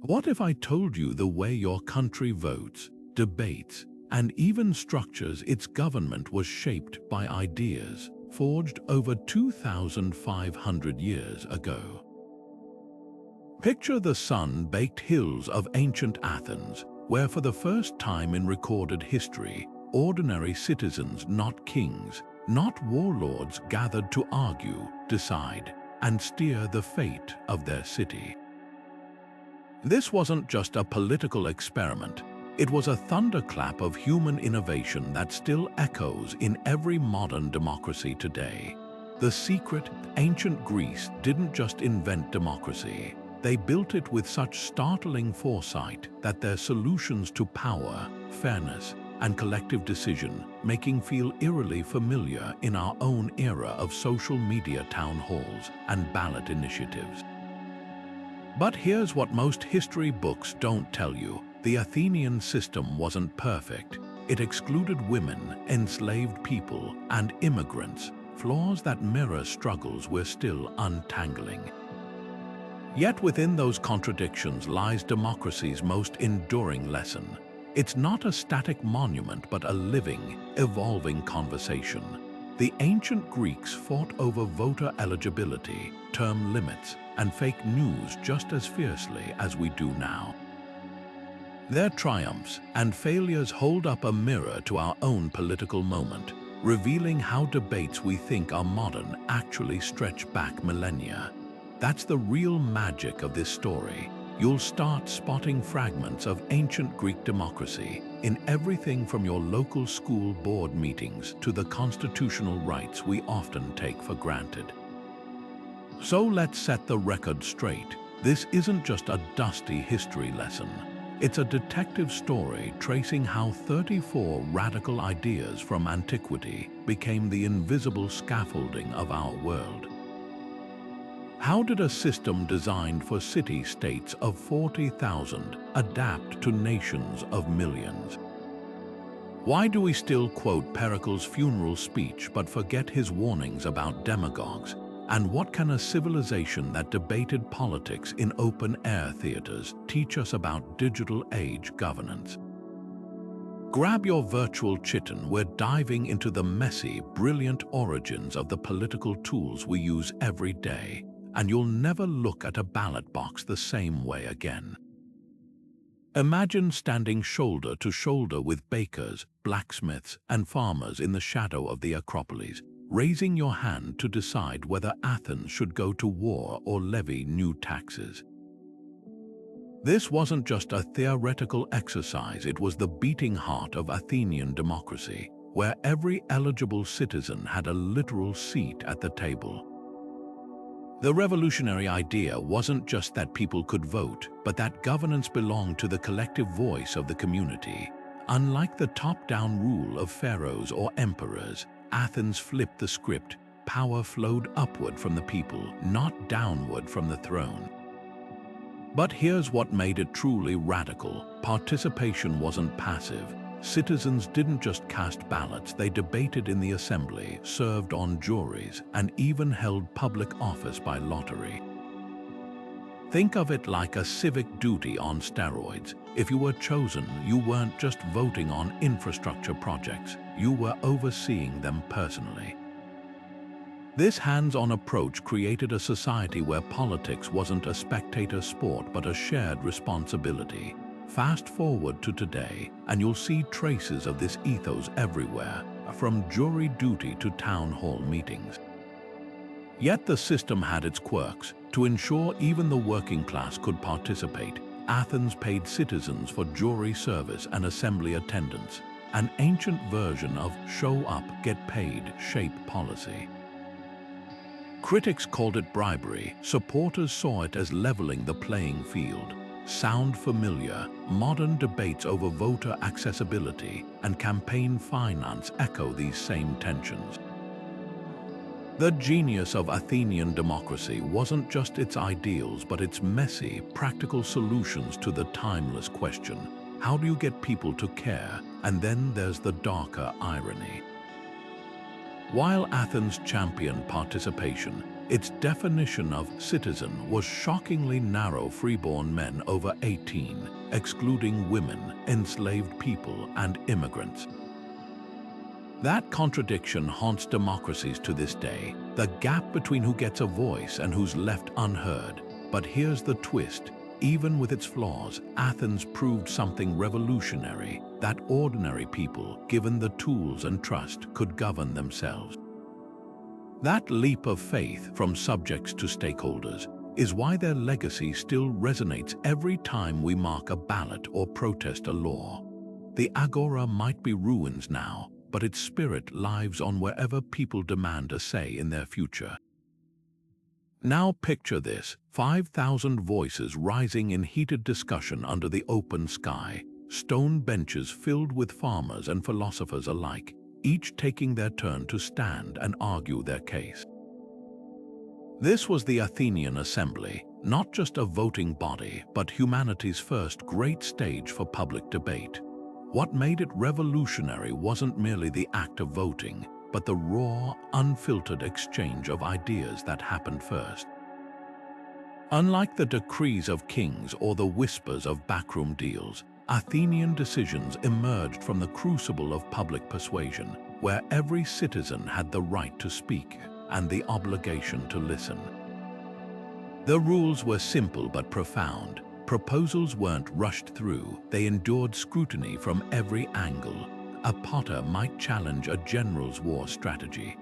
What if I told you the way your country votes, debates, and even structures its government was shaped by ideas forged over 2,500 years ago? Picture the sun-baked hills of ancient Athens, where for the first time in recorded history, ordinary citizens, not kings, not warlords, gathered to argue, decide, and steer the fate of their city. This wasn't just a political experiment. It was a thunderclap of human innovation that still echoes in every modern democracy today. The secret, ancient Greece didn't just invent democracy. They built it with such startling foresight that their solutions to power, fairness, and collective decision-making feel eerily familiar in our own era of social media town halls and ballot initiatives. But here's what most history books don't tell you. The Athenian system wasn't perfect. It excluded women, enslaved people, and immigrants, flaws that mirror struggles we're still untangling. Yet within those contradictions lies democracy's most enduring lesson. It's not a static monument, but a living, evolving conversation. The ancient Greeks fought over voter eligibility, term limits, and fake news just as fiercely as we do now. Their triumphs and failures hold up a mirror to our own political moment, revealing how debates we think are modern actually stretch back millennia. That's the real magic of this story. You'll start spotting fragments of ancient Greek democracy in everything from your local school board meetings to the constitutional rights we often take for granted. So let's set the record straight. This isn't just a dusty history lesson. It's a detective story tracing how 34 radical ideas from antiquity became the invisible scaffolding of our world. How did a system designed for city-states of 40,000 adapt to nations of millions? Why do we still quote Pericles' funeral speech but forget his warnings about demagogues? And what can a civilization that debated politics in open-air theaters teach us about digital age governance? Grab your virtual chitin. We're diving into the messy, brilliant origins of the political tools we use every day, and you'll never look at a ballot box the same way again. Imagine standing shoulder to shoulder with bakers, blacksmiths, and farmers in the shadow of the Acropolis, raising your hand to decide whether Athens should go to war or levy new taxes. This wasn't just a theoretical exercise, it was the beating heart of Athenian democracy, where every eligible citizen had a literal seat at the table. The revolutionary idea wasn't just that people could vote, but that governance belonged to the collective voice of the community. Unlike the top-down rule of pharaohs or emperors, Athens flipped the script. Power flowed upward from the people, not downward from the throne. But here's what made it truly radical. Participation wasn't passive. Citizens didn't just cast ballots, they debated in the assembly, served on juries, and even held public office by lottery. Think of it like a civic duty on steroids. If you were chosen, you weren't just voting on infrastructure projects, you were overseeing them personally. This hands-on approach created a society where politics wasn't a spectator sport but a shared responsibility. Fast forward to today, and you'll see traces of this ethos everywhere, from jury duty to town hall meetings. Yet the system had its quirks. To ensure even the working class could participate, Athens paid citizens for jury service and assembly attendance, an ancient version of show up, get paid, shape policy. Critics called it bribery, supporters saw it as leveling the playing field. Sound familiar? Modern debates over voter accessibility and campaign finance echo these same tensions. The genius of Athenian democracy wasn't just its ideals, but its messy, practical solutions to the timeless question, how do you get people to care? And then there's the darker irony. While Athens championed participation, its definition of citizen was shockingly narrow: freeborn men over 18, excluding women, enslaved people, and immigrants. That contradiction haunts democracies to this day, the gap between who gets a voice and who's left unheard. But here's the twist. Even with its flaws, Athens proved something revolutionary: that ordinary people, given the tools and trust, could govern themselves. That leap of faith from subjects to stakeholders is why their legacy still resonates every time we mark a ballot or protest a law. The agora might be ruins now, but its spirit lives on wherever people demand a say in their future. Now picture this: 5,000 voices rising in heated discussion under the open sky, stone benches filled with farmers and philosophers alike, each taking their turn to stand and argue their case. This was the Athenian assembly, not just a voting body, but humanity's first great stage for public debate. What made it revolutionary wasn't merely the act of voting, but the raw, unfiltered exchange of ideas that happened first. Unlike the decrees of kings or the whispers of backroom deals, Athenian decisions emerged from the crucible of public persuasion, where every citizen had the right to speak and the obligation to listen. The rules were simple but profound. Proposals weren't rushed through, they endured scrutiny from every angle. A potter might challenge a general's war strategy.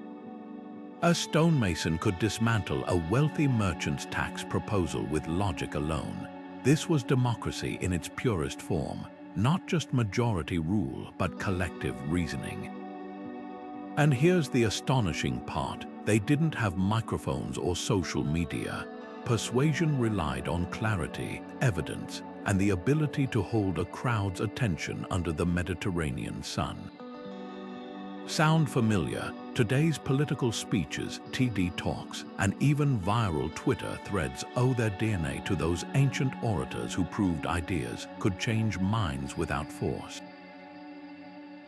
A stonemason could dismantle a wealthy merchant's tax proposal with logic alone. This was democracy in its purest form, not just majority rule, but collective reasoning. And here's the astonishing part: they didn't have microphones or social media. Persuasion relied on clarity, evidence, and the ability to hold a crowd's attention under the Mediterranean sun. Sound familiar? Today's political speeches, TED Talks, and even viral Twitter threads owe their DNA to those ancient orators who proved ideas could change minds without force.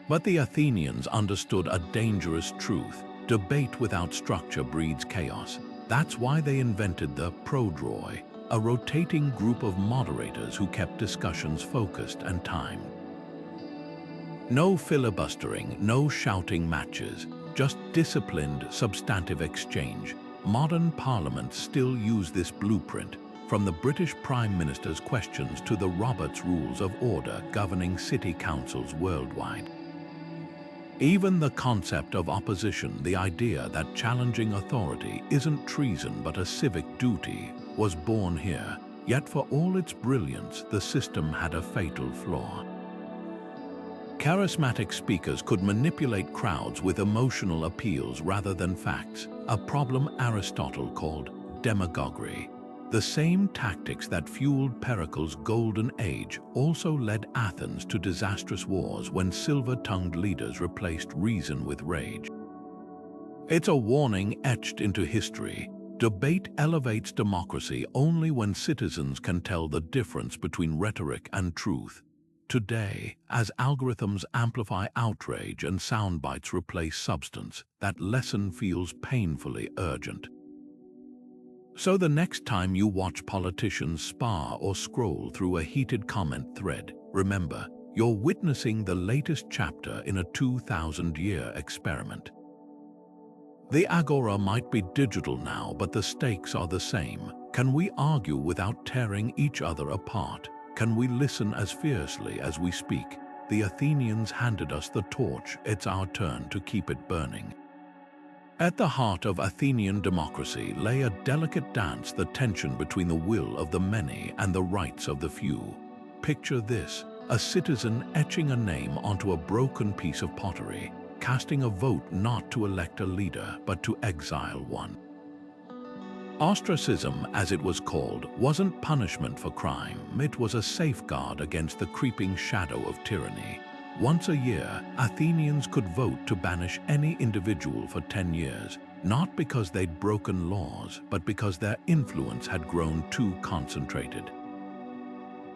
But the Athenians understood a dangerous truth: debate without structure breeds chaos. That's why they invented the prodroi, a rotating group of moderators who kept discussions focused and timed. No filibustering, no shouting matches, just disciplined, substantive exchange. Modern parliaments still use this blueprint, from the British Prime Minister's questions to the Roberts Rules of Order governing city councils worldwide. Even the concept of opposition, the idea that challenging authority isn't treason but a civic duty, was born here. Yet for all its brilliance, the system had a fatal flaw. Charismatic speakers could manipulate crowds with emotional appeals rather than facts, a problem Aristotle called demagoguery. The same tactics that fueled Pericles' golden age also led Athens to disastrous wars when silver-tongued leaders replaced reason with rage. It's a warning etched into history. Debate elevates democracy only when citizens can tell the difference between rhetoric and truth. Today, as algorithms amplify outrage and soundbites replace substance, that lesson feels painfully urgent. So the next time you watch politicians spar or scroll through a heated comment thread, remember, you're witnessing the latest chapter in a 2,000-year experiment. The agora might be digital now, but the stakes are the same. Can we argue without tearing each other apart? Can we listen as fiercely as we speak? The Athenians handed us the torch. It's our turn to keep it burning. At the heart of Athenian democracy lay a delicate dance, the tension between the will of the many and the rights of the few. Picture this: a citizen etching a name onto a broken piece of pottery, casting a vote not to elect a leader but to exile one. Ostracism, as it was called, wasn't punishment for crime. It was a safeguard against the creeping shadow of tyranny. Once a year, Athenians could vote to banish any individual for 10 years, not because they'd broken laws, but because their influence had grown too concentrated.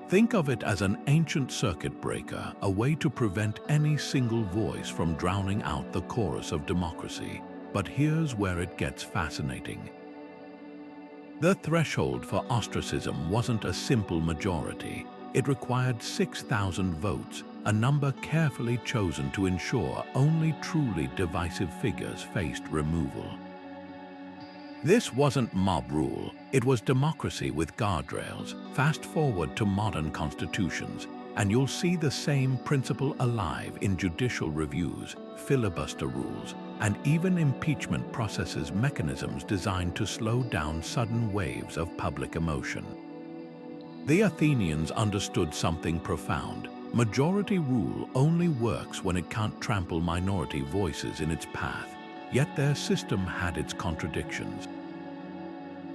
Think of it as an ancient circuit breaker, a way to prevent any single voice from drowning out the chorus of democracy. But here's where it gets fascinating. The threshold for ostracism wasn't a simple majority. It required 6,000 votes, a number carefully chosen to ensure only truly divisive figures faced removal. This wasn't mob rule, it was democracy with guardrails. Fast forward to modern constitutions, and you'll see the same principle alive in judicial reviews, filibuster rules, and even impeachment processes, mechanisms designed to slow down sudden waves of public emotion. The Athenians understood something profound. Majority rule only works when it can't trample minority voices in its path, yet their system had its contradictions.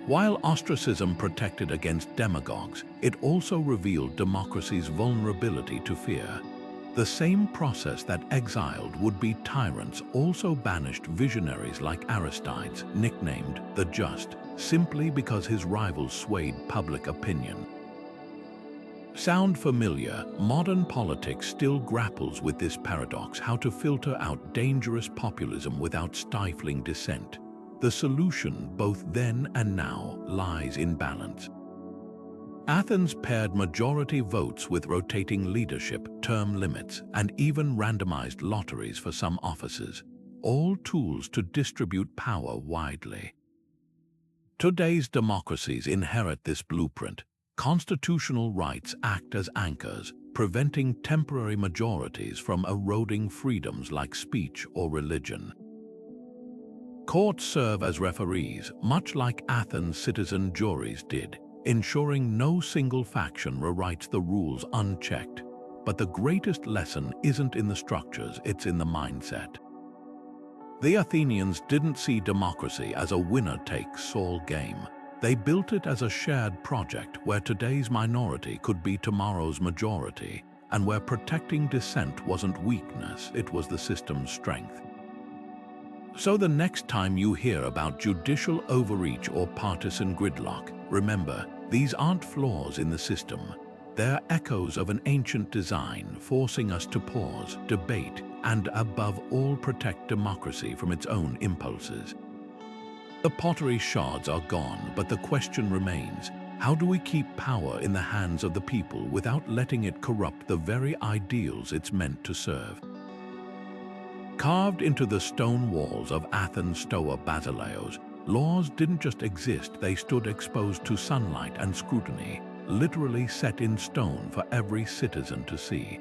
While ostracism protected against demagogues, it also revealed democracy's vulnerability to fear. The same process that exiled would-be tyrants also banished visionaries like Aristides, nicknamed the Just, simply because his rivals swayed public opinion. Sound familiar? Modern politics still grapples with this paradox: how to filter out dangerous populism without stifling dissent. The solution, both then and now, lies in balance. Athens paired majority votes with rotating leadership, term limits, and even randomized lotteries for some offices, all tools to distribute power widely. Today's democracies inherit this blueprint. Constitutional rights act as anchors, preventing temporary majorities from eroding freedoms like speech or religion. Courts serve as referees, much like Athens' citizen juries did, ensuring no single faction rewrites the rules unchecked. But the greatest lesson isn't in the structures, it's in the mindset. The Athenians didn't see democracy as a winner-takes-all game. They built it as a shared project where today's minority could be tomorrow's majority, and where protecting dissent wasn't weakness, it was the system's strength. So the next time you hear about judicial overreach or partisan gridlock, remember, these aren't flaws in the system. They're echoes of an ancient design, forcing us to pause, debate, and above all protect democracy from its own impulses. The pottery shards are gone, but the question remains: how do we keep power in the hands of the people without letting it corrupt the very ideals it's meant to serve? Carved into the stone walls of Athens' Stoa Basileos, laws didn't just exist, they stood exposed to sunlight and scrutiny, literally set in stone for every citizen to see.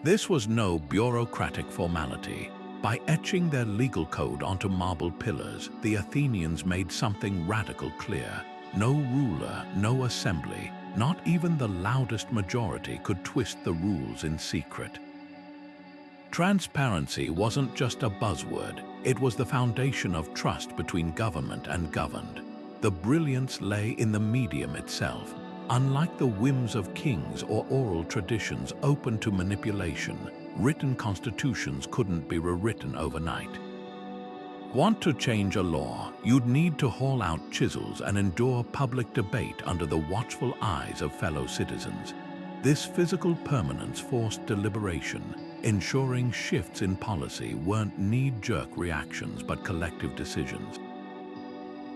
This was no bureaucratic formality. By etching their legal code onto marble pillars, the Athenians made something radical clear. No ruler, no assembly, not even the loudest majority could twist the rules in secret. Transparency wasn't just a buzzword, it was the foundation of trust between government and governed. The brilliance lay in the medium itself. Unlike the whims of kings or oral traditions open to manipulation, written constitutions couldn't be rewritten overnight. Want to change a law, you'd need to haul out chisels and endure public debate under the watchful eyes of fellow citizens. This physical permanence forced deliberation, ensuring shifts in policy weren't knee-jerk reactions but collective decisions.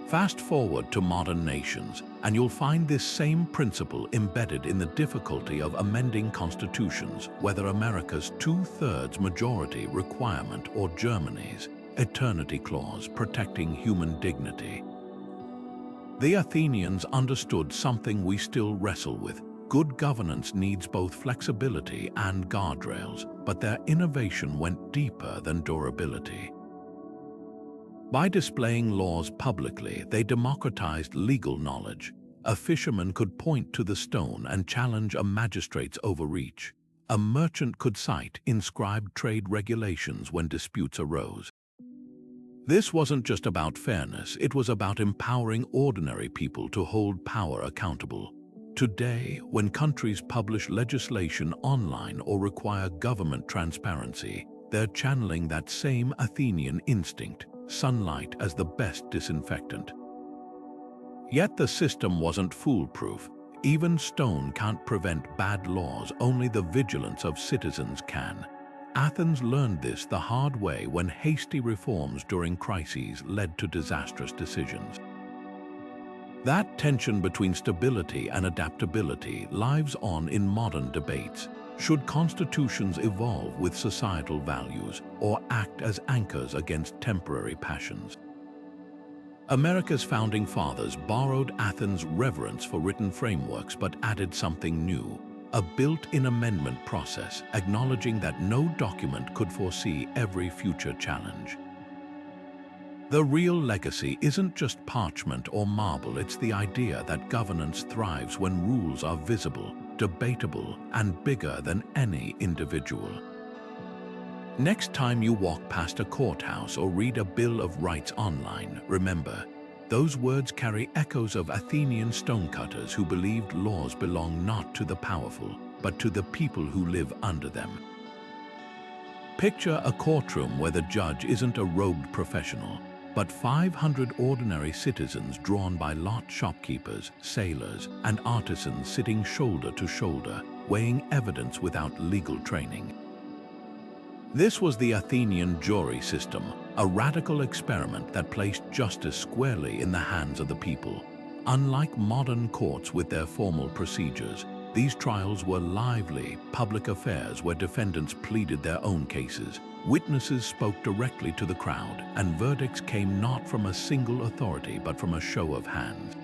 Fast forward to modern nations, and you'll find this same principle embedded in the difficulty of amending constitutions, whether America's 2/3 majority requirement or Germany's eternity clause protecting human dignity. The Athenians understood something we still wrestle with. Good governance needs both flexibility and guardrails, but their innovation went deeper than durability. By displaying laws publicly, they democratized legal knowledge. A fisherman could point to the stone and challenge a magistrate's overreach. A merchant could cite inscribed trade regulations when disputes arose. This wasn't just about fairness, it was about empowering ordinary people to hold power accountable. Today, when countries publish legislation online or require government transparency, they're channeling that same Athenian instinct: sunlight as the best disinfectant. Yet the system wasn't foolproof. Even stone can't prevent bad laws, only the vigilance of citizens can. Athens learned this the hard way when hasty reforms during crises led to disastrous decisions. That tension between stability and adaptability lives on in modern debates. Should constitutions evolve with societal values or act as anchors against temporary passions? America's founding fathers borrowed Athens' reverence for written frameworks but added something new, a built-in amendment process acknowledging that no document could foresee every future challenge. The real legacy isn't just parchment or marble, it's the idea that governance thrives when rules are visible, debatable, and bigger than any individual. Next time you walk past a courthouse or read a Bill of Rights online, remember, those words carry echoes of Athenian stonecutters who believed laws belong not to the powerful, but to the people who live under them. Picture a courtroom where the judge isn't a robed professional, but 500 ordinary citizens drawn by lot shopkeepers, sailors, and artisans sitting shoulder to shoulder, weighing evidence without legal training. This was the Athenian jury system, a radical experiment that placed justice squarely in the hands of the people. Unlike modern courts with their formal procedures, these trials were lively, public affairs where defendants pleaded their own cases, witnesses spoke directly to the crowd, and verdicts came not from a single authority but from a show of hands.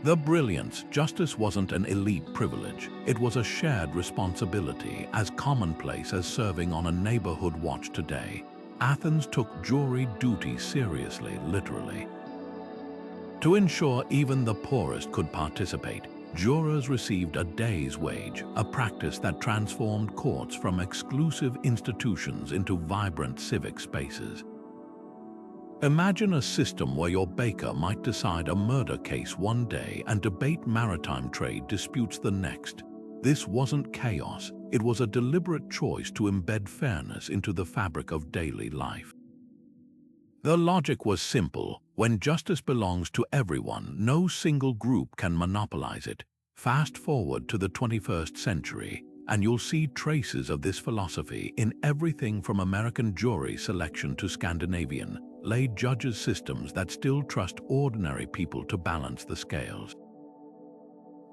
The brilliance, justice wasn't an elite privilege, it was a shared responsibility, as commonplace as serving on a neighborhood watch today. Athens took jury duty seriously, literally. To ensure even the poorest could participate, jurors received a day's wage, a practice that transformed courts from exclusive institutions into vibrant civic spaces. Imagine a system where your baker might decide a murder case one day and debate maritime trade disputes the next. This wasn't chaos, it was a deliberate choice to embed fairness into the fabric of daily life. The logic was simple: when justice belongs to everyone, no single group can monopolize it. Fast forward to the 21st century, and you'll see traces of this philosophy in everything from American jury selection to Scandinavian, lay judges' systems that still trust ordinary people to balance the scales.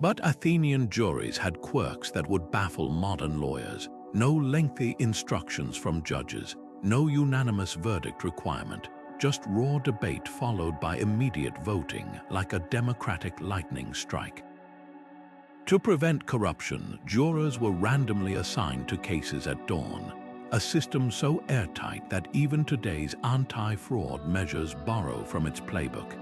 But Athenian juries had quirks that would baffle modern lawyers. No lengthy instructions from judges, no unanimous verdict requirement, just raw debate followed by immediate voting, like a democratic lightning strike. To prevent corruption, jurors were randomly assigned to cases at dawn, a system so airtight that even today's anti-fraud measures borrow from its playbook.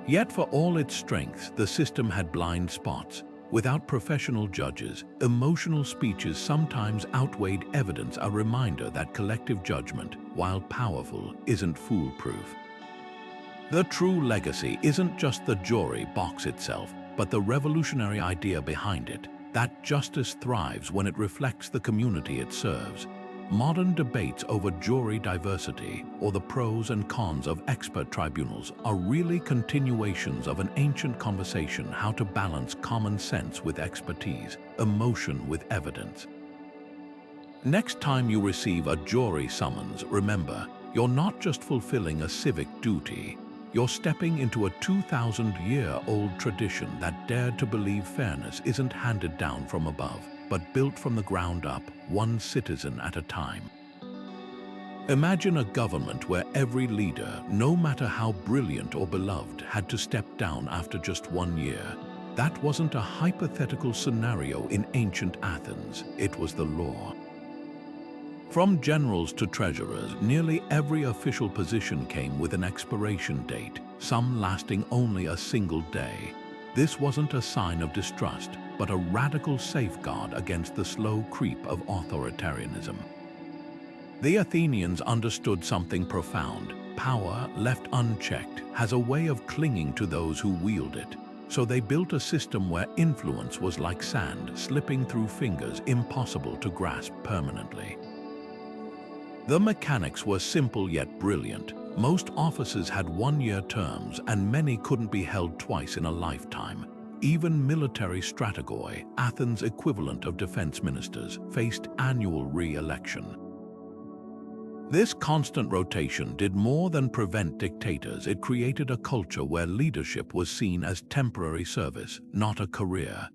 Yet for all its strengths, the system had blind spots. Without professional judges, emotional speeches sometimes outweighed evidence, a reminder that collective judgment, while powerful, isn't foolproof. The true legacy isn't just the jury box itself, but the revolutionary idea behind it, that justice thrives when it reflects the community it serves. Modern debates over jury diversity or the pros and cons of expert tribunals are really continuations of an ancient conversation: how to balance common sense with expertise, emotion with evidence. Next time you receive a jury summons, remember, you're not just fulfilling a civic duty, you're stepping into a 2,000-year-old tradition that dared to believe fairness isn't handed down from above, but built from the ground up, one citizen at a time. Imagine a government where every leader, no matter how brilliant or beloved, had to step down after just 1 year. That wasn't a hypothetical scenario in ancient Athens, it was the law. From generals to treasurers, nearly every official position came with an expiration date, some lasting only a single day. This wasn't a sign of distrust, but a radical safeguard against the slow creep of authoritarianism. The Athenians understood something profound. Power, left unchecked, has a way of clinging to those who wield it. So they built a system where influence was like sand slipping through fingers, impossible to grasp permanently. The mechanics were simple yet brilliant. Most offices had 1-year terms, and many couldn't be held twice in a lifetime. Even military strategoi, Athens' equivalent of defense ministers, faced annual re-election. This constant rotation did more than prevent dictators. It created a culture where leadership was seen as temporary service, not a career.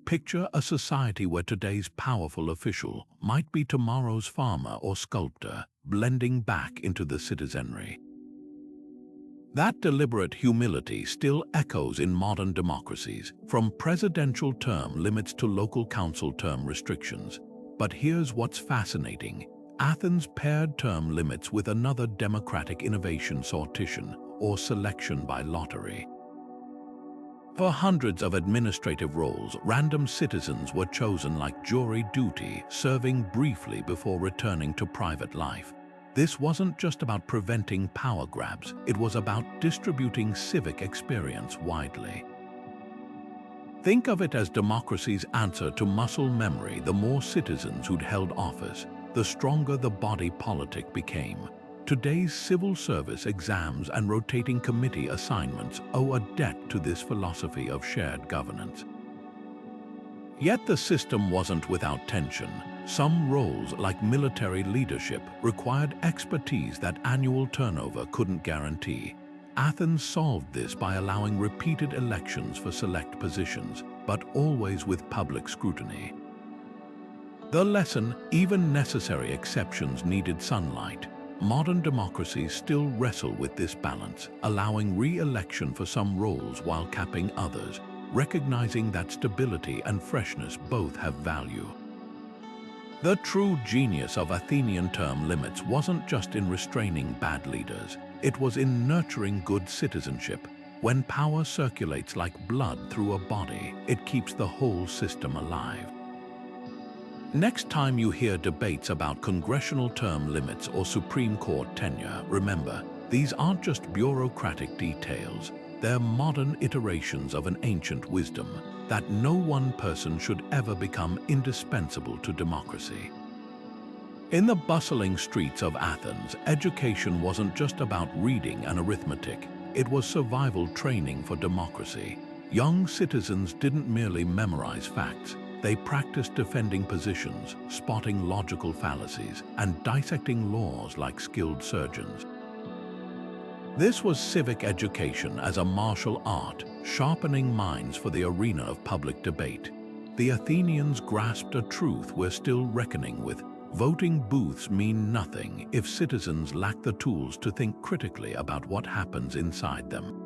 Picture a society where today's powerful official might be tomorrow's farmer or sculptor, blending back into the citizenry. That deliberate humility still echoes in modern democracies, from presidential term limits to local council term restrictions. But here's what's fascinating. Athens paired term limits with another democratic innovation: sortition, or selection by lottery. For hundreds of administrative roles, random citizens were chosen like jury duty, serving briefly before returning to private life. This wasn't just about preventing power grabs, it was about distributing civic experience widely. Think of it as democracy's answer to muscle memory. The more citizens who'd held office, the stronger the body politic became. Today's civil service exams and rotating committee assignments owe a debt to this philosophy of shared governance. Yet the system wasn't without tension. Some roles, like military leadership, required expertise that annual turnover couldn't guarantee. Athens solved this by allowing repeated elections for select positions, but always with public scrutiny. The lesson: even necessary exceptions needed sunlight. Modern democracies still wrestle with this balance, allowing re-election for some roles while capping others, recognizing that stability and freshness both have value. The true genius of Athenian term limits wasn't just in restraining bad leaders, it was in nurturing good citizenship. When power circulates like blood through a body, it keeps the whole system alive. Next time you hear debates about congressional term limits or Supreme Court tenure, remember, these aren't just bureaucratic details. They're modern iterations of an ancient wisdom that no one person should ever become indispensable to democracy. In the bustling streets of Athens, education wasn't just about reading and arithmetic. It was survival training for democracy. Young citizens didn't merely memorize facts. They practiced defending positions, spotting logical fallacies, and dissecting laws like skilled surgeons. This was civic education as a martial art, sharpening minds for the arena of public debate. The Athenians grasped a truth we're still reckoning with. Voting booths mean nothing if citizens lack the tools to think critically about what happens inside them.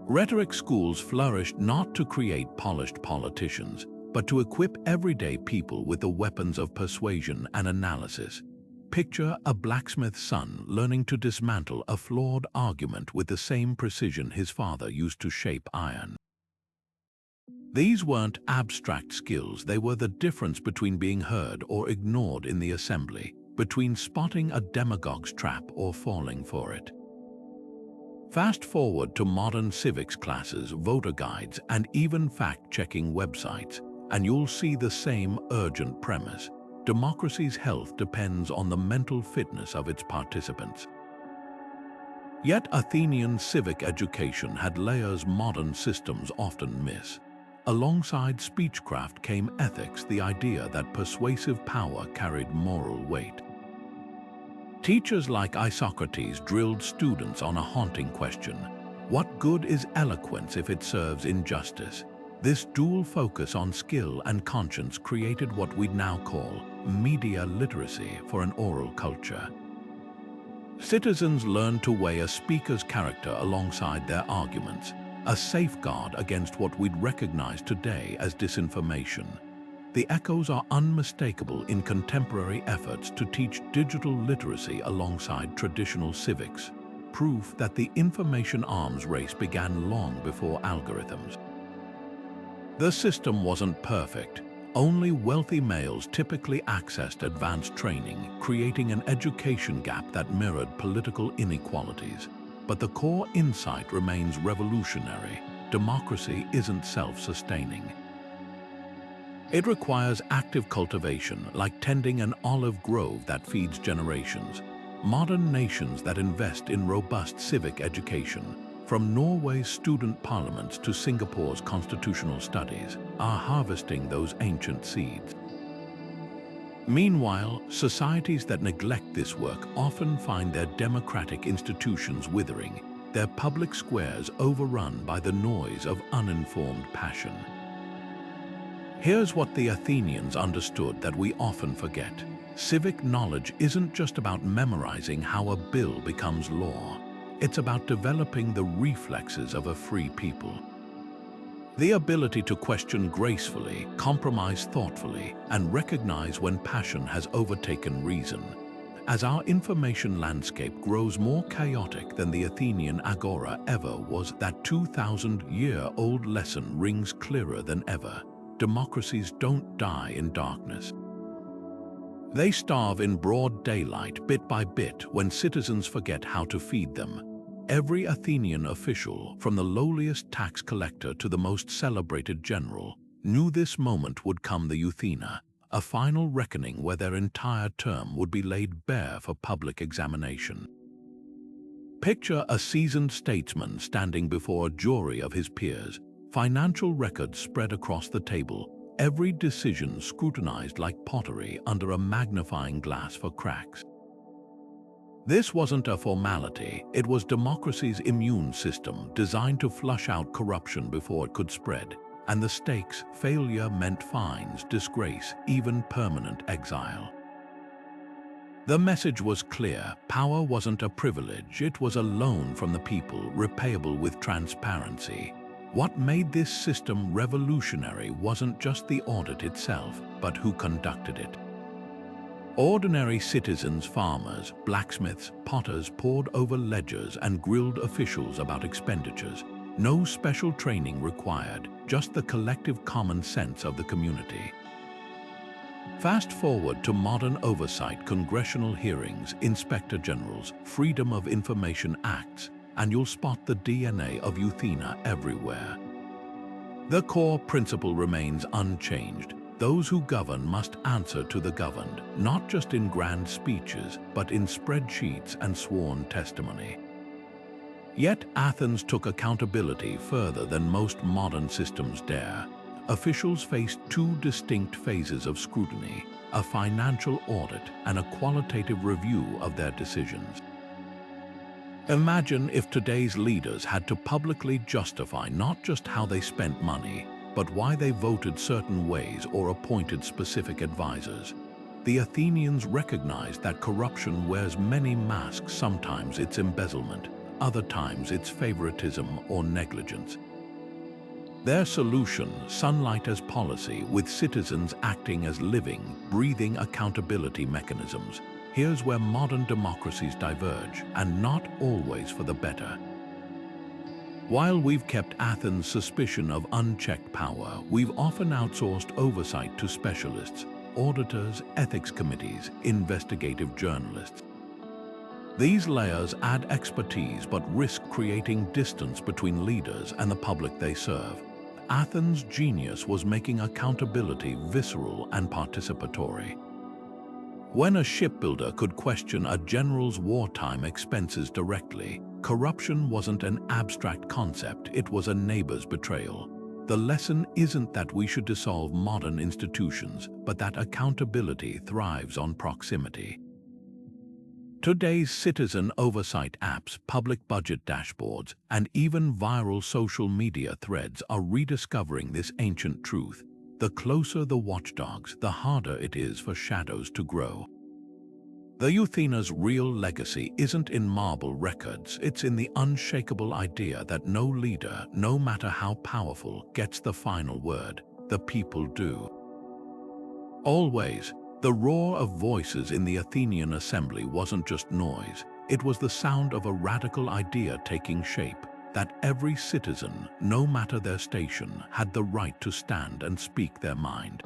Rhetoric schools flourished not to create polished politicians, but to equip everyday people with the weapons of persuasion and analysis. Picture a blacksmith's son learning to dismantle a flawed argument with the same precision his father used to shape iron. These weren't abstract skills, they were the difference between being heard or ignored in the assembly, between spotting a demagogue's trap or falling for it. Fast forward to modern civics classes, voter guides, and even fact-checking websites, and you'll see the same urgent premise. Democracy's health depends on the mental fitness of its participants. Yet Athenian civic education had layers modern systems often miss. Alongside speechcraft came ethics, the idea that persuasive power carried moral weight. Teachers like Isocrates drilled students on a haunting question: what good is eloquence if it serves injustice? This dual focus on skill and conscience created what we'd now call media literacy for an oral culture. Citizens learned to weigh a speaker's character alongside their arguments, a safeguard against what we'd recognize today as disinformation. The echoes are unmistakable in contemporary efforts to teach digital literacy alongside traditional civics, proof that the information arms race began long before algorithms. The system wasn't perfect. Only wealthy males typically accessed advanced training, creating an education gap that mirrored political inequalities. But the core insight remains revolutionary: democracy isn't self-sustaining. It requires active cultivation, like tending an olive grove that feeds generations. Modern nations that invest in robust civic education, from Norway's student parliaments to Singapore's constitutional studies, are harvesting those ancient seeds. Meanwhile, societies that neglect this work often find their democratic institutions withering, their public squares overrun by the noise of uninformed passion. Here's what the Athenians understood that we often forget. Civic knowledge isn't just about memorizing how a bill becomes law. It's about developing the reflexes of a free people. The ability to question gracefully, compromise thoughtfully, and recognize when passion has overtaken reason. As our information landscape grows more chaotic than the Athenian agora ever was, that 2,000-year-old lesson rings clearer than ever. Democracies don't die in darkness. They starve in broad daylight, bit by bit, when citizens forget how to feed them. Every Athenian official, from the lowliest tax collector to the most celebrated general, knew this moment would come, the Uthina, a final reckoning where their entire term would be laid bare for public examination. Picture a seasoned statesman standing before a jury of his peers, financial records spread across the table, every decision scrutinized like pottery under a magnifying glass for cracks. This wasn't a formality, it was democracy's immune system designed to flush out corruption before it could spread. And the stakes: failure meant fines, disgrace, even permanent exile. The message was clear: power wasn't a privilege, it was a loan from the people, repayable with transparency. What made this system revolutionary wasn't just the audit itself, but who conducted it. Ordinary citizens, farmers, blacksmiths, potters pored over ledgers and grilled officials about expenditures. No special training required, just the collective common sense of the community. Fast forward to modern oversight, congressional hearings, inspector generals, freedom of information acts, and you'll spot the DNA of Uthina everywhere. The core principle remains unchanged. Those who govern must answer to the governed, not just in grand speeches, but in spreadsheets and sworn testimony. Yet Athens took accountability further than most modern systems dare. Officials faced two distinct phases of scrutiny: a financial audit and a qualitative review of their decisions. Imagine if today's leaders had to publicly justify not just how they spent money, but why they voted certain ways or appointed specific advisors. The Athenians recognized that corruption wears many masks. Sometimes it's embezzlement, other times it's favoritism or negligence. Their solution: sunlight as policy, with citizens acting as living, breathing accountability mechanisms. Here's where modern democracies diverge, and not always for the better. While we've kept Athens' suspicion of unchecked power, we've often outsourced oversight to specialists: auditors, ethics committees, investigative journalists. These layers add expertise but risk creating distance between leaders and the public they serve. Athens' genius was making accountability visceral and participatory. When a shipbuilder could question a general's wartime expenses directly, corruption wasn't an abstract concept, it was a neighbor's betrayal. The lesson isn't that we should dissolve modern institutions, but that accountability thrives on proximity. Today's citizen oversight apps, public budget dashboards, and even viral social media threads are rediscovering this ancient truth. The closer the watchdogs, the harder it is for shadows to grow. The Uthina's real legacy isn't in marble records, it's in the unshakable idea that no leader, no matter how powerful, gets the final word. The people do. Always, the roar of voices in the Athenian assembly wasn't just noise, it was the sound of a radical idea taking shape, that every citizen, no matter their station, had the right to stand and speak their mind.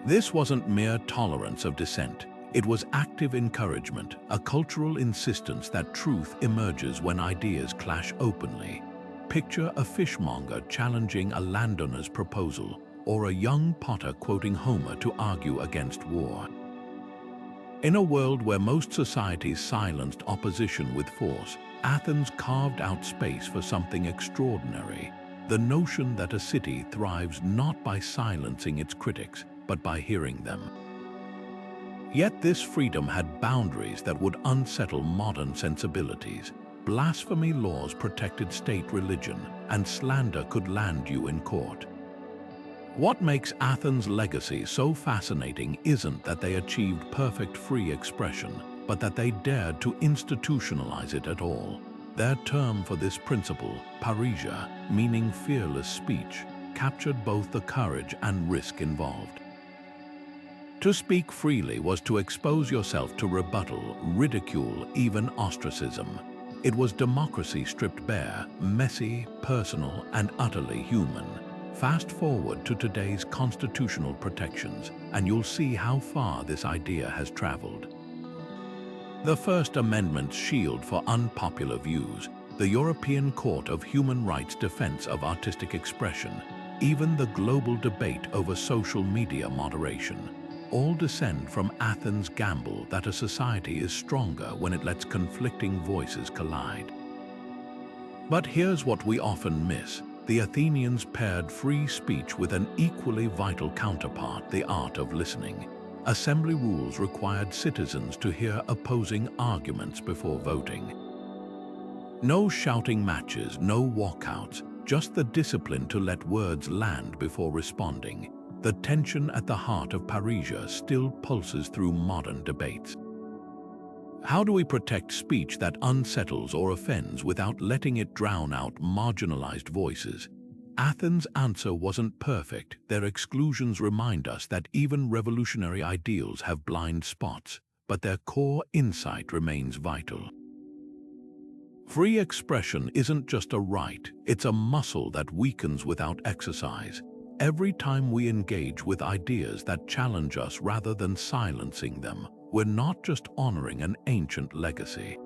This wasn't mere tolerance of dissent. It was active encouragement, a cultural insistence that truth emerges when ideas clash openly. Picture a fishmonger challenging a landowner's proposal, or a young potter quoting Homer to argue against war. In a world where most societies silenced opposition with force, Athens carved out space for something extraordinary: the notion that a city thrives not by silencing its critics, but by hearing them. Yet this freedom had boundaries that would unsettle modern sensibilities. Blasphemy laws protected state religion, and slander could land you in court. What makes Athens' legacy so fascinating isn't that they achieved perfect free expression, but that they dared to institutionalize it at all. Their term for this principle, parrhesia, meaning fearless speech, captured both the courage and risk involved. To speak freely was to expose yourself to rebuttal, ridicule, even ostracism. It was democracy stripped bare, messy, personal, and utterly human. Fast forward to today's constitutional protections, and you'll see how far this idea has traveled. The First Amendment's shield for unpopular views, the European Court of Human Rights' defense of artistic expression, even the global debate over social media moderation, all descend from Athens' gamble that a society is stronger when it lets conflicting voices collide. But here's what we often miss. The Athenians paired free speech with an equally vital counterpart, the art of listening. Assembly rules required citizens to hear opposing arguments before voting. No shouting matches, no walkouts, just the discipline to let words land before responding. The tension at the heart of parrhesia still pulses through modern debates. How do we protect speech that unsettles or offends without letting it drown out marginalized voices? Athens' answer wasn't perfect. Their exclusions remind us that even revolutionary ideals have blind spots, but their core insight remains vital. Free expression isn't just a right, it's a muscle that weakens without exercise. Every time we engage with ideas that challenge us rather than silencing them, we're not just honoring an ancient legacy.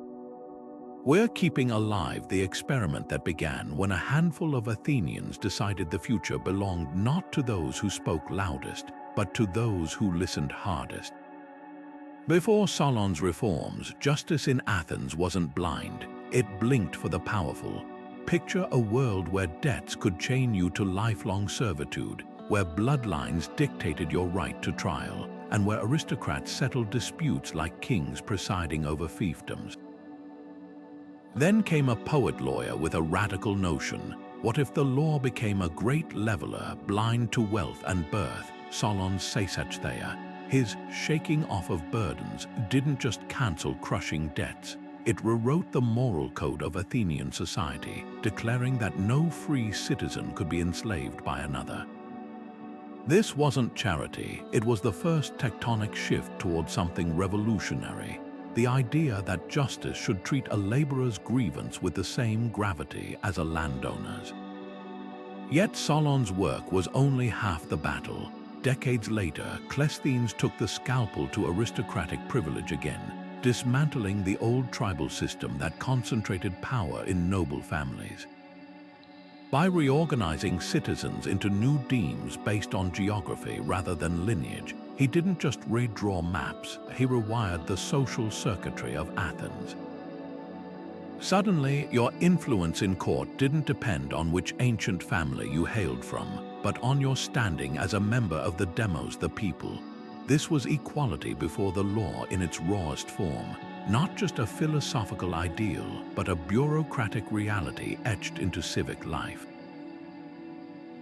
We're keeping alive the experiment that began when a handful of Athenians decided the future belonged not to those who spoke loudest, but to those who listened hardest. Before Solon's reforms, justice in Athens wasn't blind. It blinked for the powerful. Picture a world where debts could chain you to lifelong servitude, where bloodlines dictated your right to trial, and where aristocrats settled disputes like kings presiding over fiefdoms. Then came a poet-lawyer with a radical notion. What if the law became a great leveler, blind to wealth and birth? Solon's Satire, his shaking off of burdens, didn't just cancel crushing debts. It rewrote the moral code of Athenian society, declaring that no free citizen could be enslaved by another. This wasn't charity, it was the first tectonic shift towards something revolutionary. The idea that justice should treat a laborer's grievance with the same gravity as a landowner's. Yet Solon's work was only half the battle. Decades later, Cleisthenes took the scalpel to aristocratic privilege again, dismantling the old tribal system that concentrated power in noble families. By reorganizing citizens into new demes based on geography rather than lineage, he didn't just redraw maps, he rewired the social circuitry of Athens. Suddenly, your influence in court didn't depend on which ancient family you hailed from, but on your standing as a member of the demos, the people. This was equality before the law in its rawest form, not just a philosophical ideal, but a bureaucratic reality etched into civic life.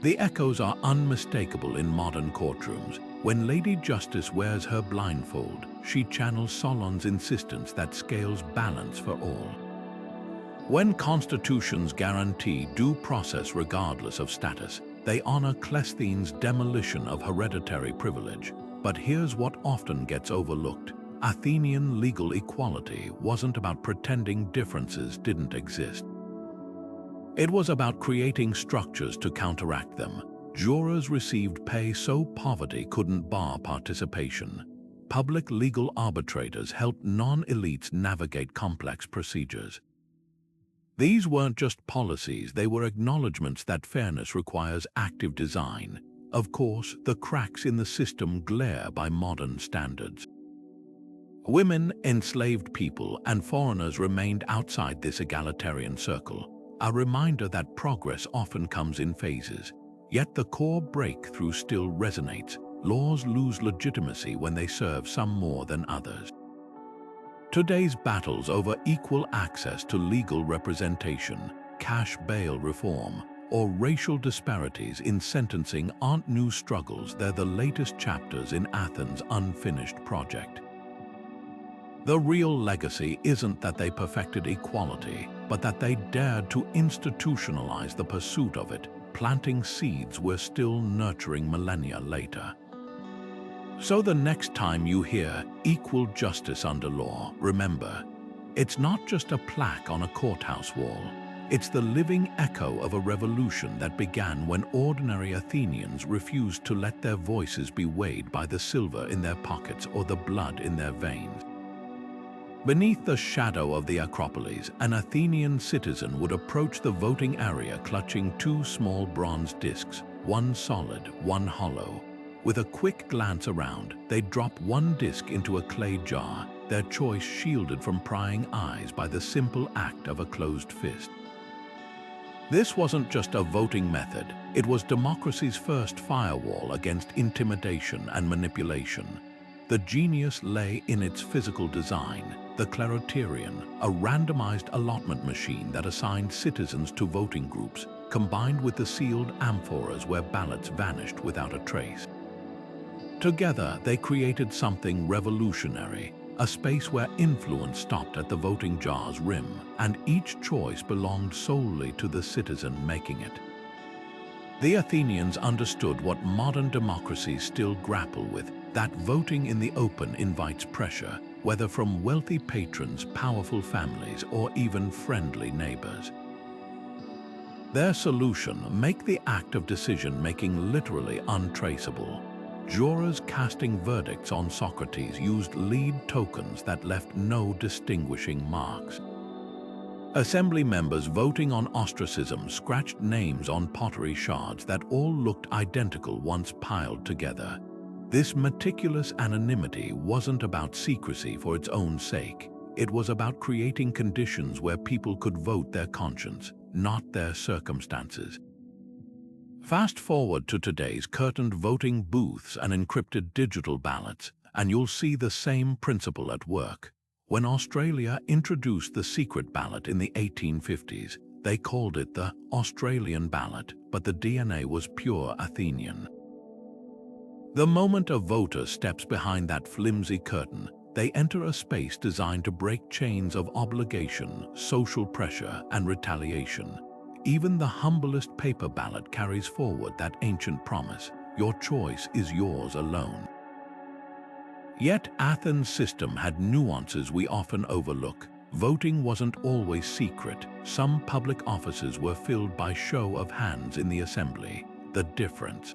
The echoes are unmistakable in modern courtrooms. When Lady Justice wears her blindfold, she channels Solon's insistence that scales balance for all. When constitutions guarantee due process regardless of status, they honor Cleisthenes' demolition of hereditary privilege. But here's what often gets overlooked. Athenian legal equality wasn't about pretending differences didn't exist. It was about creating structures to counteract them. Jurors received pay so poverty couldn't bar participation. Public legal arbitrators helped non-elites navigate complex procedures. These weren't just policies, they were acknowledgments that fairness requires active design. Of course, the cracks in the system glare by modern standards. Women, enslaved people, and foreigners remained outside this egalitarian circle, a reminder that progress often comes in phases. Yet the core breakthrough still resonates. laws lose legitimacy when they serve some more than others. Today's battles over equal access to legal representation, cash bail reform, or racial disparities in sentencing aren't new struggles, they're the latest chapters in Athens' unfinished project. The real legacy isn't that they perfected equality, but that they dared to institutionalize the pursuit of it, planting seeds we're still nurturing millennia later. So the next time you hear equal justice under law, remember, it's not just a plaque on a courthouse wall. It's the living echo of a revolution that began when ordinary Athenians refused to let their voices be weighed by the silver in their pockets or the blood in their veins. Beneath the shadow of the Acropolis, an Athenian citizen would approach the voting area clutching two small bronze discs, one solid, one hollow. With a quick glance around, they'd drop one disc into a clay jar, their choice shielded from prying eyes by the simple act of a closed fist. This wasn't just a voting method, it was democracy's first firewall against intimidation and manipulation. The genius lay in its physical design, the Cleroterion, a randomized allotment machine that assigned citizens to voting groups, combined with the sealed amphoras where ballots vanished without a trace. Together, they created something revolutionary, a space where influence stopped at the voting jar's rim, and each choice belonged solely to the citizen making it. The Athenians understood what modern democracies still grapple with, that voting in the open invites pressure, whether from wealthy patrons, powerful families, or even friendly neighbors. Their solution: make the act of decision-making literally untraceable. Jurors casting verdicts on Socrates used lead tokens that left no distinguishing marks. Assembly members voting on ostracism scratched names on pottery shards that all looked identical once piled together. This meticulous anonymity wasn't about secrecy for its own sake. It was about creating conditions where people could vote their conscience, not their circumstances. Fast forward to today's curtained voting booths and encrypted digital ballots, and you'll see the same principle at work. When Australia introduced the secret ballot in the 1850s, they called it the Australian ballot, but the DNA was pure Athenian. The moment a voter steps behind that flimsy curtain, they enter a space designed to break chains of obligation, social pressure, and retaliation. Even the humblest paper ballot carries forward that ancient promise: your choice is yours alone. Yet Athens' system had nuances we often overlook. Voting wasn't always secret. Some public offices were filled by show of hands in the assembly. The difference: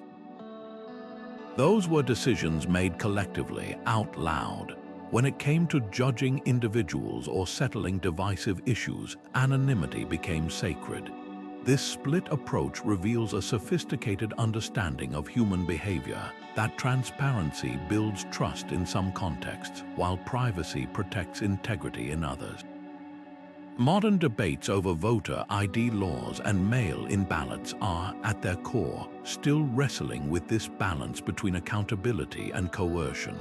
those were decisions made collectively, out loud. When it came to judging individuals or settling divisive issues, anonymity became sacred. This split approach reveals a sophisticated understanding of human behavior, that transparency builds trust in some contexts, while privacy protects integrity in others. Modern debates over voter ID laws and mail-in ballots are, at their core, still wrestling with this balance between accountability and coercion.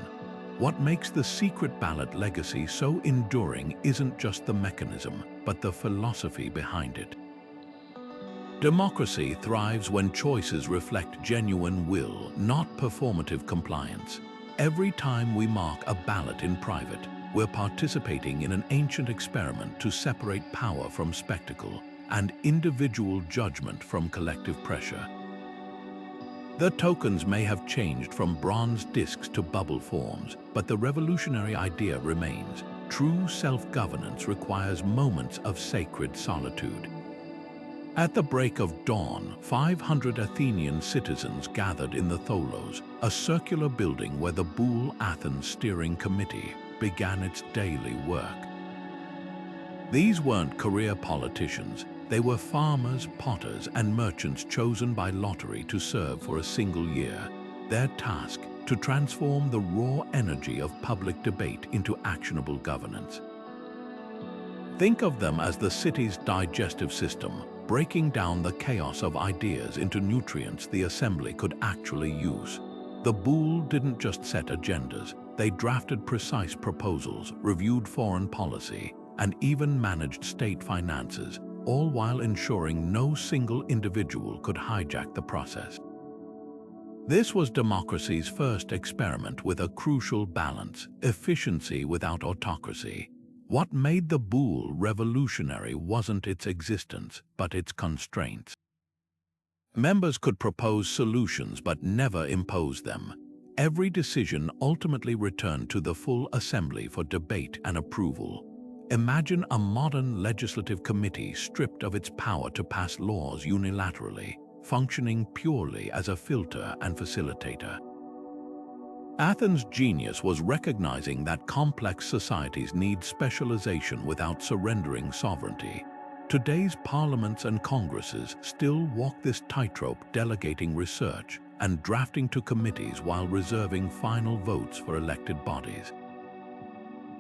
What makes the secret ballot legacy so enduring isn't just the mechanism, but the philosophy behind it. Democracy thrives when choices reflect genuine will, not performative compliance. Every time we mark a ballot in private, we're participating in an ancient experiment to separate power from spectacle and individual judgment from collective pressure. The tokens may have changed from bronze discs to bubble forms, but the revolutionary idea remains. True self-governance requires moments of sacred solitude. At the break of dawn, 500 Athenian citizens gathered in the Tholos, a circular building where the Boul Athens Steering Committee began its daily work. These weren't career politicians. They were farmers, potters, and merchants chosen by lottery to serve for a single year. Their task: to transform the raw energy of public debate into actionable governance. Think of them as the city's digestive system, breaking down the chaos of ideas into nutrients the assembly could actually use. The Boul didn't just set agendas, they drafted precise proposals, reviewed foreign policy, and even managed state finances, all while ensuring no single individual could hijack the process. This was democracy's first experiment with a crucial balance: efficiency without autocracy. What made the Boul revolutionary wasn't its existence, but its constraints. Members could propose solutions but never impose them. Every decision ultimately returned to the full assembly for debate and approval. Imagine a modern legislative committee stripped of its power to pass laws unilaterally, functioning purely as a filter and facilitator. Athens' genius was recognizing that complex societies need specialization without surrendering sovereignty. Today's parliaments and congresses still walk this tightrope, delegating research and drafting to committees while reserving final votes for elected bodies.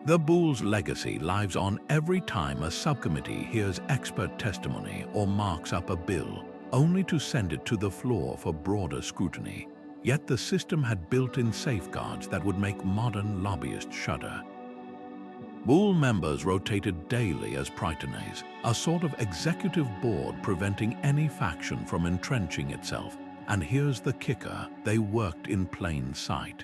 The Boul's legacy lives on every time a subcommittee hears expert testimony or marks up a bill, only to send it to the floor for broader scrutiny. Yet the system had built-in safeguards that would make modern lobbyists shudder. Boul members rotated daily as prytanes, a sort of executive board preventing any faction from entrenching itself. And here's the kicker: they worked in plain sight.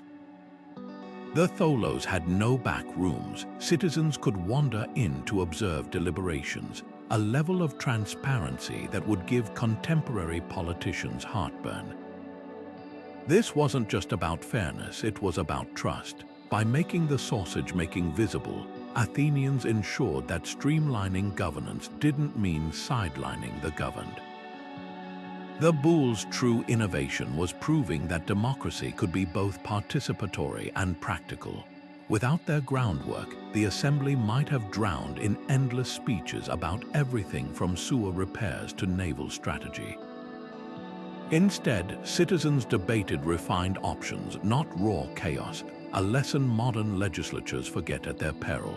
The tholos had no back rooms. Citizens could wander in to observe deliberations, a level of transparency that would give contemporary politicians heartburn. This wasn't just about fairness, it was about trust. By making the sausage-making visible, Athenians ensured that streamlining governance didn't mean sidelining the governed. The Boul's true innovation was proving that democracy could be both participatory and practical. Without their groundwork, the assembly might have drowned in endless speeches about everything from sewer repairs to naval strategy. Instead, citizens debated refined options, not raw chaos, a lesson modern legislatures forget at their peril.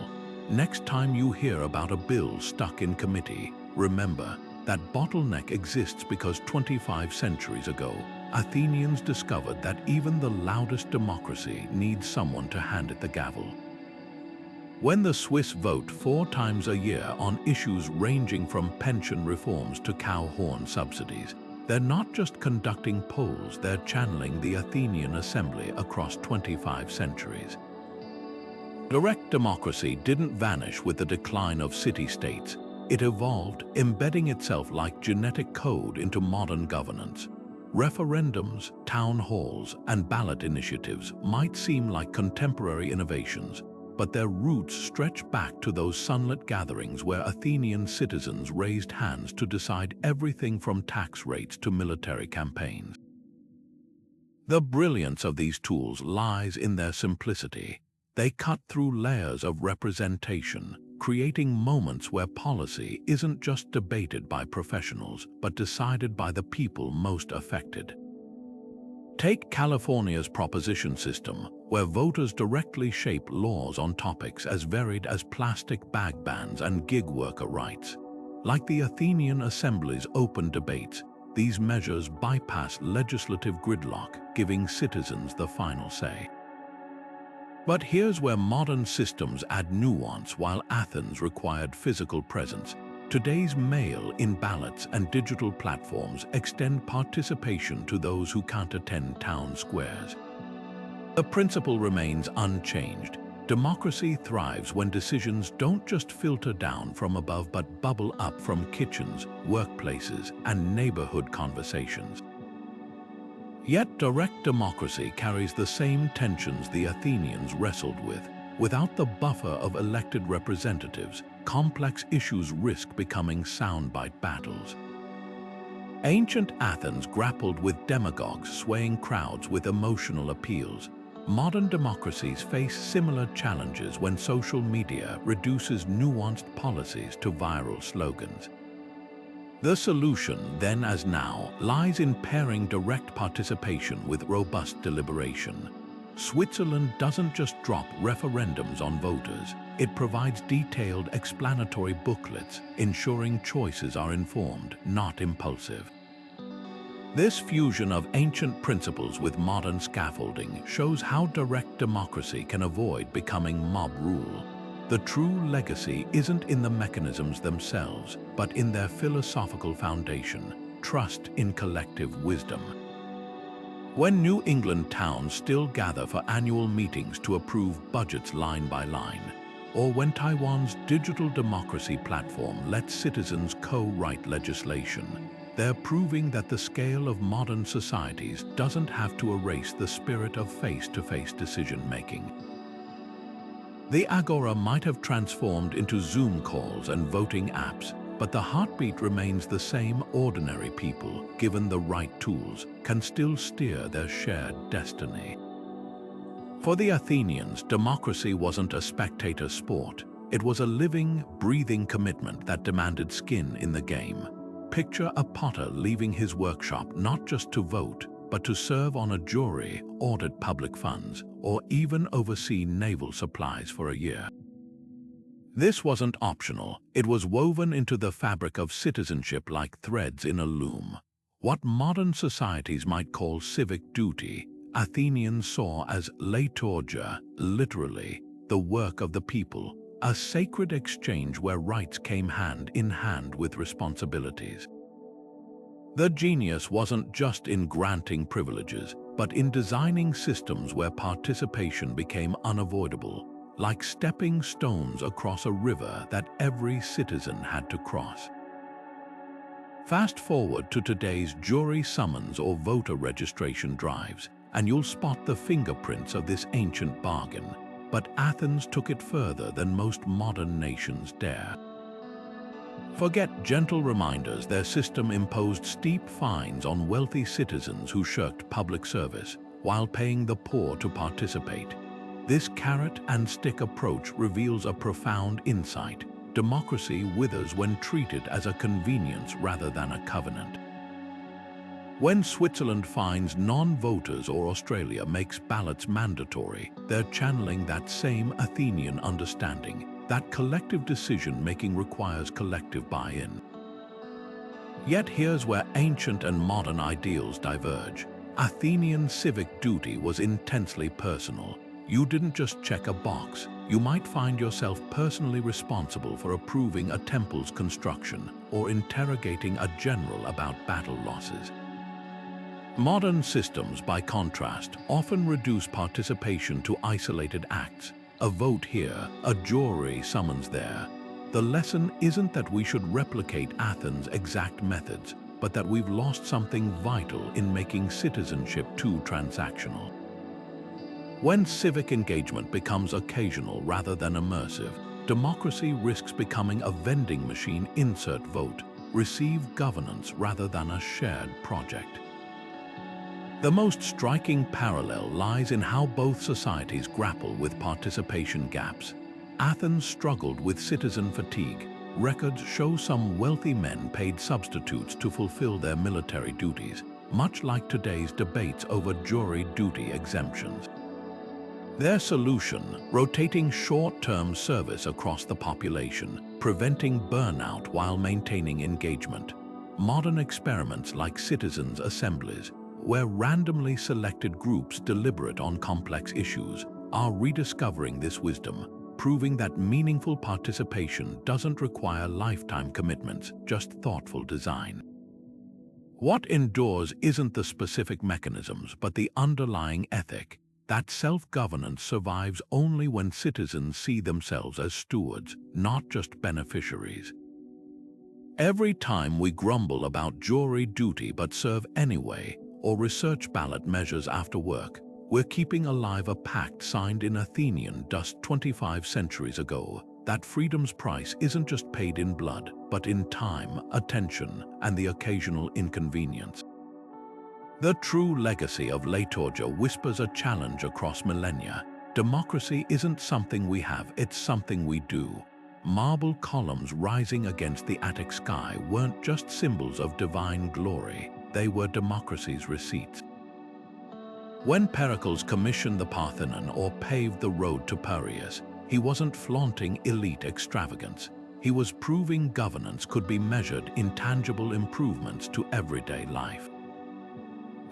Next time you hear about a bill stuck in committee, remember that bottleneck exists because 25 centuries ago, Athenians discovered that even the loudest democracy needs someone to hand it the gavel. When the Swiss vote 4 times a year on issues ranging from pension reforms to cow horn subsidies, they're not just conducting polls, they're channeling the Athenian assembly across 25 centuries. Direct democracy didn't vanish with the decline of city-states. It evolved, embedding itself like genetic code into modern governance. Referendums, town halls, and ballot initiatives might seem like contemporary innovations, but their roots stretch back to those sunlit gatherings where Athenian citizens raised hands to decide everything from tax rates to military campaigns. The brilliance of these tools lies in their simplicity. They cut through layers of representation, creating moments where policy isn't just debated by professionals, but decided by the people most affected. Take California's proposition system, where voters directly shape laws on topics as varied as plastic bag bans and gig worker rights. Like the Athenian Assembly's open debates, these measures bypass legislative gridlock, giving citizens the final say. But here's where modern systems add nuance. While Athens required physical presence, today's mail-in ballots and digital platforms extend participation to those who can't attend town squares. The principle remains unchanged. Democracy thrives when decisions don't just filter down from above but bubble up from kitchens, workplaces, and neighborhood conversations. Yet direct democracy carries the same tensions the Athenians wrestled with. Without the buffer of elected representatives, complex issues risk becoming soundbite battles. Ancient Athens grappled with demagogues swaying crowds with emotional appeals. Modern democracies face similar challenges when social media reduces nuanced policies to viral slogans. The solution, then as now, lies in pairing direct participation with robust deliberation. Switzerland doesn't just drop referendums on voters, it provides detailed explanatory booklets, ensuring choices are informed, not impulsive. This fusion of ancient principles with modern scaffolding shows how direct democracy can avoid becoming mob rule. The true legacy isn't in the mechanisms themselves, but in their philosophical foundation, trust in collective wisdom. When New England towns still gather for annual meetings to approve budgets line by line, or when Taiwan's digital democracy platform lets citizens co-write legislation, they're proving that the scale of modern societies doesn't have to erase the spirit of face-to-face decision-making. The Agora might have transformed into Zoom calls and voting apps, but the heartbeat remains the same. Ordinary people, given the right tools, can still steer their shared destiny. For the Athenians, democracy wasn't a spectator sport. It was a living, breathing commitment that demanded skin in the game. Picture a potter leaving his workshop not just to vote, but to serve on a jury, audit public funds, or even oversee naval supplies for a year. This wasn't optional. It was woven into the fabric of citizenship like threads in a loom. What modern societies might call civic duty, Athenians saw as liturgia, literally, the work of the people, a sacred exchange where rights came hand in hand with responsibilities. The genius wasn't just in granting privileges, but in designing systems where participation became unavoidable, like stepping stones across a river that every citizen had to cross. Fast forward to today's jury summons or voter registration drives, and you'll spot the fingerprints of this ancient bargain. But Athens took it further than most modern nations dare. Forget gentle reminders. Their system imposed steep fines on wealthy citizens who shirked public service, while paying the poor to participate. This carrot-and-stick approach reveals a profound insight. Democracy withers when treated as a convenience rather than a covenant. When Switzerland fines non-voters or Australia makes ballots mandatory, they're channeling that same Athenian understanding, that collective decision-making requires collective buy-in. Yet here's where ancient and modern ideals diverge. Athenian civic duty was intensely personal. You didn't just check a box. You might find yourself personally responsible for approving a temple's construction or interrogating a general about battle losses. Modern systems, by contrast, often reduce participation to isolated acts. A vote here, a jury summons there. The lesson isn't that we should replicate Athens' exact methods, but that we've lost something vital in making citizenship too transactional. When civic engagement becomes occasional rather than immersive, democracy risks becoming a vending machine. Insert vote, receive governance rather than a shared project. The most striking parallel lies in how both societies grapple with participation gaps. Athens struggled with citizen fatigue. Records show some wealthy men paid substitutes to fulfill their military duties, much like today's debates over jury duty exemptions. Their solution, rotating short-term service across the population, preventing burnout while maintaining engagement. Modern experiments like citizens' assemblies, where randomly selected groups deliberate on complex issues, are rediscovering this wisdom, proving that meaningful participation doesn't require lifetime commitments, just thoughtful design. What endures isn't the specific mechanisms, but the underlying ethic. That self-governance survives only when citizens see themselves as stewards, not just beneficiaries. Every time we grumble about jury duty but serve anyway, or research ballot measures after work, we're keeping alive a pact signed in Athenian dust 25 centuries ago, that freedom's price isn't just paid in blood, but in time, attention, and the occasional inconvenience. The true legacy of liturgia whispers a challenge across millennia. Democracy isn't something we have, it's something we do. Marble columns rising against the Attic sky weren't just symbols of divine glory, they were democracy's receipts. When Pericles commissioned the Parthenon or paved the road to Piraeus, he wasn't flaunting elite extravagance. He was proving governance could be measured in tangible improvements to everyday life.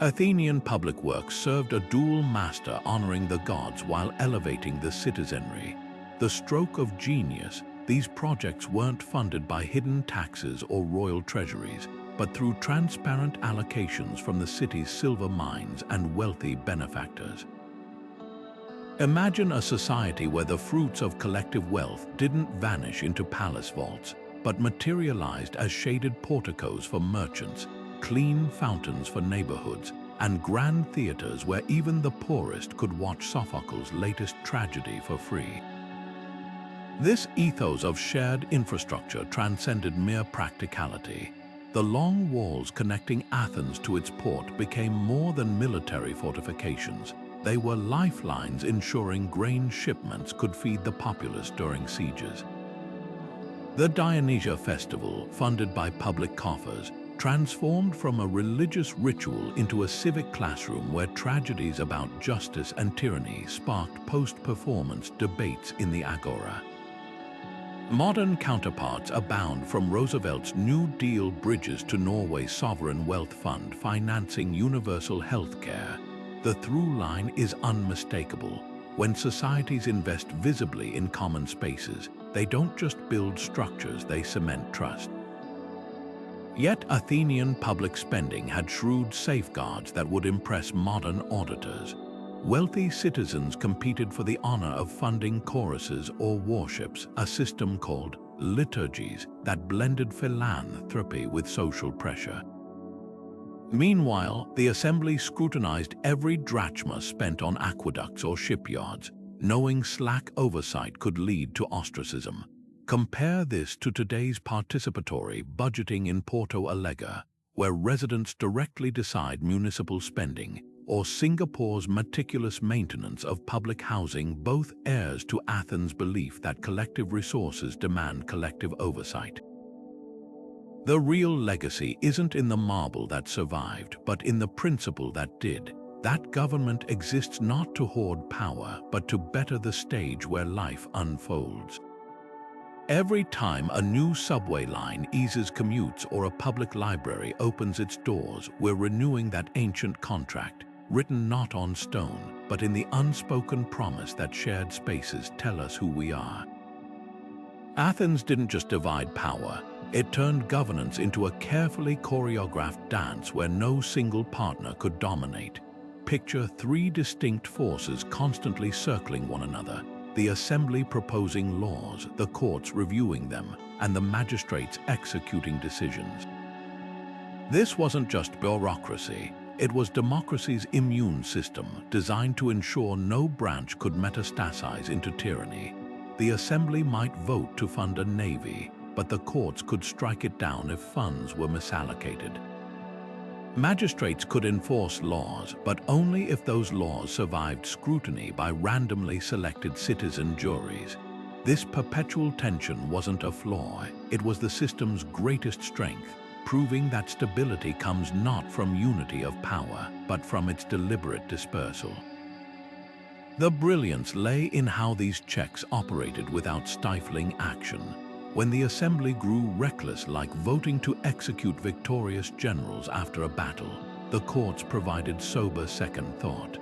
Athenian public works served a dual master, honoring the gods while elevating the citizenry. The stroke of genius, these projects weren't funded by hidden taxes or royal treasuries, but through transparent allocations from the city's silver mines and wealthy benefactors. Imagine a society where the fruits of collective wealth didn't vanish into palace vaults, but materialized as shaded porticos for merchants, clean fountains for neighborhoods, and grand theaters where even the poorest could watch Sophocles' latest tragedy for free. This ethos of shared infrastructure transcended mere practicality. The long walls connecting Athens to its port became more than military fortifications. They were lifelines ensuring grain shipments could feed the populace during sieges. The Dionysia festival, funded by public coffers, transformed from a religious ritual into a civic classroom where tragedies about justice and tyranny sparked post-performance debates in the agora. Modern counterparts abound, from Roosevelt's New Deal bridges to Norway's sovereign wealth fund financing universal health care. The through line is unmistakable. When societies invest visibly in common spaces, they don't just build structures, they cement trust. Yet Athenian public spending had shrewd safeguards that would impress modern auditors. Wealthy citizens competed for the honor of funding choruses or worships, a system called liturgies that blended philanthropy with social pressure. Meanwhile, the assembly scrutinized every drachma spent on aqueducts or shipyards, knowing slack oversight could lead to ostracism. Compare this to today's participatory budgeting in Porto Alegre, where residents directly decide municipal spending, or Singapore's meticulous maintenance of public housing, both heirs to Athens' belief that collective resources demand collective oversight. The real legacy isn't in the marble that survived, but in the principle that did. That government exists not to hoard power, but to better the stage where life unfolds. Every time a new subway line eases commutes or a public library opens its doors, we're renewing that ancient contract, written not on stone, but in the unspoken promise that shared spaces tell us who we are. Athens didn't just divide power, it turned governance into a carefully choreographed dance where no single partner could dominate. Picture three distinct forces constantly circling one another: the assembly proposing laws, the courts reviewing them, and the magistrates executing decisions. This wasn't just bureaucracy, it was democracy's immune system, designed to ensure no branch could metastasize into tyranny. The assembly might vote to fund a navy, but the courts could strike it down if funds were misallocated. Magistrates could enforce laws, but only if those laws survived scrutiny by randomly selected citizen juries. This perpetual tension wasn't a flaw, it was the system's greatest strength, proving that stability comes not from unity of power, but from its deliberate dispersal. The brilliance lay in how these checks operated without stifling action. When the assembly grew reckless, like voting to execute victorious generals after a battle, the courts provided sober second thought.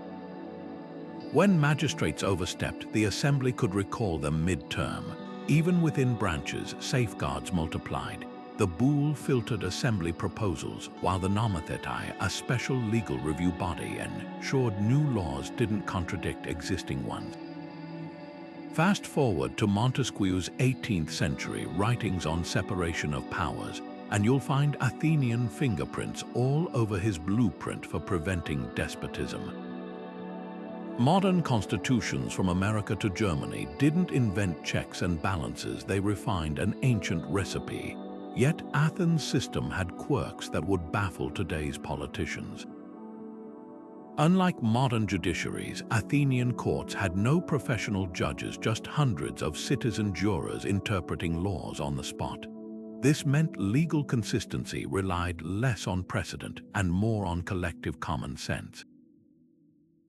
When magistrates overstepped, the assembly could recall them mid-term. Even within branches, safeguards multiplied. The Boul filtered assembly proposals, while the Nomothetai, a special legal review body, ensured new laws didn't contradict existing ones. Fast forward to Montesquieu's 18th century writings on separation of powers, and you'll find Athenian fingerprints all over his blueprint for preventing despotism. Modern constitutions from America to Germany didn't invent checks and balances, they refined an ancient recipe. Yet Athens' system had quirks that would baffle today's politicians. Unlike modern judiciaries, Athenian courts had no professional judges, just hundreds of citizen jurors interpreting laws on the spot. This meant legal consistency relied less on precedent and more on collective common sense.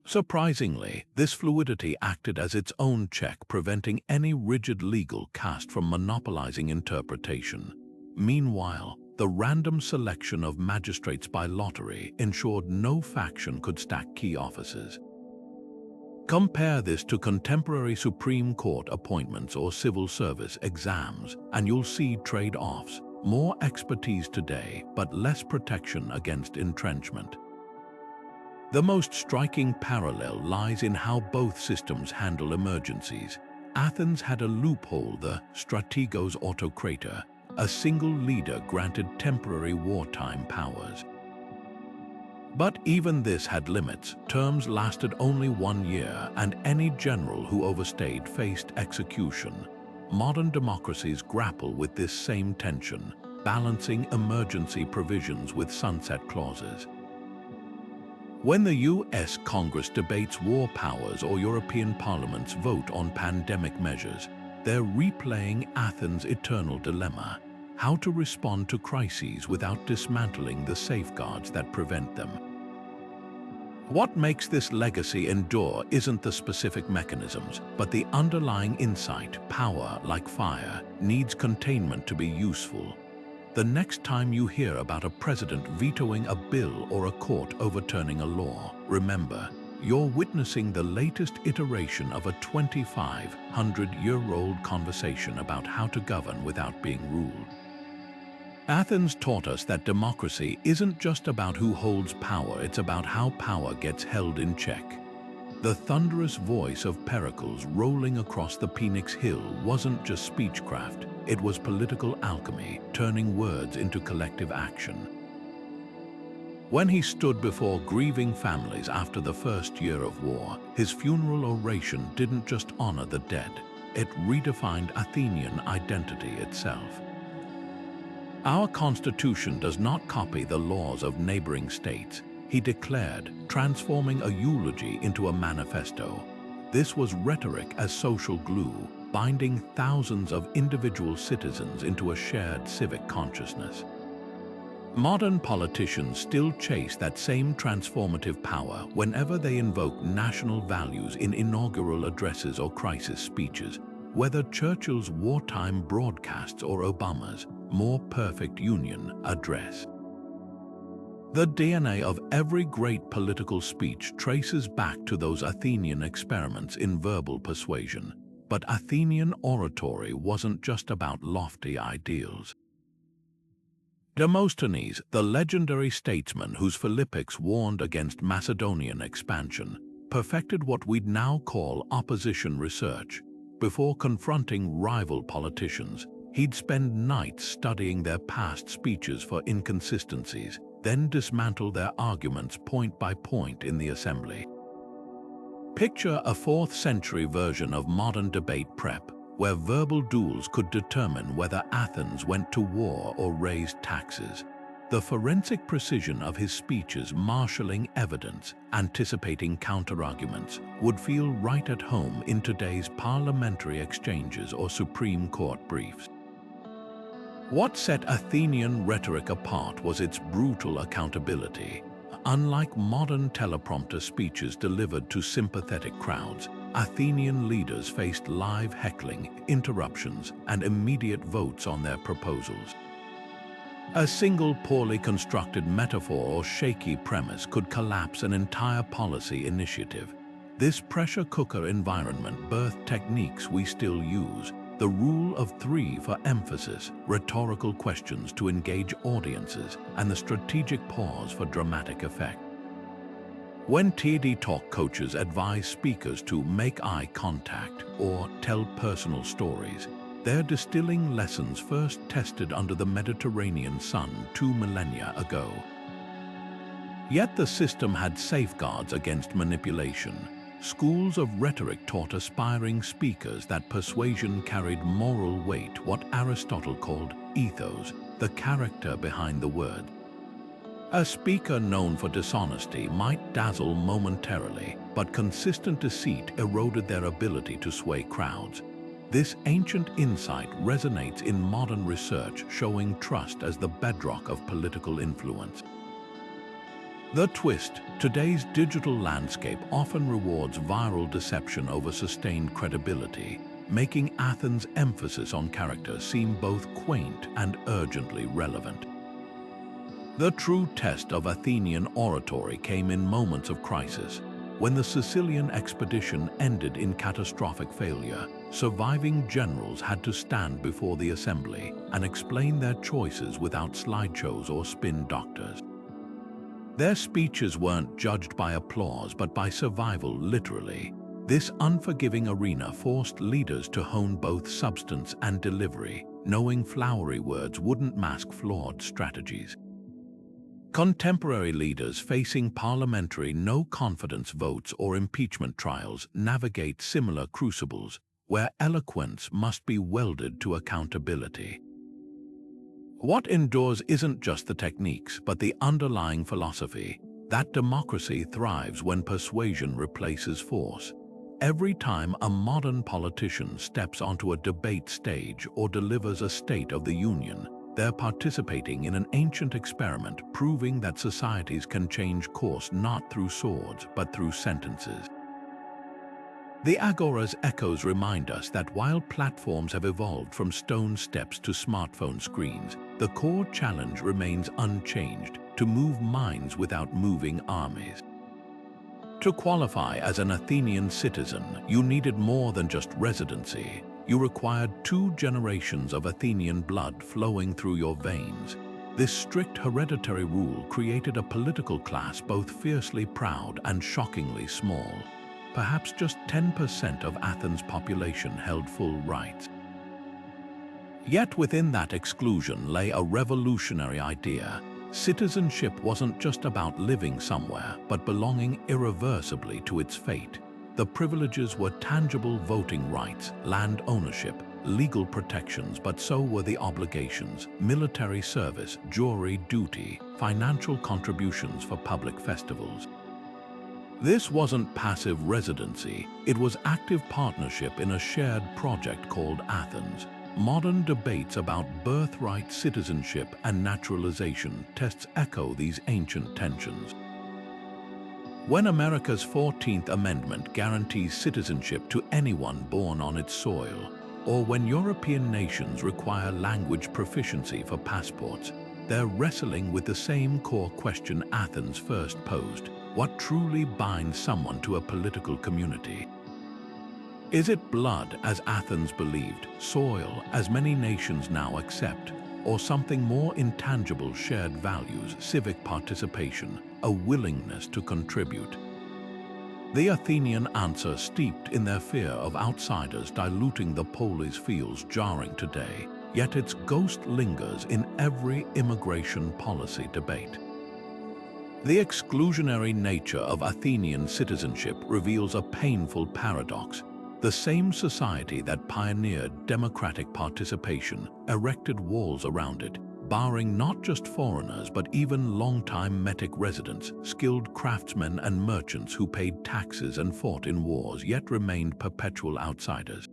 Surprisingly, this fluidity acted as its own check, preventing any rigid legal caste from monopolizing interpretation. Meanwhile, the random selection of magistrates by lottery ensured no faction could stack key offices. Compare this to contemporary Supreme Court appointments or civil service exams, and you'll see trade-offs: more expertise today, but less protection against entrenchment. The most striking parallel lies in how both systems handle emergencies. Athens had a loophole, the strategos autokrator, a single leader granted temporary wartime powers. But even this had limits. Terms lasted only 1 year, and any general who overstayed faced execution. Modern democracies grapple with this same tension, balancing emergency provisions with sunset clauses. When the US Congress debates war powers or European parliaments vote on pandemic measures, they're replaying Athens' eternal dilemma: how to respond to crises without dismantling the safeguards that prevent them. What makes this legacy endure isn't the specific mechanisms, but the underlying insight: power, like fire, needs containment to be useful. The next time you hear about a president vetoing a bill or a court overturning a law, remember, you're witnessing the latest iteration of a 2,500-year-old conversation about how to govern without being ruled. Athens taught us that democracy isn't just about who holds power, it's about how power gets held in check. The thunderous voice of Pericles rolling across the Phoenix Hill wasn't just speechcraft, it was political alchemy, turning words into collective action. When he stood before grieving families after the first year of war, his funeral oration didn't just honor the dead, it redefined Athenian identity itself. Our Constitution does not copy the laws of neighboring states, he declared, transforming a eulogy into a manifesto. This was rhetoric as social glue, binding thousands of individual citizens into a shared civic consciousness. Modern politicians still chase that same transformative power whenever they invoke national values in inaugural addresses or crisis speeches, whether Churchill's wartime broadcasts or Obama's More Perfect Union address. The DNA of every great political speech traces back to those Athenian experiments in verbal persuasion. But Athenian oratory wasn't just about lofty ideals. Demosthenes, the legendary statesman whose Philippics warned against Macedonian expansion, perfected what we'd now call opposition research. Before confronting rival politicians, he'd spend nights studying their past speeches for inconsistencies, then dismantle their arguments point by point in the assembly. Picture a 4th century version of modern debate prep, where verbal duels could determine whether Athens went to war or raised taxes. The forensic precision of his speeches, marshalling evidence, anticipating counterarguments, would feel right at home in today's parliamentary exchanges or Supreme Court briefs. What set Athenian rhetoric apart was its brutal accountability. Unlike modern teleprompter speeches delivered to sympathetic crowds, Athenian leaders faced live heckling, interruptions, and immediate votes on their proposals. A single poorly constructed metaphor or shaky premise could collapse an entire policy initiative. This pressure cooker environment birthed techniques we still use: the rule of 3 for emphasis, rhetorical questions to engage audiences, and the strategic pause for dramatic effect. When TED Talk coaches advise speakers to make eye contact or tell personal stories, they're distilling lessons first tested under the Mediterranean sun 2 millennia ago. Yet the system had safeguards against manipulation. Schools of rhetoric taught aspiring speakers that persuasion carried moral weight, what Aristotle called ethos, the character behind the word. A speaker known for dishonesty might dazzle momentarily, but consistent deceit eroded their ability to sway crowds. This ancient insight resonates in modern research, showing trust as the bedrock of political influence. The twist: today's digital landscape often rewards viral deception over sustained credibility, making Athens' emphasis on character seem both quaint and urgently relevant. The true test of Athenian oratory came in moments of crisis. When the Sicilian expedition ended in catastrophic failure, surviving generals had to stand before the assembly and explain their choices without slideshows or spin doctors. Their speeches weren't judged by applause but by survival, literally. This unforgiving arena forced leaders to hone both substance and delivery, knowing flowery words wouldn't mask flawed strategies. Contemporary leaders facing parliamentary no-confidence votes or impeachment trials navigate similar crucibles, where eloquence must be welded to accountability. What endures isn't just the techniques, but the underlying philosophy, that democracy thrives when persuasion replaces force. Every time a modern politician steps onto a debate stage or delivers a State of the Union, they're participating in an ancient experiment proving that societies can change course not through swords but through sentences. The Agora's echoes remind us that while platforms have evolved from stone steps to smartphone screens, the core challenge remains unchanged: to move minds without moving armies. To qualify as an Athenian citizen, you needed more than just residency. You required 2 generations of Athenian blood flowing through your veins. This strict hereditary rule created a political class both fiercely proud and shockingly small. Perhaps just 10% of Athens' population held full rights. Yet within that exclusion lay a revolutionary idea. Citizenship wasn't just about living somewhere, but belonging irreversibly to its fate. The privileges were tangible: voting rights, land ownership, legal protections, but so were the obligations: military service, jury duty, financial contributions for public festivals. This wasn't passive residency, it was active partnership in a shared project called Athens. Modern debates about birthright, citizenship, and naturalization tests echo these ancient tensions. When America's 14th Amendment guarantees citizenship to anyone born on its soil, or when European nations require language proficiency for passports, they're wrestling with the same core question Athens first posed: what truly binds someone to a political community? Is it blood, as Athens believed, soil, as many nations now accept, or something more intangible: shared values, civic participation, a willingness to contribute? The Athenian answer, steeped in their fear of outsiders diluting the polis, feels jarring today, yet its ghost lingers in every immigration policy debate. The exclusionary nature of Athenian citizenship reveals a painful paradox. The same society that pioneered democratic participation erected walls around it, barring not just foreigners but even long-time Metic residents, skilled craftsmen and merchants who paid taxes and fought in wars yet remained perpetual outsiders.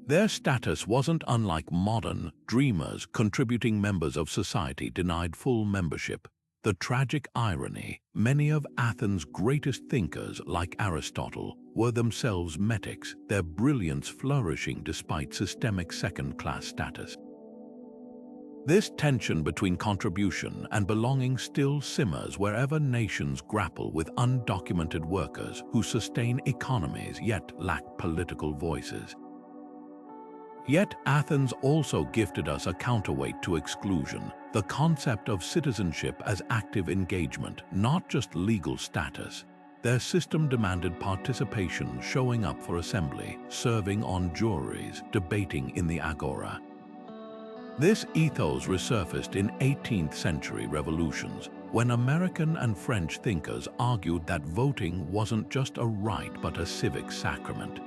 Their status wasn't unlike modern dreamers. Contributing members of society denied full membership. The tragic irony: many of Athens' greatest thinkers, like Aristotle, were themselves metics, their brilliance flourishing despite systemic second-class status. This tension between contribution and belonging still simmers wherever nations grapple with undocumented workers who sustain economies yet lack political voices. Yet Athens also gifted us a counterweight to exclusion: the concept of citizenship as active engagement, not just legal status. Their system demanded participation, showing up for assembly, serving on juries, debating in the agora. This ethos resurfaced in 18th century revolutions, when American and French thinkers argued that voting wasn't just a right but a civic sacrament.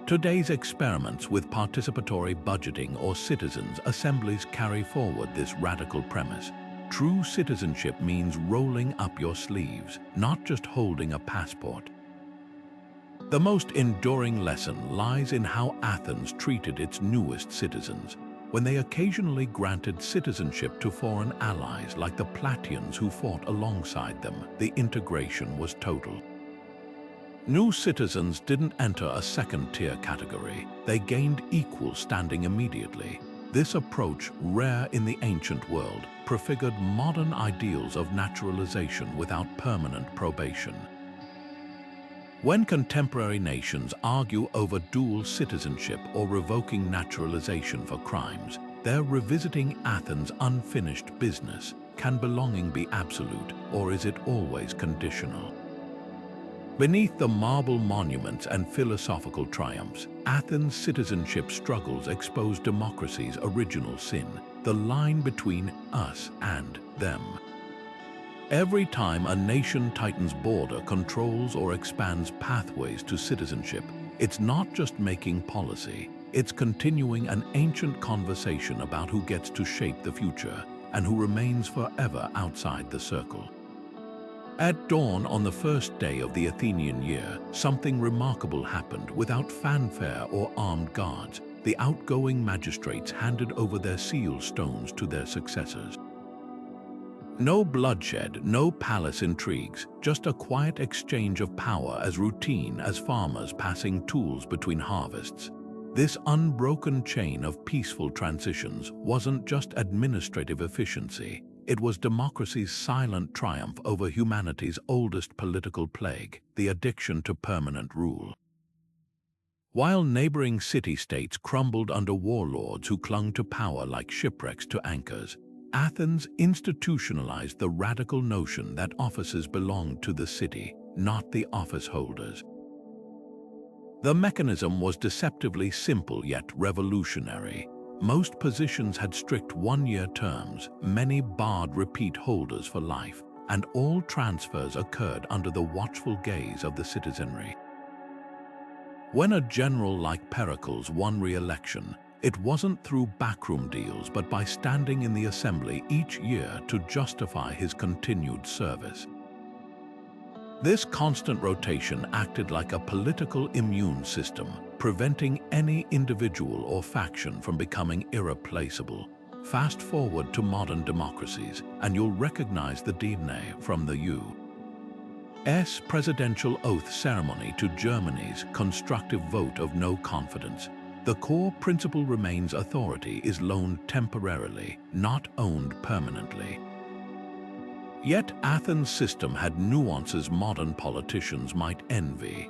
Today's experiments with participatory budgeting or citizens' assemblies carry forward this radical premise. True citizenship means rolling up your sleeves, not just holding a passport. The most enduring lesson lies in how Athens treated its newest citizens. When they occasionally granted citizenship to foreign allies like the Plataeans who fought alongside them, the integration was total. New citizens didn't enter a second-tier category. They gained equal standing immediately. This approach, rare in the ancient world, prefigured modern ideals of naturalization without permanent probation. When contemporary nations argue over dual citizenship or revoking naturalization for crimes, they're revisiting Athens' unfinished business. Can belonging be absolute, or is it always conditional? Beneath the marble monuments and philosophical triumphs, Athens' citizenship struggles expose democracy's original sin, the line between us and them. Every time a nation tightens border, controls, or expands pathways to citizenship, it's not just making policy, it's continuing an ancient conversation about who gets to shape the future and who remains forever outside the circle. At dawn on the first day of the Athenian year, something remarkable happened. Without fanfare or armed guards, the outgoing magistrates handed over their seal stones to their successors. No bloodshed, no palace intrigues, just a quiet exchange of power as routine as farmers passing tools between harvests. This unbroken chain of peaceful transitions wasn't just administrative efficiency, it was democracy's silent triumph over humanity's oldest political plague, the addiction to permanent rule. While neighboring city-states crumbled under warlords who clung to power like shipwrecks to anchors, Athens institutionalized the radical notion that offices belonged to the city, not the office holders. The mechanism was deceptively simple yet revolutionary. Most positions had strict one-year terms, many barred repeat holders for life, and all transfers occurred under the watchful gaze of the citizenry. When a general like Pericles won re-election, it wasn't through backroom deals but by standing in the assembly each year to justify his continued service. This constant rotation acted like a political immune system, preventing any individual or faction from becoming irreplaceable. Fast forward to modern democracies, and you'll recognize the DNA from the U.S. presidential oath ceremony to Germany's constructive vote of no confidence. The core principle remains: authority is loaned temporarily, not owned permanently. Yet Athens' system had nuances modern politicians might envy.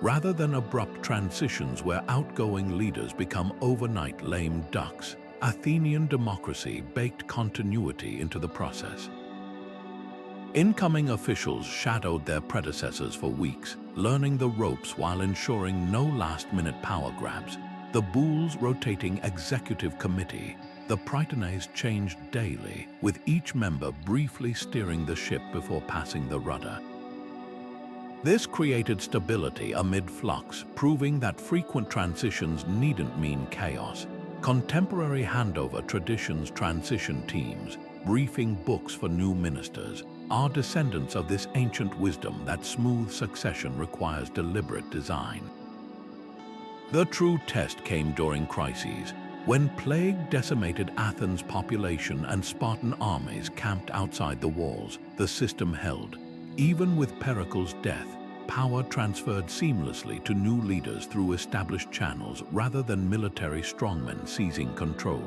Rather than abrupt transitions where outgoing leaders become overnight lame ducks, Athenian democracy baked continuity into the process. Incoming officials shadowed their predecessors for weeks, learning the ropes while ensuring no last-minute power grabs. The Boul's rotating executive committee, the Prytanes, changed daily, with each member briefly steering the ship before passing the rudder. This created stability amid flux, proving that frequent transitions needn't mean chaos. Contemporary handover traditions, transition teams, briefing books for new ministers, are descendants of this ancient wisdom that smooth succession requires deliberate design. The true test came during crises, when plague decimated Athens' population and Spartan armies camped outside the walls. The system held. Even with Pericles' death, power transferred seamlessly to new leaders through established channels rather than military strongmen seizing control.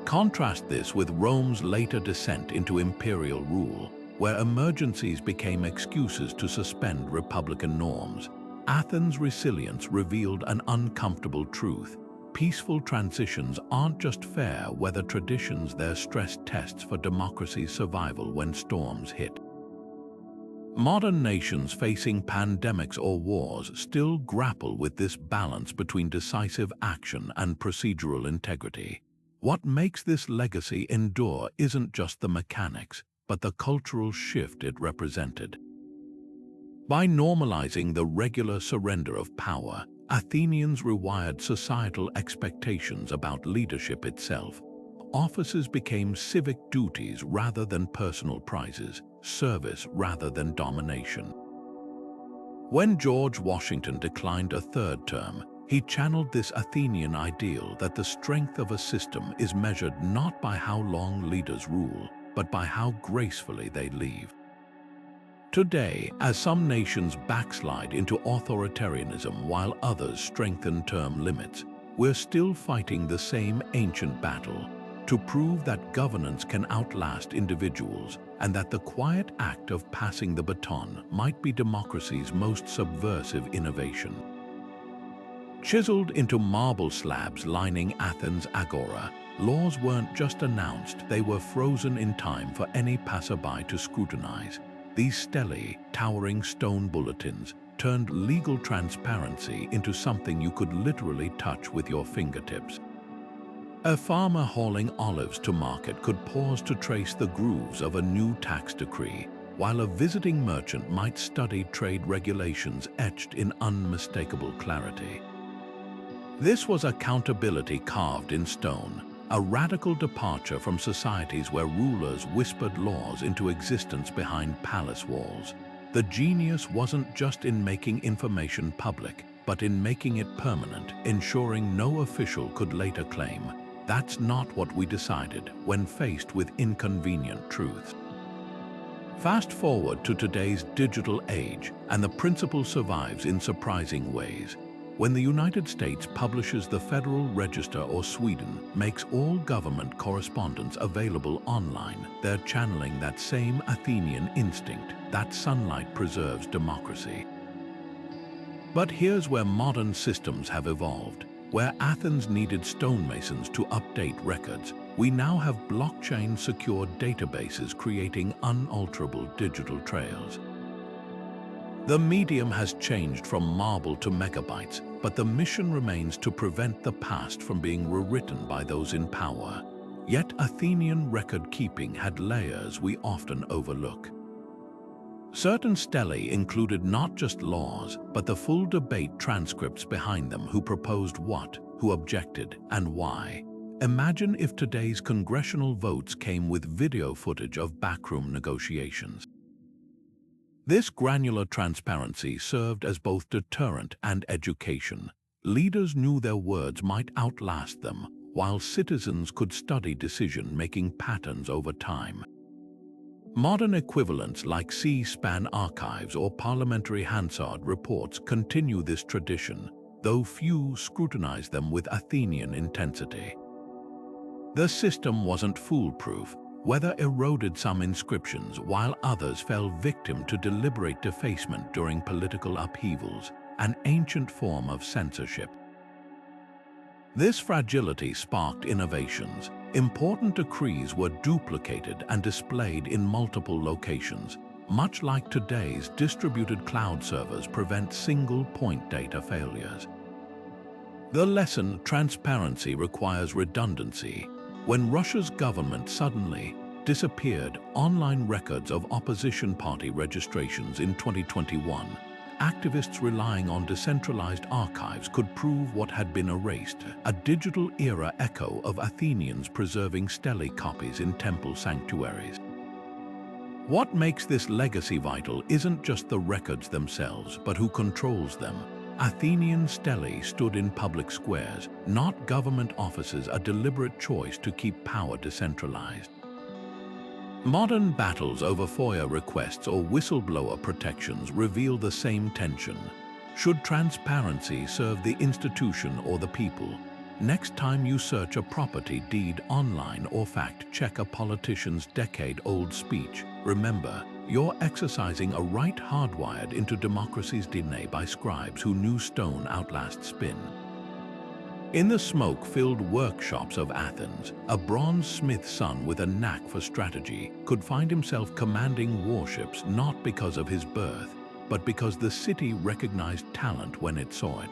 Contrast this with Rome's later descent into imperial rule, where emergencies became excuses to suspend republican norms. Athens' resilience revealed an uncomfortable truth. Peaceful transitions aren't just fair weather traditions, they're stress tests for democracy's survival when storms hit. Modern nations facing pandemics or wars still grapple with this balance between decisive action and procedural integrity. What makes this legacy endure isn't just the mechanics, but the cultural shift it represented. By normalizing the regular surrender of power, Athenians rewired societal expectations about leadership itself. Offices became civic duties rather than personal prizes, service rather than domination. When George Washington declined a third term, he channeled this Athenian ideal that the strength of a system is measured not by how long leaders rule, but by how gracefully they leave. Today, as some nations backslide into authoritarianism while others strengthen term limits, we're still fighting the same ancient battle to prove that governance can outlast individuals and that the quiet act of passing the baton might be democracy's most subversive innovation. Chiseled into marble slabs lining Athens' agora, laws weren't just announced, they were frozen in time for any passerby to scrutinize. These stelae, towering stone bulletins, turned legal transparency into something you could literally touch with your fingertips. A farmer hauling olives to market could pause to trace the grooves of a new tax decree, while a visiting merchant might study trade regulations etched in unmistakable clarity. This was accountability carved in stone, a radical departure from societies where rulers whispered laws into existence behind palace walls. The genius wasn't just in making information public, but in making it permanent, ensuring no official could later claim, "That's not what we decided," when faced with inconvenient truths. Fast forward to today's digital age, and the principle survives in surprising ways. When the United States publishes the Federal Register or Sweden makes all government correspondence available online, they're channeling that same Athenian instinct that sunlight preserves democracy. But here's where modern systems have evolved. Where Athens needed stonemasons to update records, we now have blockchain-secured databases creating unalterable digital trails. The medium has changed from marble to megabytes, but the mission remains to prevent the past from being rewritten by those in power. Yet Athenian record-keeping had layers we often overlook. Certain stelae included not just laws, but the full debate transcripts behind them: who proposed what, who objected, and why. Imagine if today's congressional votes came with video footage of backroom negotiations. This granular transparency served as both deterrent and education. Leaders knew their words might outlast them, while citizens could study decision-making patterns over time. Modern equivalents like C-SPAN archives or parliamentary Hansard reports continue this tradition, though few scrutinize them with Athenian intensity. The system wasn't foolproof. Weather eroded some inscriptions, while others fell victim to deliberate defacement during political upheavals, an ancient form of censorship. This fragility sparked innovations. Important decrees were duplicated and displayed in multiple locations, much like today's distributed cloud servers prevent single-point data failures. The lesson: transparency requires redundancy. When Russia's government suddenly disappeared online records of opposition party registrations in 2021, activists relying on decentralized archives could prove what had been erased, a digital era echo of Athenians preserving stele copies in temple sanctuaries. What makes this legacy vital isn't just the records themselves, but who controls them. Athenian stelae stood in public squares, not government offices, a deliberate choice to keep power decentralized. Modern battles over FOIA requests or whistleblower protections reveal the same tension. Should transparency serve the institution or the people? Next time you search a property deed online or fact-check a politician's decade-old speech, remember, you're exercising a right hardwired into democracy's DNA by scribes who knew stone outlasts spin. In the smoke-filled workshops of Athens, a bronze smith's son with a knack for strategy could find himself commanding warships not because of his birth, but because the city recognized talent when it saw it.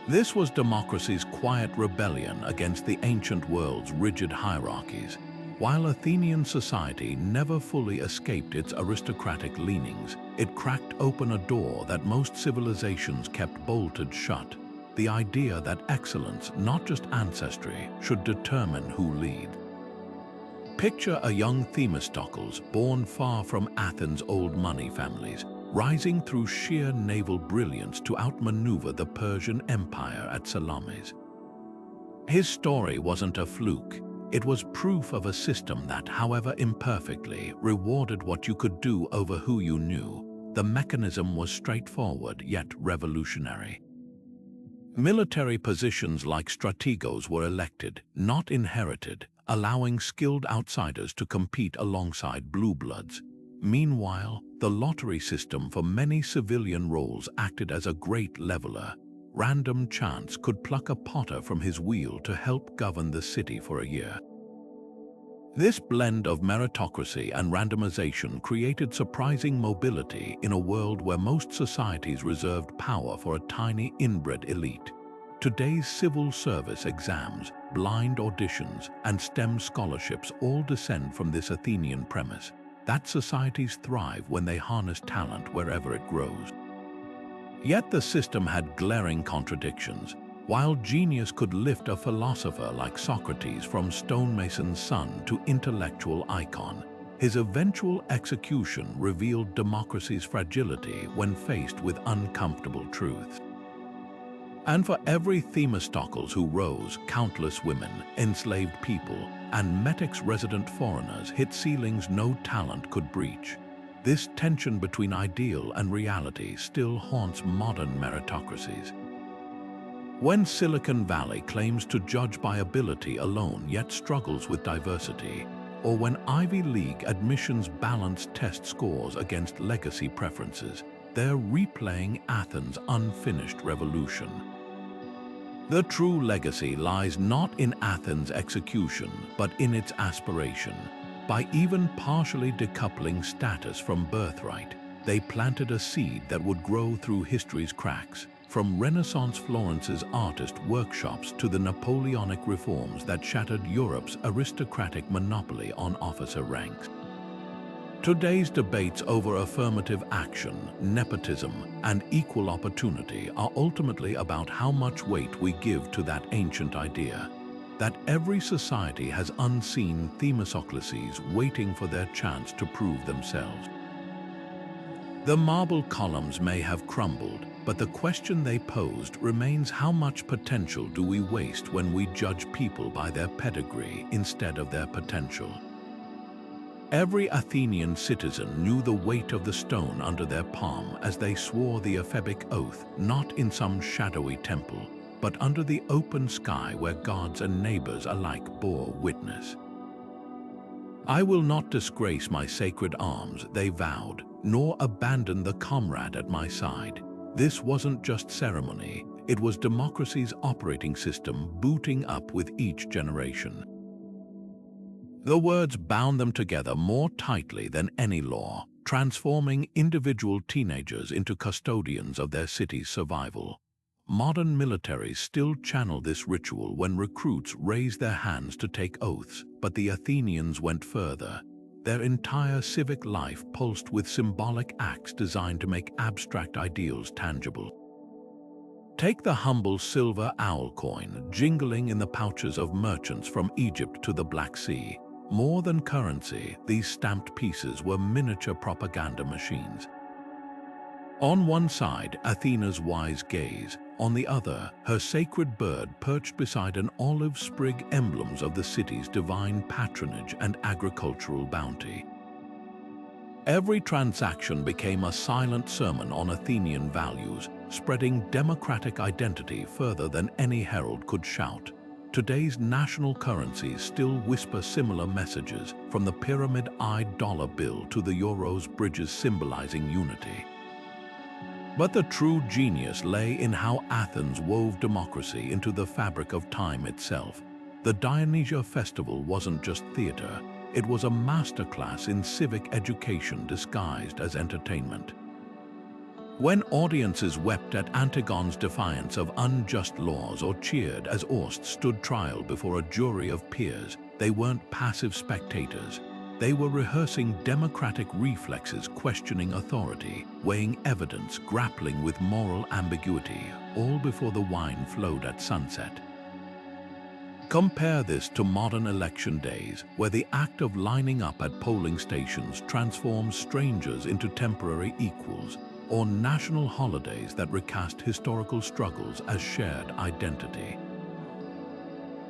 This was democracy's quiet rebellion against the ancient world's rigid hierarchies. While Athenian society never fully escaped its aristocratic leanings, it cracked open a door that most civilizations kept bolted shut: the idea that excellence, not just ancestry, should determine who leads. Picture a young Themistocles, born far from Athens' old money families, rising through sheer naval brilliance to outmaneuver the Persian Empire at Salamis. His story wasn't a fluke. It was proof of a system that, however imperfectly, rewarded what you could do over who you knew. The mechanism was straightforward yet revolutionary. Military positions like strategos were elected, not inherited, allowing skilled outsiders to compete alongside blue bloods. Meanwhile, the lottery system for many civilian roles acted as a great leveler. Random chance could pluck a potter from his wheel to help govern the city for a year. This blend of meritocracy and randomization created surprising mobility in a world where most societies reserved power for a tiny inbred elite. Today's civil service exams, blind auditions, and STEM scholarships all descend from this Athenian premise that societies thrive when they harness talent wherever it grows. Yet the system had glaring contradictions. While genius could lift a philosopher like Socrates from stonemason's son to intellectual icon, his eventual execution revealed democracy's fragility when faced with uncomfortable truths. And for every Themistocles who rose, countless women, enslaved people, and Metic's resident foreigners hit ceilings no talent could breach. This tension between ideal and reality still haunts modern meritocracies. When Silicon Valley claims to judge by ability alone yet struggles with diversity, or when Ivy League admissions balance test scores against legacy preferences, they're replaying Athens' unfinished revolution. The true legacy lies not in Athens' execution, but in its aspiration. By even partially decoupling status from birthright, they planted a seed that would grow through history's cracks, from Renaissance Florence's artist workshops to the Napoleonic reforms that shattered Europe's aristocratic monopoly on officer ranks. Today's debates over affirmative action, nepotism, and equal opportunity are ultimately about how much weight we give to that ancient idea, that every society has unseen Themistocles waiting for their chance to prove themselves. The marble columns may have crumbled, but the question they posed remains: how much potential do we waste when we judge people by their pedigree instead of their potential? Every Athenian citizen knew the weight of the stone under their palm as they swore the ephebic oath, not in some shadowy temple, but under the open sky where gods and neighbors alike bore witness. "I will not disgrace my sacred arms," they vowed, "nor abandon the comrade at my side." This wasn't just ceremony, it was democracy's operating system booting up with each generation. The words bound them together more tightly than any law, transforming individual teenagers into custodians of their city's survival. Modern militaries still channel this ritual when recruits raise their hands to take oaths, but the Athenians went further. Their entire civic life pulsed with symbolic acts designed to make abstract ideals tangible. Take the humble silver owl coin jingling in the pouches of merchants from Egypt to the Black Sea. More than currency, these stamped pieces were miniature propaganda machines. On one side, Athena's wise gaze; on the other, her sacred bird perched beside an olive sprig, emblems of the city's divine patronage and agricultural bounty. Every transaction became a silent sermon on Athenian values, spreading democratic identity further than any herald could shout. Today's national currencies still whisper similar messages, from the pyramid-eyed dollar bill to the euro's bridges symbolizing unity. But the true genius lay in how Athens wove democracy into the fabric of time itself. The Dionysia festival wasn't just theater, it was a masterclass in civic education disguised as entertainment. When audiences wept at Antigone's defiance of unjust laws or cheered as Orst stood trial before a jury of peers, they weren't passive spectators. They were rehearsing democratic reflexes, questioning authority, weighing evidence, grappling with moral ambiguity, all before the wine flowed at sunset. Compare this to modern election days, where the act of lining up at polling stations transforms strangers into temporary equals, or national holidays that recast historical struggles as shared identity.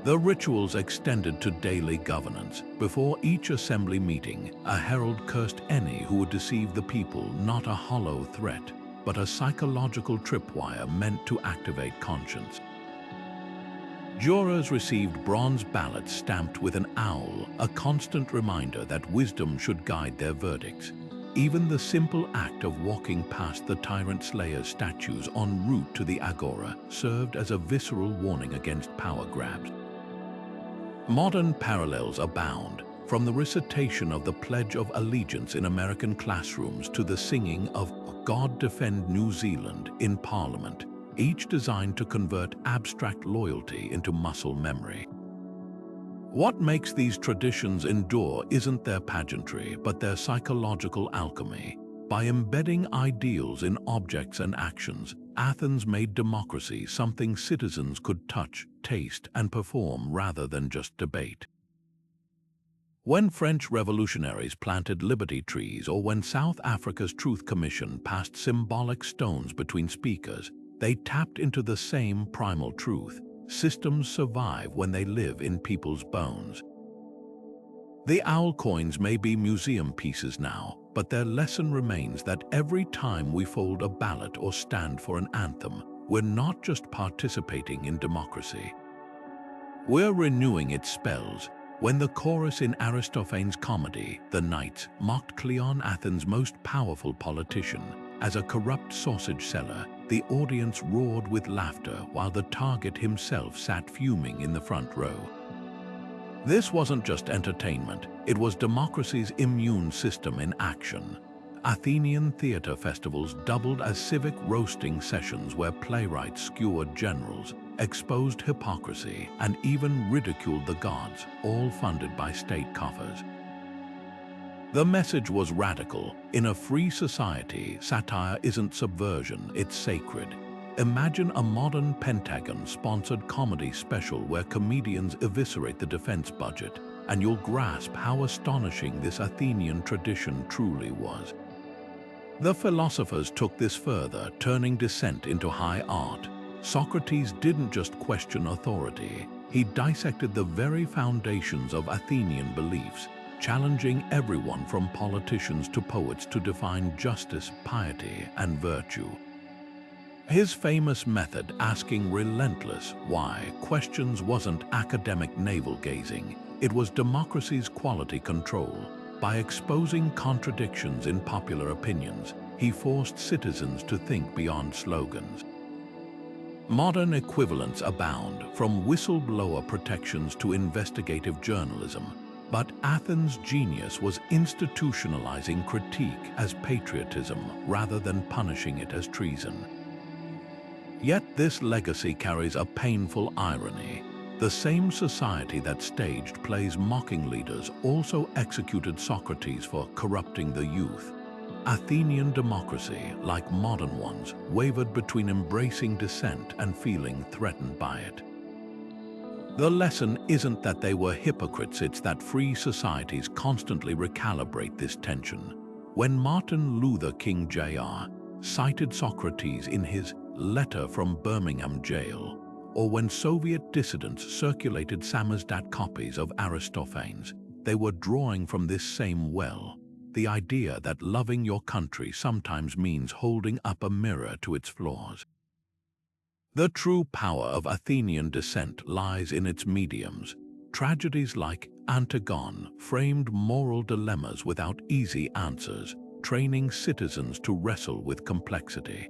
The rituals extended to daily governance. Before each assembly meeting, a herald cursed any who would deceive the people, not a hollow threat. but a psychological tripwire meant to activate conscience. Jurors received bronze ballots stamped with an owl, a constant reminder that wisdom should guide their verdicts. Even the simple act of walking past the tyrant slayer's statues en route to the agora served as a visceral warning against power grabs. Modern parallels abound, from the recitation of the Pledge of Allegiance in American classrooms to the singing of God Defend New Zealand in Parliament, each designed to convert abstract loyalty into muscle memory. What makes these traditions endure isn't their pageantry, but their psychological alchemy. By embedding ideals in objects and actions, Athens made democracy something citizens could touch, taste, and perform rather than just debate. When French revolutionaries planted liberty trees, or when South Africa's Truth Commission passed symbolic stones between speakers, they tapped into the same primal truth. Systems survive when they live in people's bones. The owl coins may be museum pieces now, but their lesson remains that every time we fold a ballot or stand for an anthem, we're not just participating in democracy. We're renewing its spells. When the chorus in Aristophanes' comedy, The Knights, mocked Cleon, Athens' most powerful politician, as a corrupt sausage seller, the audience roared with laughter while the target himself sat fuming in the front row. This wasn't just entertainment, it was democracy's immune system in action. Athenian theater festivals doubled as civic roasting sessions where playwrights skewered generals, exposed hypocrisy, and even ridiculed the gods, all funded by state coffers. The message was radical. In a free society, satire isn't subversion, it's sacred. Imagine a modern Pentagon-sponsored comedy special where comedians eviscerate the defense budget, and you'll grasp how astonishing this Athenian tradition truly was. The philosophers took this further, turning dissent into high art. Socrates didn't just question authority, he dissected the very foundations of Athenian beliefs, challenging everyone from politicians to poets to define justice, piety, and virtue. His famous method, asking relentless why questions, wasn't academic navel-gazing, it was democracy's quality control. By exposing contradictions in popular opinions, he forced citizens to think beyond slogans. Modern equivalents abound, from whistleblower protections to investigative journalism. But Athens' genius was institutionalizing critique as patriotism rather than punishing it as treason. Yet this legacy carries a painful irony. The same society that staged plays mocking leaders also executed Socrates for corrupting the youth. Athenian democracy, like modern ones, wavered between embracing dissent and feeling threatened by it. The lesson isn't that they were hypocrites, it's that free societies constantly recalibrate this tension. When Martin Luther King Jr. cited Socrates in his Letter from Birmingham Jail, or when Soviet dissidents circulated samizdat copies of Aristophanes, they were drawing from this same well, the idea that loving your country sometimes means holding up a mirror to its flaws. The true power of Athenian dissent lies in its mediums. Tragedies like Antigone framed moral dilemmas without easy answers, training citizens to wrestle with complexity.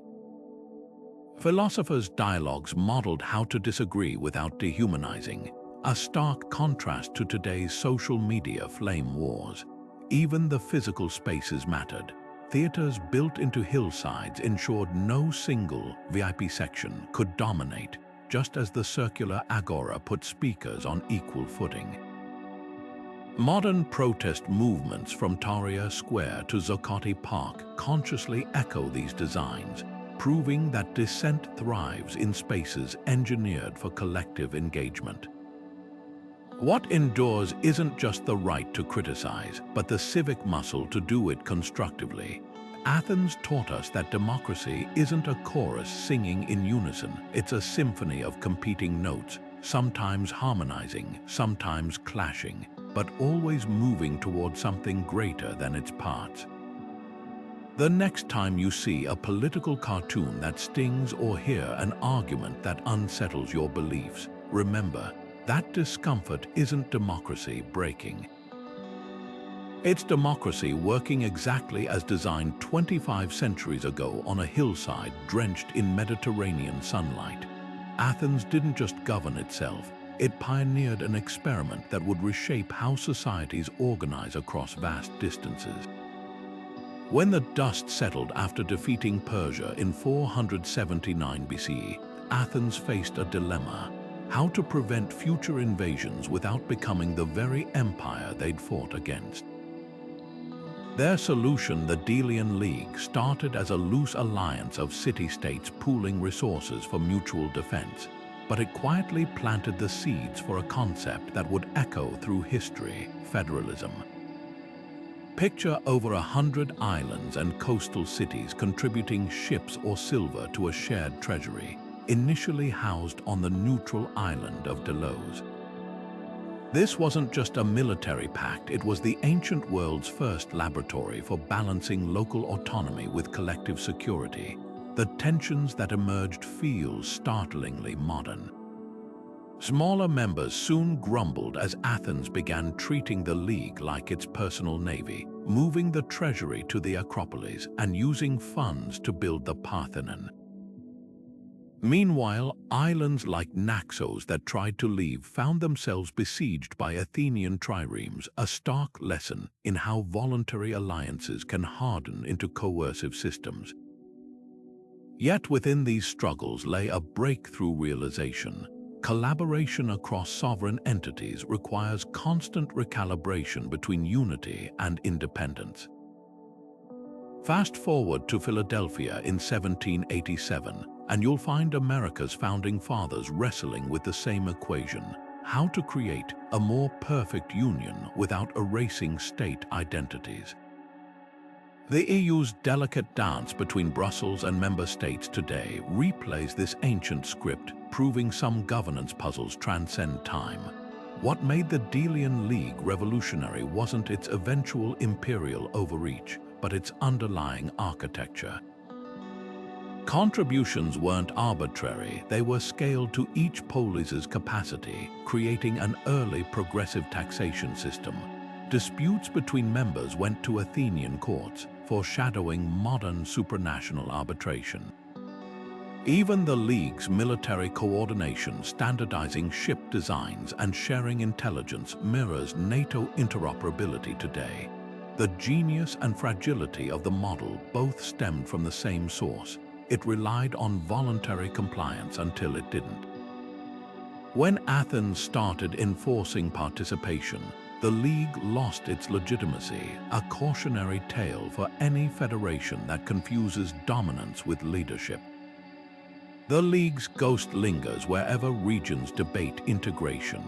Philosophers' dialogues modeled how to disagree without dehumanizing, a stark contrast to today's social media flame wars. Even the physical spaces mattered. Theaters built into hillsides ensured no single VIP section could dominate, just as the circular agora put speakers on equal footing. Modern protest movements from Tahrir Square to Zuccotti Park consciously echo these designs, proving that dissent thrives in spaces engineered for collective engagement. What endures isn't just the right to criticize, but the civic muscle to do it constructively. Athens taught us that democracy isn't a chorus singing in unison, it's a symphony of competing notes, sometimes harmonizing, sometimes clashing, but always moving toward something greater than its parts. The next time you see a political cartoon that stings or hear an argument that unsettles your beliefs, remember, that discomfort isn't democracy breaking. It's democracy working exactly as designed 25 centuries ago on a hillside drenched in Mediterranean sunlight. Athens didn't just govern itself, it pioneered an experiment that would reshape how societies organize across vast distances. When the dust settled after defeating Persia in 479 BCE, Athens faced a dilemma: how to prevent future invasions without becoming the very empire they'd fought against. Their solution, the Delian League, started as a loose alliance of city-states pooling resources for mutual defense, but it quietly planted the seeds for a concept that would echo through history: federalism. Picture over 100 islands and coastal cities contributing ships or silver to a shared treasury, initially housed on the neutral island of Delos. This wasn't just a military pact, it was the ancient world's first laboratory for balancing local autonomy with collective security. The tensions that emerged feel startlingly modern. Smaller members soon grumbled as Athens began treating the League like its personal navy, moving the treasury to the Acropolis and using funds to build the Parthenon. Meanwhile, islands like Naxos that tried to leave found themselves besieged by Athenian triremes, a stark lesson in how voluntary alliances can harden into coercive systems. Yet within these struggles lay a breakthrough realization: collaboration across sovereign entities requires constant recalibration between unity and independence. Fast forward to Philadelphia in 1787, and you'll find America's founding fathers wrestling with the same equation: how to create a more perfect union without erasing state identities. The EU's delicate dance between Brussels and member states today replays this ancient script, proving some governance puzzles transcend time. What made the Delian League revolutionary wasn't its eventual imperial overreach, but its underlying architecture. Contributions weren't arbitrary, they were scaled to each polis's capacity, creating an early progressive taxation system. Disputes between members went to Athenian courts, foreshadowing modern supranational arbitration. Even the League's military coordination, standardizing ship designs and sharing intelligence, mirrors NATO interoperability today. The genius and fragility of the model both stemmed from the same source. It relied on voluntary compliance until it didn't. When Athens started enforcing participation, the League lost its legitimacy, a cautionary tale for any federation that confuses dominance with leadership. The League's ghost lingers wherever regions debate integration.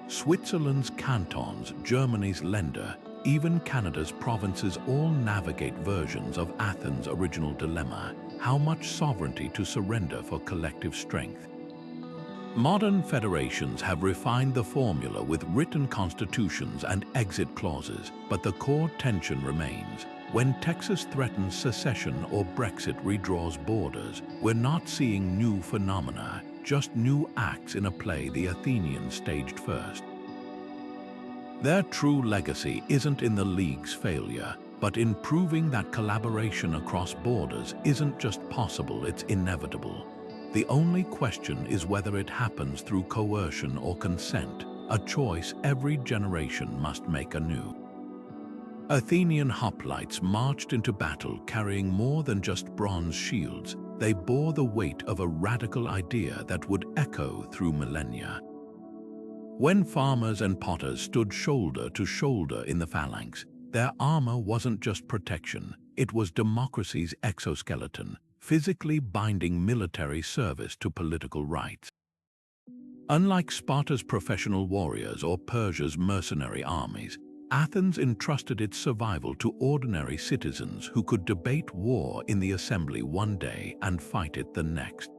Switzerland's cantons, Germany's Länder, even Canada's provinces all navigate versions of Athens' original dilemma: how much sovereignty to surrender for collective strength. Modern federations have refined the formula with written constitutions and exit clauses, but the core tension remains. When Texas threatens secession or Brexit redraws borders, we're not seeing new phenomena, just new acts in a play the Athenians staged first. Their true legacy isn't in the League's failure, but in proving that collaboration across borders isn't just possible, it's inevitable. The only question is whether it happens through coercion or consent, a choice every generation must make anew. Athenian hoplites marched into battle carrying more than just bronze shields. They bore the weight of a radical idea that would echo through millennia. When farmers and potters stood shoulder to shoulder in the phalanx, their armor wasn't just protection, it was democracy's exoskeleton, physically binding military service to political rights. Unlike Sparta's professional warriors or Persia's mercenary armies, Athens entrusted its survival to ordinary citizens who could debate war in the assembly one day and fight it the next.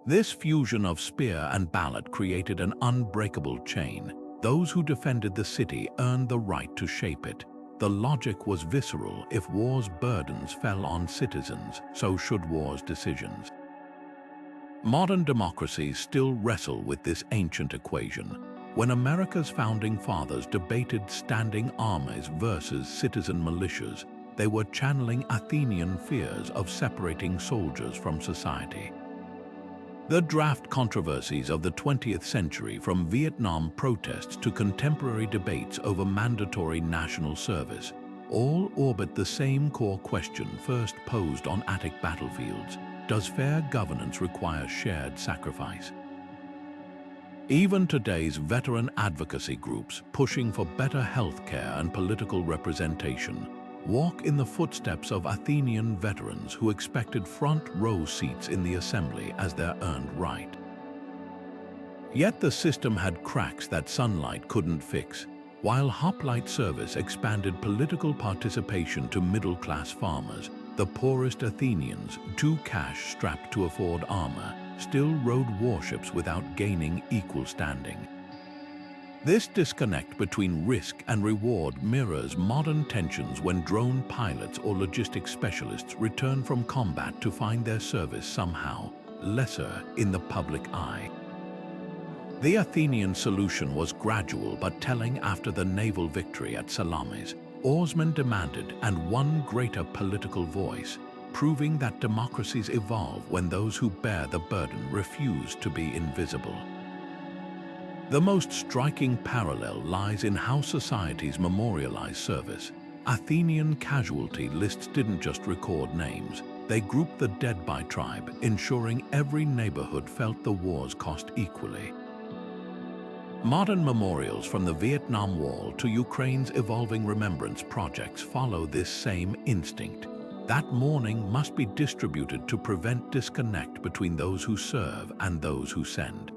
This fusion of spear and ballot created an unbreakable chain. Those who defended the city earned the right to shape it. The logic was visceral: if war's burdens fell on citizens, so should war's decisions. Modern democracies still wrestle with this ancient equation. When America's founding fathers debated standing armies versus citizen militias, they were channeling Athenian fears of separating soldiers from society. The draft controversies of the 20th century, from Vietnam protests to contemporary debates over mandatory national service, all orbit the same core question first posed on Attic battlefields: does fair governance require shared sacrifice? Even today's veteran advocacy groups pushing for better health care and political representation walk in the footsteps of Athenian veterans who expected front-row seats in the assembly as their earned right. Yet the system had cracks that sunlight couldn't fix. While hoplite service expanded political participation to middle-class farmers, the poorest Athenians, too cash-strapped to afford armor, still rode warships without gaining equal standing. This disconnect between risk and reward mirrors modern tensions when drone pilots or logistics specialists return from combat to find their service somehow lesser in the public eye. The Athenian solution was gradual but telling. After the naval victory at Salamis, oarsmen demanded and won greater political voice, proving that democracies evolve when those who bear the burden refuse to be invisible. The most striking parallel lies in how societies memorialize service. Athenian casualty lists didn't just record names, they grouped the dead by tribe, ensuring every neighborhood felt the war's cost equally. Modern memorials, from the Vietnam Wall to Ukraine's evolving remembrance projects, follow this same instinct. That mourning must be distributed to prevent disconnect between those who serve and those who send.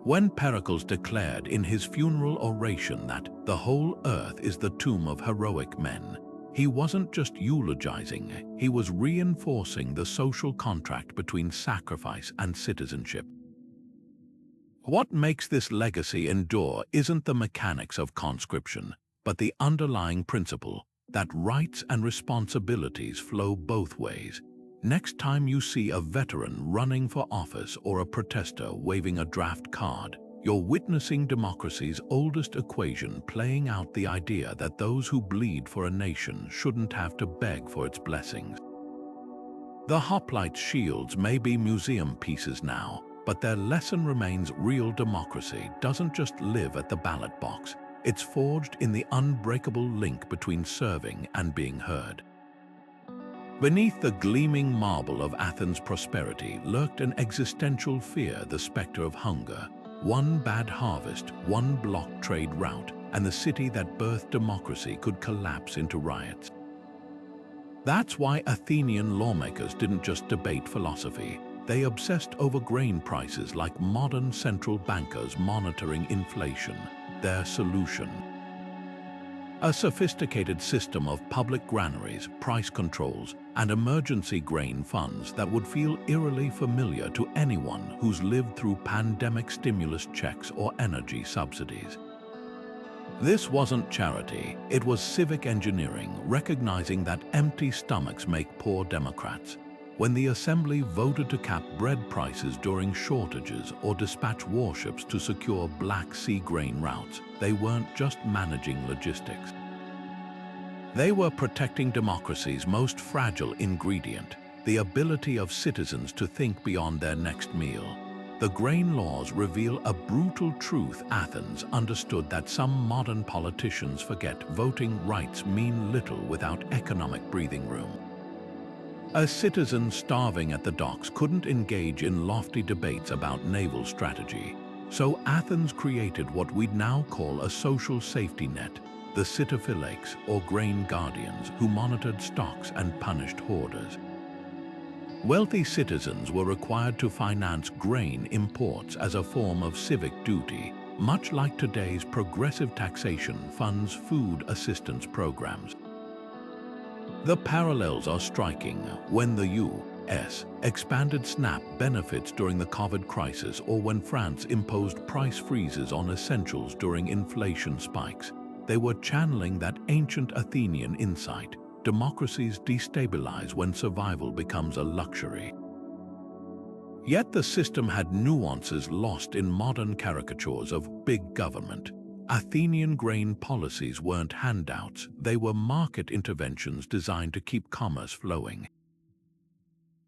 When Pericles declared in his funeral oration that the whole earth is the tomb of heroic men, he wasn't just eulogizing, he was reinforcing the social contract between sacrifice and citizenship. What makes this legacy endure isn't the mechanics of conscription, but the underlying principle that rights and responsibilities flow both ways. Next time you see a veteran running for office or a protester waving a draft card, you're witnessing democracy's oldest equation playing out: the idea that those who bleed for a nation shouldn't have to beg for its blessings. The hoplite shields may be museum pieces now, but their lesson remains: real democracy doesn't just live at the ballot box, it's forged in the unbreakable link between serving and being heard. Beneath the gleaming marble of Athens' prosperity lurked an existential fear: the specter of hunger. One bad harvest, one blocked trade route, and the city that birthed democracy could collapse into riots. That's why Athenian lawmakers didn't just debate philosophy. They obsessed over grain prices like modern central bankers monitoring inflation. Their solution: a sophisticated system of public granaries, price controls, and emergency grain funds that would feel eerily familiar to anyone who's lived through pandemic stimulus checks or energy subsidies. This wasn't charity, it was civic engineering, recognizing that empty stomachs make poor democrats. When the assembly voted to cap bread prices during shortages or dispatch warships to secure Black Sea grain routes, they weren't just managing logistics. They were protecting democracy's most fragile ingredient: the ability of citizens to think beyond their next meal. The grain laws reveal a brutal truth. Athens understood that some modern politicians forget: voting rights mean little without economic breathing room. A citizen starving at the docks couldn't engage in lofty debates about naval strategy. So Athens created what we'd now call a social safety net: the citiphylax, or grain guardians, who monitored stocks and punished hoarders. Wealthy citizens were required to finance grain imports as a form of civic duty, much like today's progressive taxation funds food assistance programs. The parallels are striking. When the U.S. expanded SNAP benefits during the COVID crisis, or when France imposed price freezes on essentials during inflation spikes, They were channeling that ancient Athenian insight: democracies destabilize when survival becomes a luxury. Yet the system had nuances lost in modern caricatures of big government. Athenian grain policies weren't handouts, they were market interventions designed to keep commerce flowing.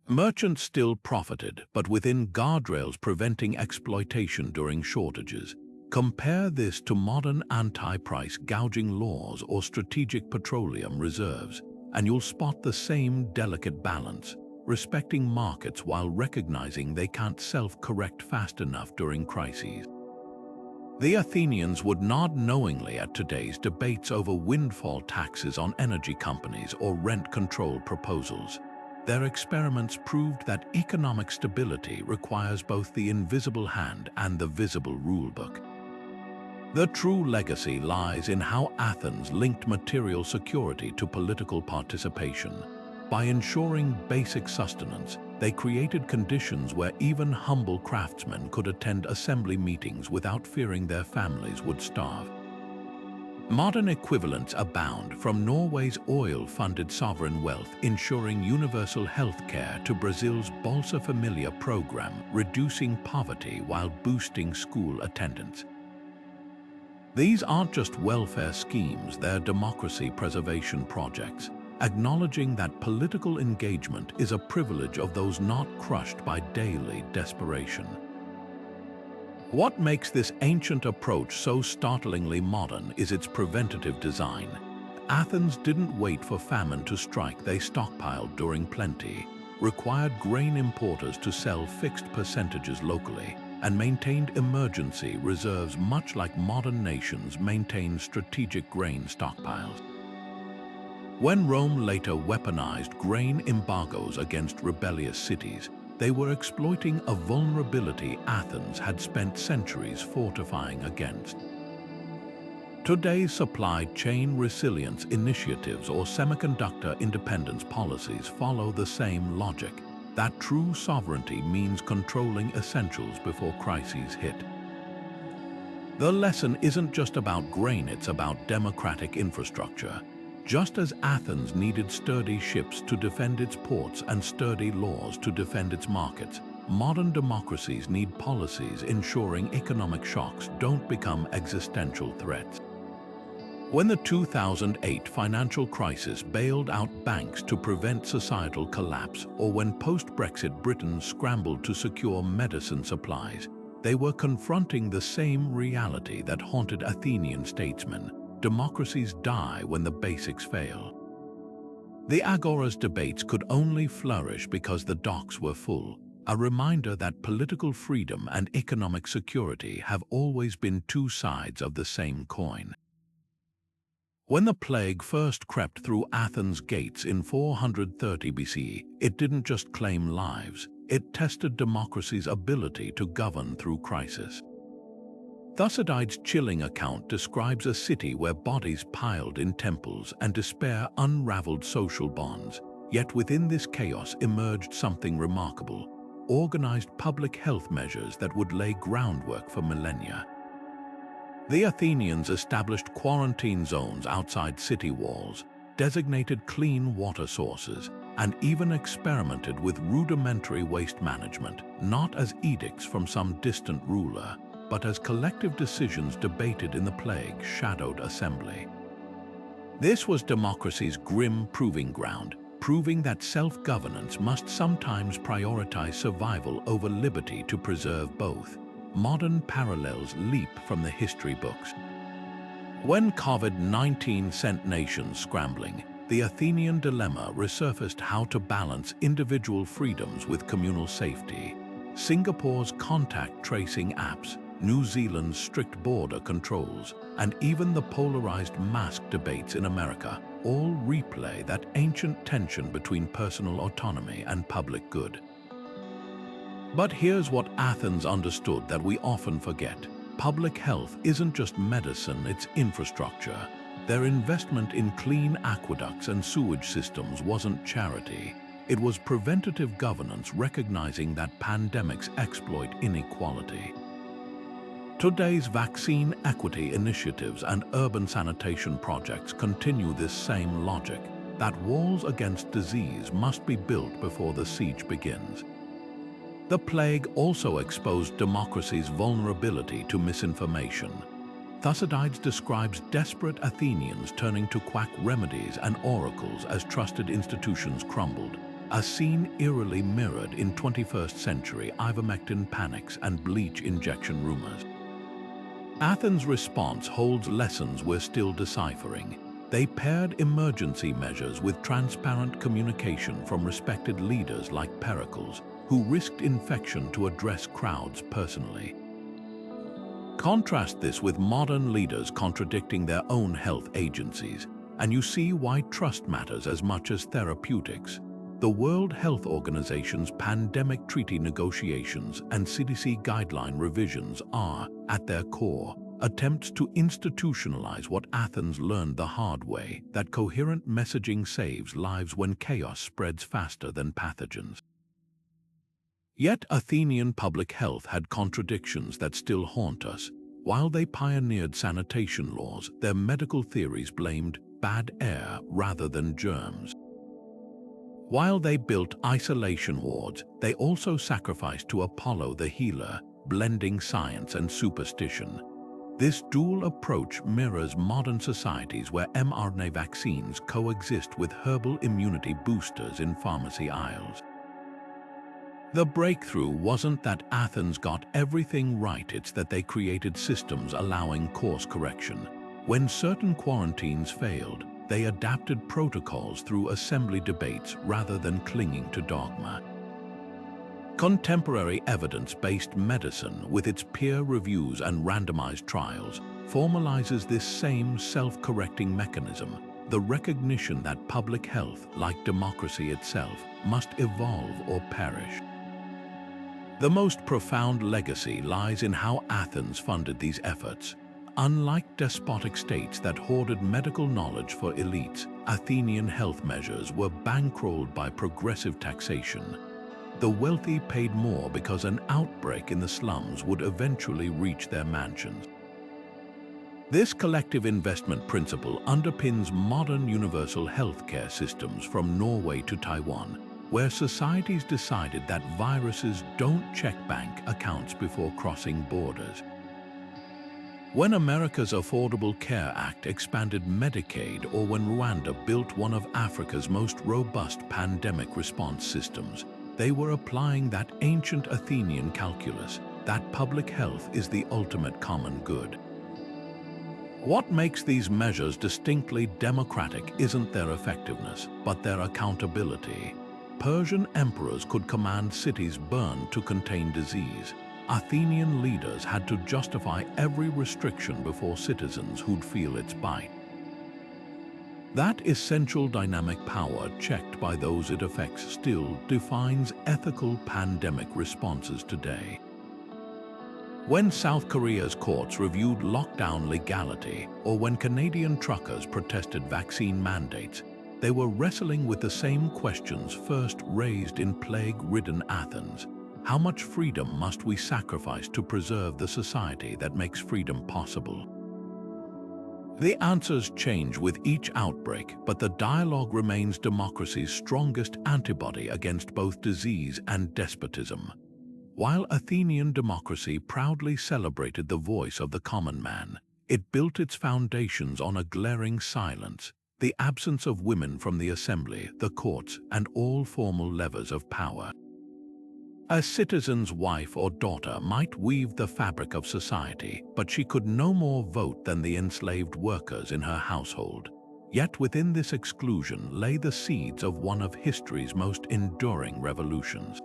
Merchants still profited, but within guardrails preventing exploitation during shortages. Compare this to modern anti-price gouging laws or strategic petroleum reserves, and you'll spot the same delicate balance, respecting markets while recognizing they can't self-correct fast enough during crises. The Athenians would nod knowingly at today's debates over windfall taxes on energy companies or rent control proposals. Their experiments proved that economic stability requires both the invisible hand and the visible rulebook. The true legacy lies in how Athens linked material security to political participation. By ensuring basic sustenance, they created conditions where even humble craftsmen could attend assembly meetings without fearing their families would starve. Modern equivalents abound, from Norway's oil-funded sovereign wealth ensuring universal health care to Brazil's Bolsa Familia program reducing poverty while boosting school attendance. These aren't just welfare schemes, they're democracy preservation projects, acknowledging that political engagement is a privilege of those not crushed by daily desperation. What makes this ancient approach so startlingly modern is its preventative design. Athens didn't wait for famine to strike, they stockpiled during plenty, required grain importers to sell fixed percentages locally, and maintained emergency reserves much like modern nations maintain strategic grain stockpiles. When Rome later weaponized grain embargoes against rebellious cities, they were exploiting a vulnerability Athens had spent centuries fortifying against. Today's supply chain resilience initiatives or semiconductor independence policies follow the same logic, that true sovereignty means controlling essentials before crises hit. The lesson isn't just about grain, it's about democratic infrastructure. Just as Athens needed sturdy ships to defend its ports and sturdy laws to defend its markets, modern democracies need policies ensuring economic shocks don't become existential threats. When the 2008 financial crisis bailed out banks to prevent societal collapse, or when post-Brexit Britain scrambled to secure medicine supplies, they were confronting the same reality that haunted Athenian statesmen. Democracies die when the basics fail. The Agora's debates could only flourish because the docks were full, a reminder that political freedom and economic security have always been two sides of the same coin. When the plague first crept through Athens' gates in 430 BCE, it didn't just claim lives, it tested democracy's ability to govern through crisis. Thucydides' chilling account describes a city where bodies piled in temples and despair unraveled social bonds, yet within this chaos emerged something remarkable: organized public health measures that would lay groundwork for millennia. The Athenians established quarantine zones outside city walls, designated clean water sources, and even experimented with rudimentary waste management, not as edicts from some distant ruler, but as collective decisions debated in the plague-shadowed assembly. This was democracy's grim proving ground, proving that self-governance must sometimes prioritize survival over liberty to preserve both. Modern parallels leap from the history books. When COVID-19 sent nations scrambling, the Athenian dilemma resurfaced: how to balance individual freedoms with communal safety. Singapore's contact tracing apps, New Zealand's strict border controls, and even the polarized mask debates in America all replay that ancient tension between personal autonomy and public good. But here's what Athens understood that we often forget: public health isn't just medicine, it's infrastructure. Their investment in clean aqueducts and sewage systems wasn't charity. It was preventative governance, recognizing that pandemics exploit inequality. Today's vaccine equity initiatives and urban sanitation projects continue this same logic, that walls against disease must be built before the siege begins. The plague also exposed democracy's vulnerability to misinformation. Thucydides describes desperate Athenians turning to quack remedies and oracles as trusted institutions crumbled, a scene eerily mirrored in 21st century ivermectin panics and bleach injection rumors. Athens' response holds lessons we're still deciphering. They paired emergency measures with transparent communication from respected leaders like Pericles, who risked infection to address crowds personally. Contrast this with modern leaders contradicting their own health agencies, and you see why trust matters as much as therapeutics. The World Health Organization's pandemic treaty negotiations and CDC guideline revisions are, at their core, attempts to institutionalize what Athens learned the hard way, that coherent messaging saves lives when chaos spreads faster than pathogens. Yet Athenian public health had contradictions that still haunt us. While they pioneered sanitation laws, their medical theories blamed bad air rather than germs. While they built isolation wards, they also sacrificed to Apollo the healer, blending science and superstition. This dual approach mirrors modern societies where mRNA vaccines coexist with herbal immunity boosters in pharmacy aisles. The breakthrough wasn't that Athens got everything right, it's that they created systems allowing course correction. When certain quarantines failed, they adapted protocols through assembly debates rather than clinging to dogma. Contemporary evidence-based medicine, with its peer reviews and randomized trials, formalizes this same self-correcting mechanism, the recognition that public health, like democracy itself, must evolve or perish. The most profound legacy lies in how Athens funded these efforts. Unlike despotic states that hoarded medical knowledge for elites, Athenian health measures were bankrolled by progressive taxation. The wealthy paid more because an outbreak in the slums would eventually reach their mansions. This collective investment principle underpins modern universal healthcare systems from Norway to Taiwan, where societies decided that viruses don't check bank accounts before crossing borders. When America's Affordable Care Act expanded Medicaid, or when Rwanda built one of Africa's most robust pandemic response systems, they were applying that ancient Athenian calculus, that public health is the ultimate common good. What makes these measures distinctly democratic isn't their effectiveness, but their accountability. Persian emperors could command cities burned to contain disease. Athenian leaders had to justify every restriction before citizens who'd feel its bite. That essential dynamic power, checked by those it affects, still defines ethical pandemic responses today. When South Korea's courts reviewed lockdown legality, or when Canadian truckers protested vaccine mandates, they were wrestling with the same questions first raised in plague-ridden Athens. How much freedom must we sacrifice to preserve the society that makes freedom possible? The answers change with each outbreak, but the dialogue remains democracy's strongest antibody against both disease and despotism. While Athenian democracy proudly celebrated the voice of the common man, it built its foundations on a glaring silence, the absence of women from the assembly, the courts, and all formal levers of power. A citizen's wife or daughter might weave the fabric of society, but she could no more vote than the enslaved workers in her household. Yet within this exclusion lay the seeds of one of history's most enduring revolutions.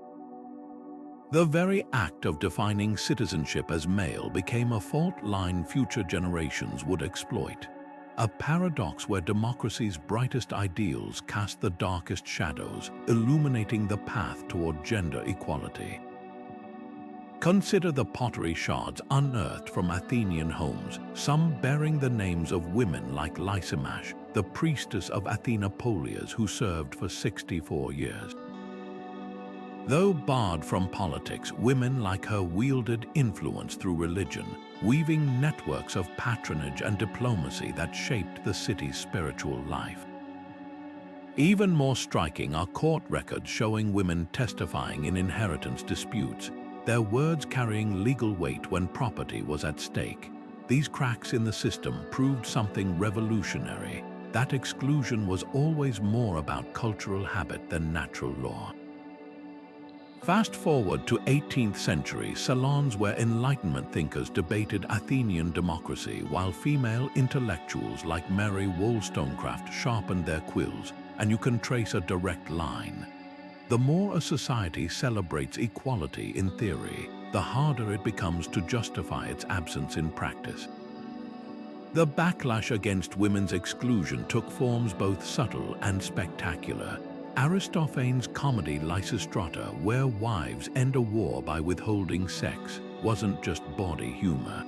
The very act of defining citizenship as male became a fault line future generations would exploit. A paradox where democracy's brightest ideals cast the darkest shadows, illuminating the path toward gender equality. Consider the pottery shards unearthed from Athenian homes, some bearing the names of women like Lysimache, the priestess of Athena Polias who served for 64 years. Though barred from politics, women like her wielded influence through religion, weaving networks of patronage and diplomacy that shaped the city's spiritual life. Even more striking are court records showing women testifying in inheritance disputes, their words carrying legal weight when property was at stake. These cracks in the system proved something revolutionary, that exclusion was always more about cultural habit than natural law. Fast forward to 18th century salons where Enlightenment thinkers debated Athenian democracy while female intellectuals like Mary Wollstonecraft sharpened their quills, and you can trace a direct line. The more a society celebrates equality in theory, the harder it becomes to justify its absence in practice. The backlash against women's exclusion took forms both subtle and spectacular. Aristophanes' comedy Lysistrata, where wives end a war by withholding sex, wasn't just bawdy humor.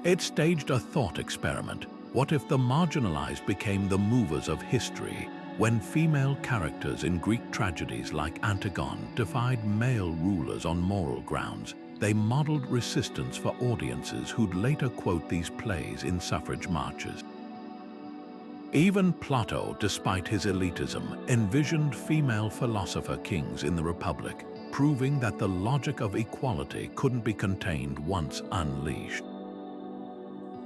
It staged a thought experiment. What if the marginalized became the movers of history? When female characters in Greek tragedies like Antigone defied male rulers on moral grounds, they modeled resistance for audiences who'd later quote these plays in suffrage marches. Even Plato, despite his elitism, envisioned female philosopher kings in the Republic, proving that the logic of equality couldn't be contained once unleashed.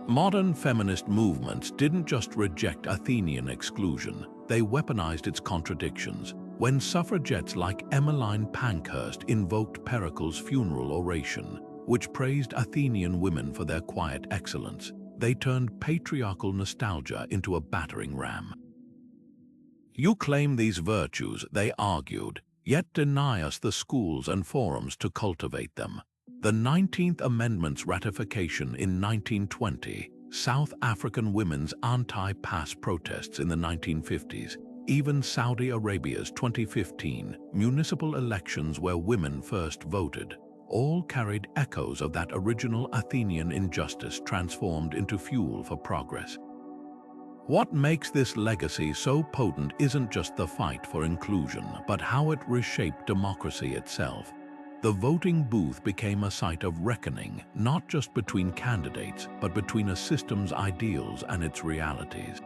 Modern feminist movements didn't just reject Athenian exclusion, they weaponized its contradictions. When suffragettes like Emmeline Pankhurst invoked Pericles' funeral oration, which praised Athenian women for their quiet excellence, they turned patriarchal nostalgia into a battering ram. You claim these virtues, they argued, yet deny us the schools and forums to cultivate them. The 19th Amendment's ratification in 1920, South African women's anti-pass protests in the 1950s, even Saudi Arabia's 2015 municipal elections where women first voted, all carried echoes of that original Athenian injustice transformed into fuel for progress. What makes this legacy so potent isn't just the fight for inclusion, but how it reshaped democracy itself. The voting booth became a site of reckoning, not just between candidates, but between a system's ideals and its realities.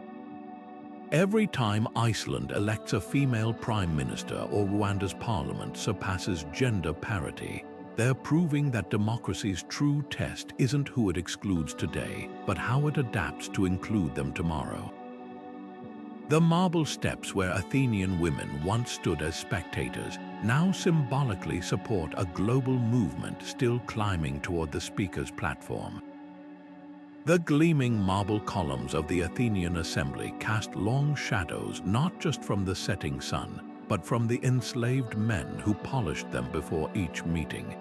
Every time Iceland elects a female prime minister or Rwanda's parliament surpasses gender parity, they're proving that democracy's true test isn't who it excludes today, but how it adapts to include them tomorrow. The marble steps where Athenian women once stood as spectators now symbolically support a global movement still climbing toward the speaker's platform. The gleaming marble columns of the Athenian assembly cast long shadows not just from the setting sun, but from the enslaved men who polished them before each meeting.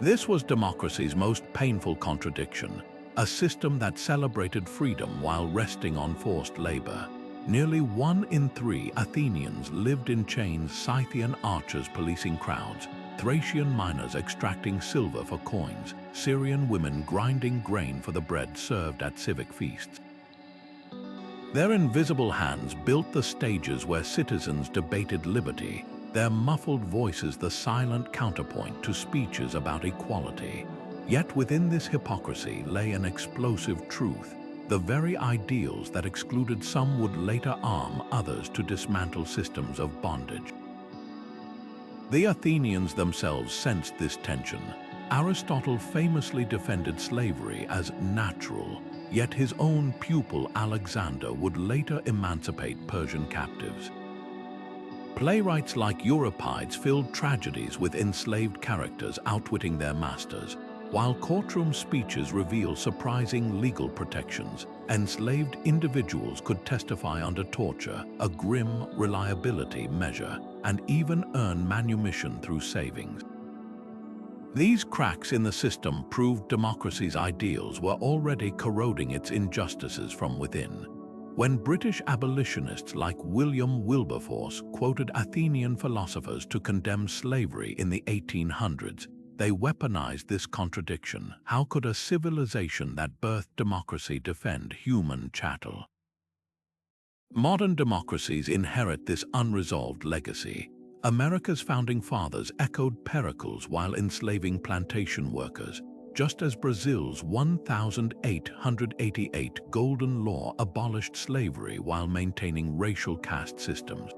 This was democracy's most painful contradiction, a system that celebrated freedom while resting on forced labor. Nearly 1 in 3 Athenians lived in chains, Scythian archers policing crowds, Thracian miners extracting silver for coins, Syrian women grinding grain for the bread served at civic feasts. Their invisible hands built the stages where citizens debated liberty, their muffled voices the silent counterpoint to speeches about equality. Yet within this hypocrisy lay an explosive truth. The very ideals that excluded some would later arm others to dismantle systems of bondage. The Athenians themselves sensed this tension. Aristotle famously defended slavery as natural, yet his own pupil Alexander would later emancipate Persian captives. Playwrights like Euripides filled tragedies with enslaved characters outwitting their masters, while courtroom speeches reveal surprising legal protections. Enslaved individuals could testify under torture, a grim reliability measure, and even earn manumission through savings. These cracks in the system proved democracy's ideals were already corroding its injustices from within. When British abolitionists like William Wilberforce quoted Athenian philosophers to condemn slavery in the 1800s, they weaponized this contradiction. How could a civilization that birthed democracy defend human chattel? Modern democracies inherit this unresolved legacy. America's founding fathers echoed Pericles while enslaving plantation workers, just as Brazil's 1888 Golden Law abolished slavery while maintaining racial caste systems.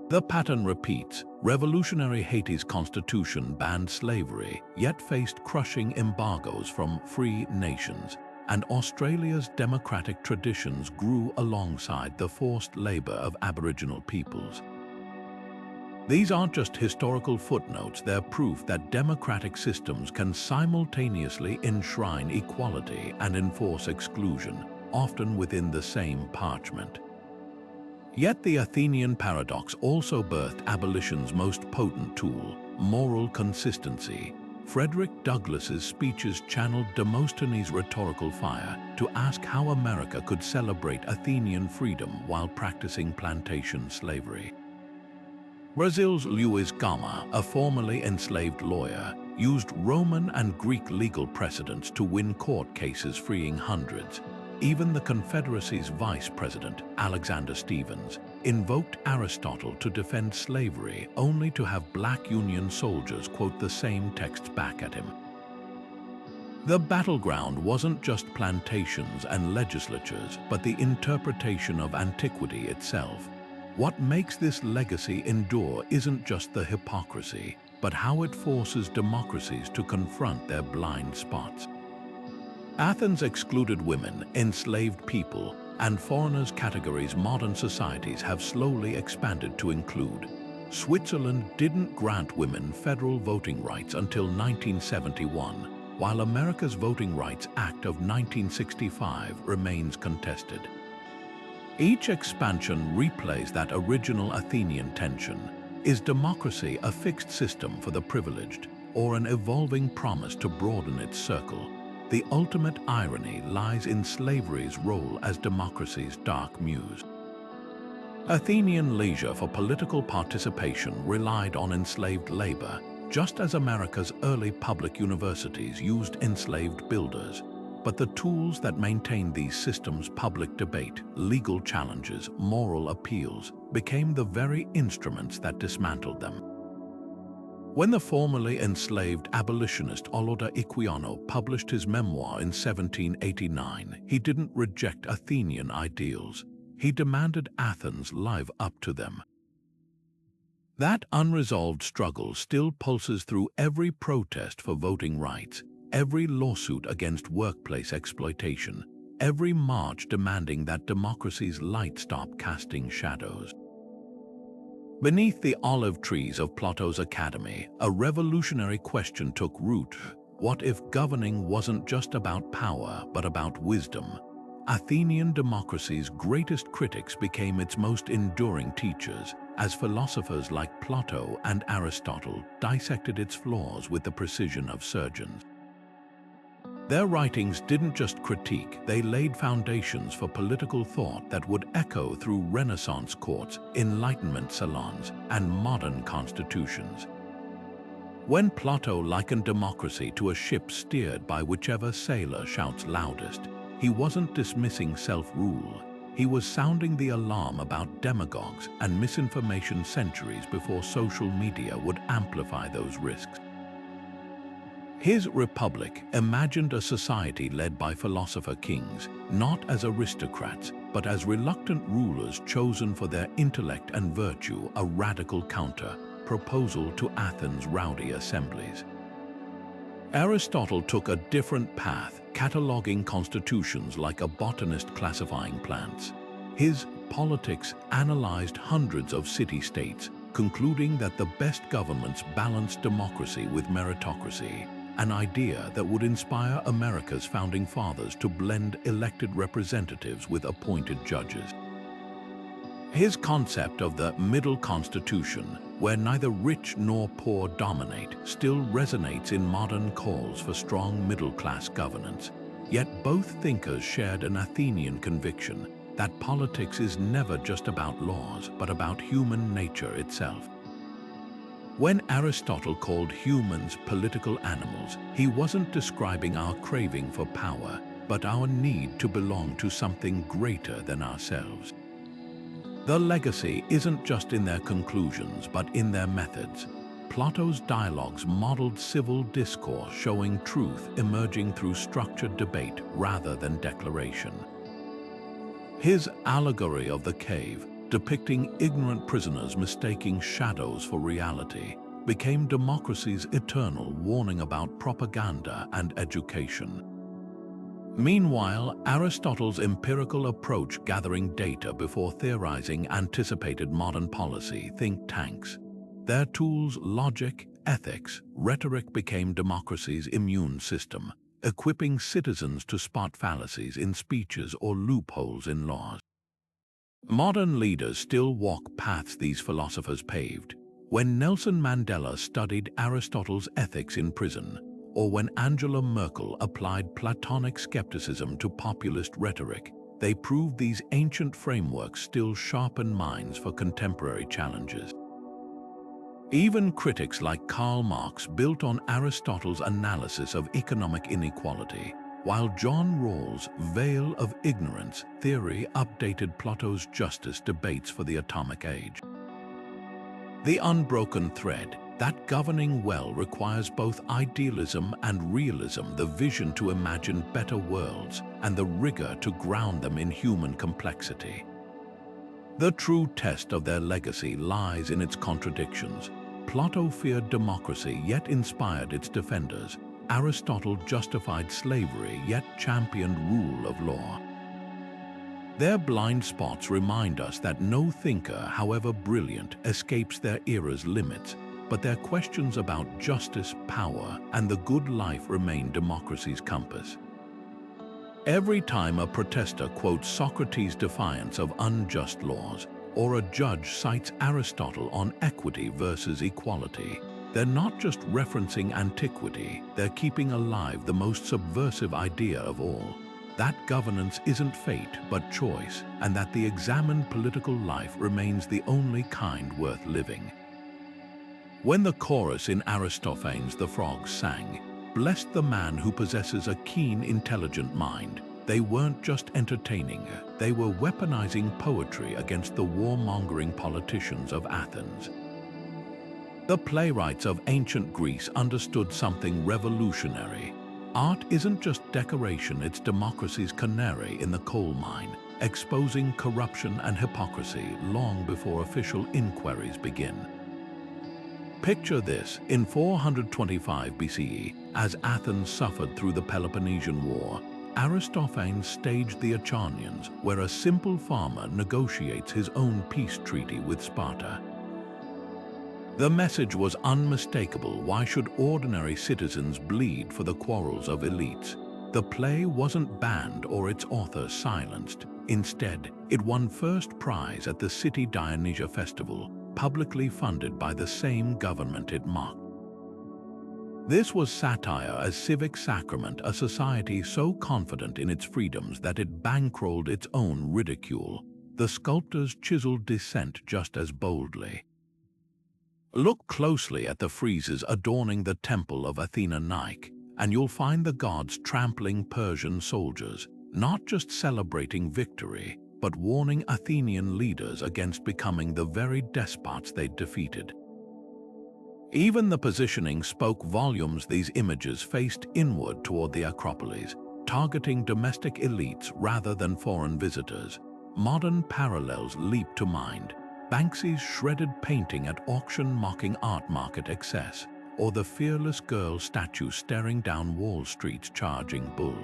The pattern repeats. Revolutionary Haiti's constitution banned slavery, yet faced crushing embargoes from free nations, and Australia's democratic traditions grew alongside the forced labor of Aboriginal peoples. These aren't just historical footnotes, they're proof that democratic systems can simultaneously enshrine equality and enforce exclusion, often within the same parchment. Yet the Athenian paradox also birthed abolition's most potent tool, moral consistency. Frederick Douglass's speeches channeled Demosthenes' rhetorical fire to ask how America could celebrate Athenian freedom while practicing plantation slavery. Brazil's Luiz Gama, a formerly enslaved lawyer, used Roman and Greek legal precedents to win court cases freeing hundreds. Even the Confederacy's vice president, Alexander Stephens, invoked Aristotle to defend slavery only to have black Union soldiers quote the same texts back at him. The battleground wasn't just plantations and legislatures, but the interpretation of antiquity itself. What makes this legacy endure isn't just the hypocrisy, but how it forces democracies to confront their blind spots. Athens excluded women, enslaved people, and foreigners categories modern societies have slowly expanded to include. Switzerland didn't grant women federal voting rights until 1971, while America's Voting Rights Act of 1965 remains contested. Each expansion replays that original Athenian tension. Is democracy a fixed system for the privileged, or an evolving promise to broaden its circle? The ultimate irony lies in slavery's role as democracy's dark muse. Athenian leisure for political participation relied on enslaved labor, just as America's early public universities used enslaved builders. But the tools that maintained these systems, public debate, legal challenges, moral appeals, became the very instruments that dismantled them. When the formerly enslaved abolitionist Oloda Equiano published his memoir in 1789, he didn't reject Athenian ideals. He demanded Athens live up to them. That unresolved struggle still pulses through every protest for voting rights, every lawsuit against workplace exploitation, every march demanding that democracy's light stop casting shadows. Beneath the olive trees of Plato's Academy, a revolutionary question took root. What if governing wasn't just about power, but about wisdom? Athenian democracy's greatest critics became its most enduring teachers, as philosophers like Plato and Aristotle dissected its flaws with the precision of surgeons. Their writings didn't just critique, they laid foundations for political thought that would echo through Renaissance courts, Enlightenment salons, and modern constitutions. When Plato likened democracy to a ship steered by whichever sailor shouts loudest, he wasn't dismissing self-rule. He was sounding the alarm about demagogues and misinformation centuries before social media would amplify those risks. His Republic imagined a society led by philosopher kings, not as aristocrats, but as reluctant rulers chosen for their intellect and virtue, a radical counter-proposal to Athens' rowdy assemblies. Aristotle took a different path, cataloging constitutions like a botanist classifying plants. His Politics analyzed hundreds of city-states, concluding that the best governments balanced democracy with meritocracy, an idea that would inspire America's founding fathers to blend elected representatives with appointed judges. His concept of the middle constitution, where neither rich nor poor dominate, still resonates in modern calls for strong middle-class governance. Yet both thinkers shared an Athenian conviction that politics is never just about laws, but about human nature itself. When Aristotle called humans political animals, he wasn't describing our craving for power, but our need to belong to something greater than ourselves. The legacy isn't just in their conclusions, but in their methods. Plato's dialogues modeled civil discourse, showing truth emerging through structured debate rather than declaration. His allegory of the cave, depicting ignorant prisoners mistaking shadows for reality, became democracy's eternal warning about propaganda and education. Meanwhile, Aristotle's empirical approach, gathering data before theorizing, anticipated modern policy think tanks. Their tools, logic, ethics, rhetoric, became democracy's immune system, equipping citizens to spot fallacies in speeches or loopholes in laws. Modern leaders still walk paths these philosophers paved. When Nelson Mandela studied Aristotle's ethics in prison, or when Angela Merkel applied Platonic skepticism to populist rhetoric, they proved these ancient frameworks still sharpen minds for contemporary challenges. Even critics like Karl Marx built on Aristotle's analysis of economic inequality, while John Rawls' veil of ignorance theory updated Plato's justice debates for the atomic age. The unbroken thread that governing well requires both idealism and realism, the vision to imagine better worlds and the rigor to ground them in human complexity. The true test of their legacy lies in its contradictions. Plato feared democracy, yet inspired its defenders. Aristotle justified slavery, yet championed rule of law. Their blind spots remind us that no thinker, however brilliant, escapes their era's limits, but their questions about justice, power, and the good life remain democracy's compass. Every time a protester quotes Socrates' defiance of unjust laws, or a judge cites Aristotle on equity versus equality, they're not just referencing antiquity, they're keeping alive the most subversive idea of all: that governance isn't fate but choice, and that the examined political life remains the only kind worth living. When the chorus in Aristophanes' The Frogs sang, "Blessed the man who possesses a keen, intelligent mind," they weren't just entertaining, they were weaponizing poetry against the warmongering politicians of Athens. The playwrights of ancient Greece understood something revolutionary. Art isn't just decoration, it's democracy's canary in the coal mine, exposing corruption and hypocrisy long before official inquiries begin. Picture this: in 425 BCE, as Athens suffered through the Peloponnesian War, Aristophanes staged the Acharnians, where a simple farmer negotiates his own peace treaty with Sparta. The message was unmistakable: why should ordinary citizens bleed for the quarrels of elites? The play wasn't banned or its author silenced. Instead, it won first prize at the City Dionysia Festival, publicly funded by the same government it mocked. This was satire as civic sacrament, a society so confident in its freedoms that it bankrolled its own ridicule. The sculptors chiseled dissent just as boldly. Look closely at the friezes adorning the temple of Athena Nike, and you'll find the gods trampling Persian soldiers, not just celebrating victory, but warning Athenian leaders against becoming the very despots they'd defeated. Even the positioning spoke volumes. These images faced inward toward the Acropolis, targeting domestic elites rather than foreign visitors. Modern parallels leap to mind: Banksy's shredded painting at auction mocking art market excess, or the fearless girl statue staring down Wall Street's charging bull.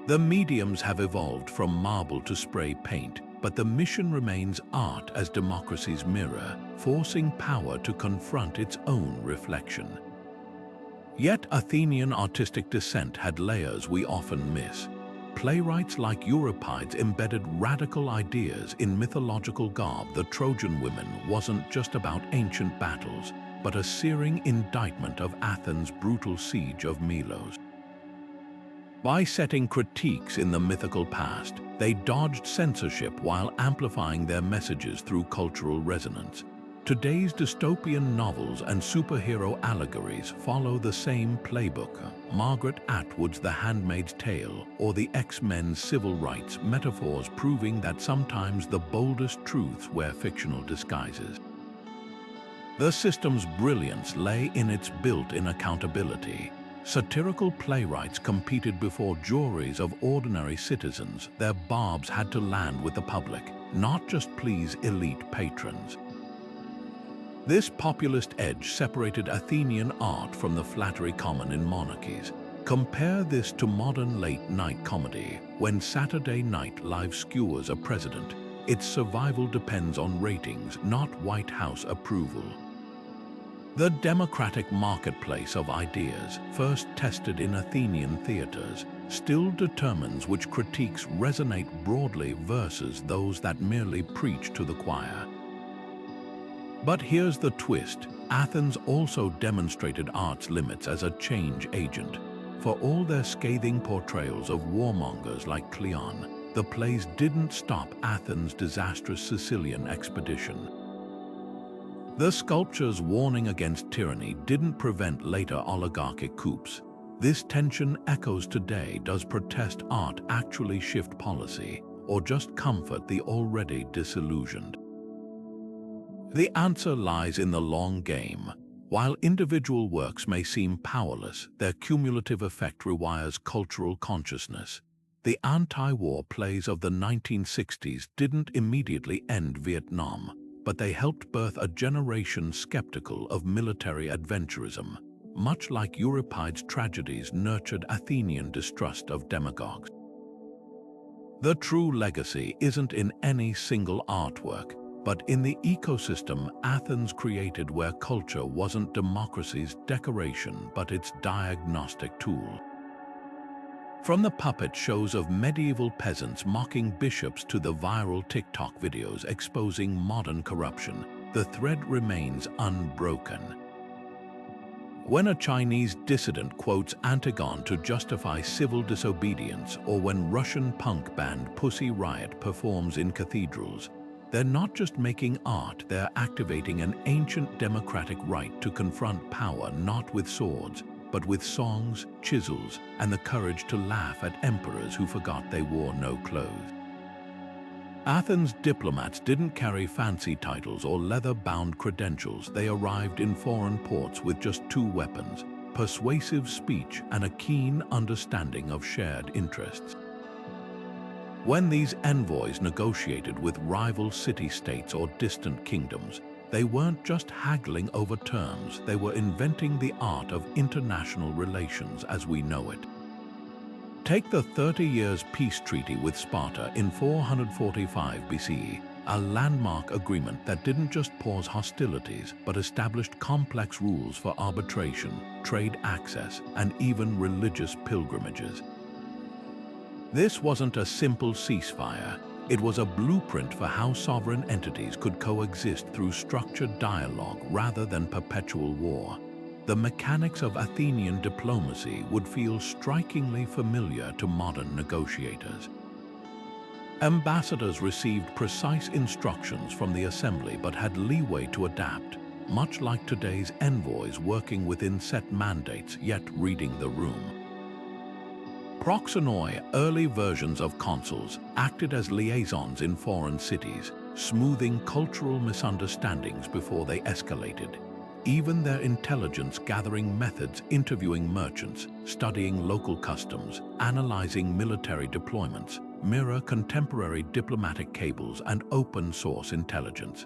The mediums have evolved from marble to spray paint, but the mission remains art as democracy's mirror, forcing power to confront its own reflection. Yet Athenian artistic dissent had layers we often miss. Playwrights like Euripides embedded radical ideas in mythological garb. The Trojan women wasn't just about ancient battles, but a searing indictment of Athens' brutal siege of Melos. By setting critiques in the mythical past, they dodged censorship while amplifying their messages through cultural resonance. Today's dystopian novels and superhero allegories follow the same playbook. Margaret Atwood's The Handmaid's Tale or the X-Men's civil rights metaphors proving that sometimes the boldest truths wear fictional disguises. The system's brilliance lay in its built-in accountability. Satirical playwrights competed before juries of ordinary citizens. Their barbs had to land with the public, not just please elite patrons. This populist edge separated Athenian art from the flattery common in monarchies. Compare this to modern late-night comedy, when Saturday Night Live skewers a president. Its survival depends on ratings, not White House approval. The democratic marketplace of ideas, first tested in Athenian theaters, still determines which critiques resonate broadly versus those that merely preach to the choir. But here's the twist. Athens also demonstrated art's limits as a change agent. For all their scathing portrayals of warmongers like Cleon, the plays didn't stop Athens' disastrous Sicilian expedition. The sculptures warning against tyranny didn't prevent later oligarchic coups. This tension echoes today. Does protest art actually shift policy, or just comfort the already disillusioned? The answer lies in the long game. While individual works may seem powerless, their cumulative effect rewires cultural consciousness. The anti-war plays of the 1960s didn't immediately end Vietnam, but they helped birth a generation skeptical of military adventurism, much like Euripides' tragedies nurtured Athenian distrust of demagogues. The true legacy isn't in any single artwork, but in the ecosystem Athens created, where culture wasn't democracy's decoration but its diagnostic tool. From the puppet shows of medieval peasants mocking bishops to the viral TikTok videos exposing modern corruption, the thread remains unbroken. When a Chinese dissident quotes Antigone to justify civil disobedience, or when Russian punk band Pussy Riot performs in cathedrals, they're not just making art, they're activating an ancient democratic right to confront power not with swords, but with songs, chisels, and the courage to laugh at emperors who forgot they wore no clothes. Athens' diplomats didn't carry fancy titles or leather-bound credentials. They arrived in foreign ports with just two weapons: persuasive speech and a keen understanding of shared interests. When these envoys negotiated with rival city-states or distant kingdoms, they weren't just haggling over terms, they were inventing the art of international relations as we know it. Take the 30 Years Peace Treaty with Sparta in 445 BCE, a landmark agreement that didn't just pause hostilities but established complex rules for arbitration, trade access, and even religious pilgrimages. This wasn't a simple ceasefire. It was a blueprint for how sovereign entities could coexist through structured dialogue rather than perpetual war. The mechanics of Athenian diplomacy would feel strikingly familiar to modern negotiators. Ambassadors received precise instructions from the assembly but had leeway to adapt, much like today's envoys working within set mandates yet reading the room. Proxenoi, early versions of consuls, acted as liaisons in foreign cities, smoothing cultural misunderstandings before they escalated. Even their intelligence-gathering methods, interviewing merchants, studying local customs, analyzing military deployments, mirror contemporary diplomatic cables and open-source intelligence.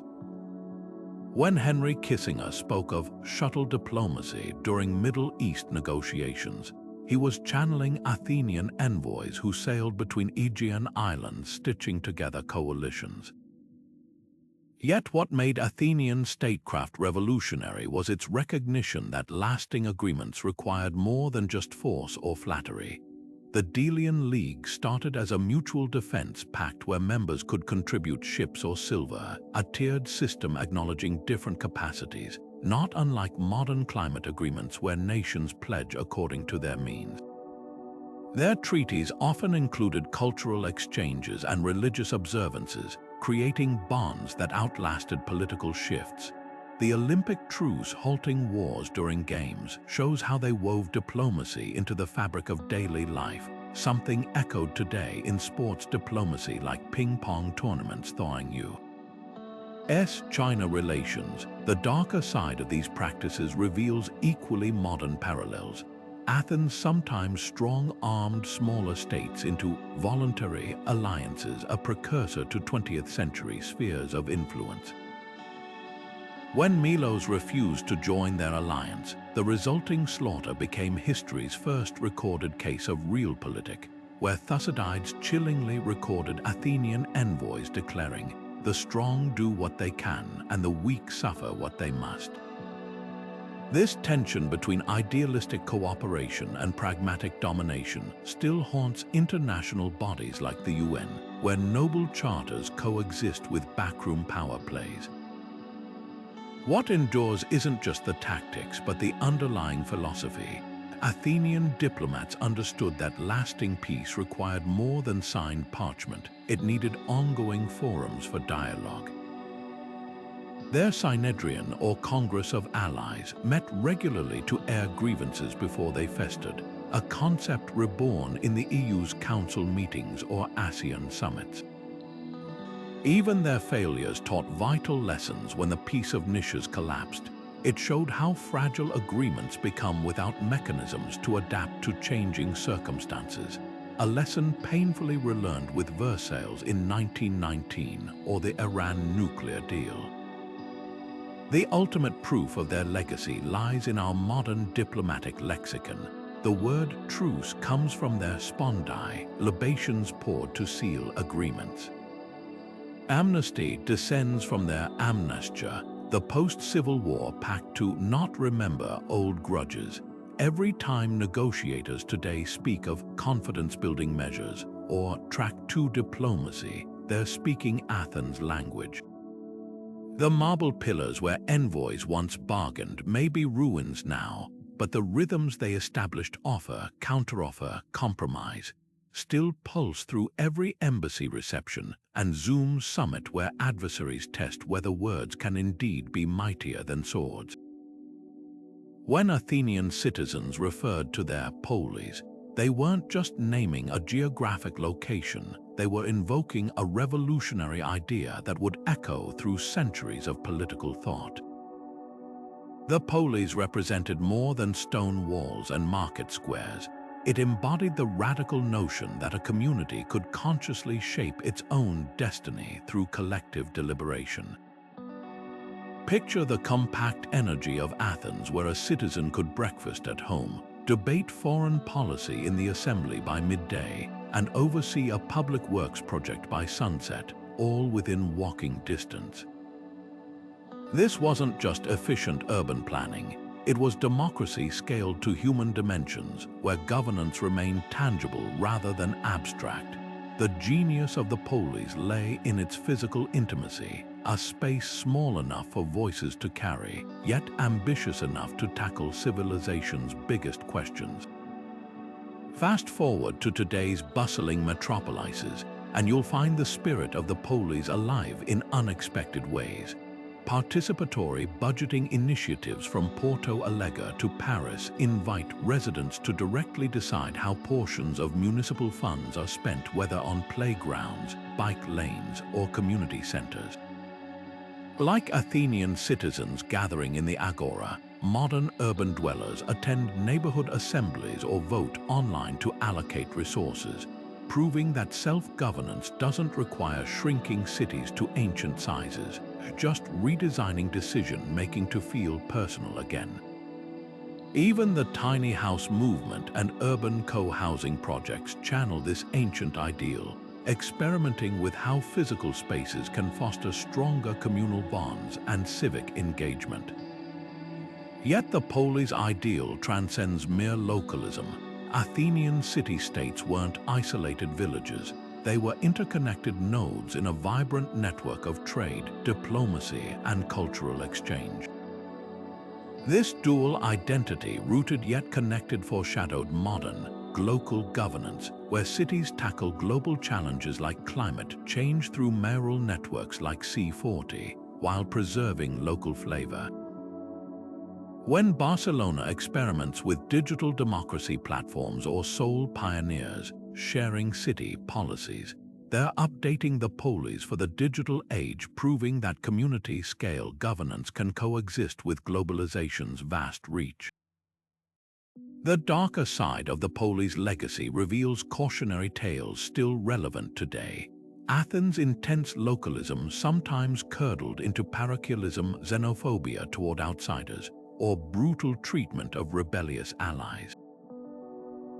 When Henry Kissinger spoke of shuttle diplomacy during Middle East negotiations, he was channeling Athenian envoys who sailed between Aegean islands, stitching together coalitions. Yet what made Athenian statecraft revolutionary was its recognition that lasting agreements required more than just force or flattery. The Delian League started as a mutual defense pact where members could contribute ships or silver, a tiered system acknowledging different capacities, not unlike modern climate agreements where nations pledge according to their means. Their treaties often included cultural exchanges and religious observances, creating bonds that outlasted political shifts. The Olympic truce halting wars during games shows how they wove diplomacy into the fabric of daily life, something echoed today in sports diplomacy like ping-pong tournaments thawing you. China relations, the darker side of these practices reveals equally modern parallels. Athens sometimes strong-armed smaller states into voluntary alliances, a precursor to 20th century spheres of influence. When Milos refused to join their alliance, the resulting slaughter became history's first recorded case of realpolitik, where Thucydides chillingly recorded Athenian envoys declaring, "The strong do what they can, and the weak suffer what they must." This tension between idealistic cooperation and pragmatic domination still haunts international bodies like the UN, where noble charters coexist with backroom power plays. What endures isn't just the tactics, but the underlying philosophy. Athenian diplomats understood that lasting peace required more than signed parchment. It needed ongoing forums for dialogue. Their Synedrion, or Congress of Allies, met regularly to air grievances before they festered, a concept reborn in the EU's council meetings or ASEAN summits. Even their failures taught vital lessons. When the Peace of Nissus collapsed, it showed how fragile agreements become without mechanisms to adapt to changing circumstances, a lesson painfully relearned with Versailles in 1919 or the Iran nuclear deal. The ultimate proof of their legacy lies in our modern diplomatic lexicon. The word truce comes from their spondi, libations poured to seal agreements. Amnesty descends from their amnestia, the post-Civil War pact to not remember old grudges. Every time negotiators today speak of confidence-building measures or track 2 diplomacy, they're speaking Athens language. The marble pillars where envoys once bargained may be ruins now, but the rhythms they established offer, counteroffer, compromise, still pulse through every embassy reception and Zoom summit where adversaries test whether words can indeed be mightier than swords. When Athenian citizens referred to their polis, they weren't just naming a geographic location, they were invoking a revolutionary idea that would echo through centuries of political thought. The polis represented more than stone walls and market squares. It embodied the radical notion that a community could consciously shape its own destiny through collective deliberation. Picture the compact energy of Athens, where a citizen could breakfast at home, debate foreign policy in the assembly by midday, and oversee a public works project by sunset, all within walking distance. This wasn't just efficient urban planning. It was democracy scaled to human dimensions, where governance remained tangible rather than abstract. The genius of the polis lay in its physical intimacy, a space small enough for voices to carry, yet ambitious enough to tackle civilization's biggest questions. Fast forward to today's bustling metropolises, and you'll find the spirit of the polis alive in unexpected ways. Participatory budgeting initiatives from Porto Alegre to Paris invite residents to directly decide how portions of municipal funds are spent, whether on playgrounds, bike lanes, or community centers. Like Athenian citizens gathering in the agora, modern urban dwellers attend neighborhood assemblies or vote online to allocate resources, proving that self-governance doesn't require shrinking cities to ancient sizes, just redesigning decision-making to feel personal again. Even the tiny house movement and urban co-housing projects channel this ancient ideal, experimenting with how physical spaces can foster stronger communal bonds and civic engagement. Yet the polis ideal transcends mere localism. Athenian city-states weren't isolated villages. They were interconnected nodes in a vibrant network of trade, diplomacy, and cultural exchange. This dual identity, rooted yet connected, foreshadowed modern, local governance, where cities tackle global challenges like climate change through mayoral networks like C40, while preserving local flavor. When Barcelona experiments with digital democracy platforms or Seoul pioneers sharing city policies, they're updating the polis for the digital age, proving that community-scale governance can coexist with globalization's vast reach. The darker side of the polis' legacy reveals cautionary tales still relevant today. Athens' intense localism sometimes curdled into parochialism, xenophobia toward outsiders, or brutal treatment of rebellious allies.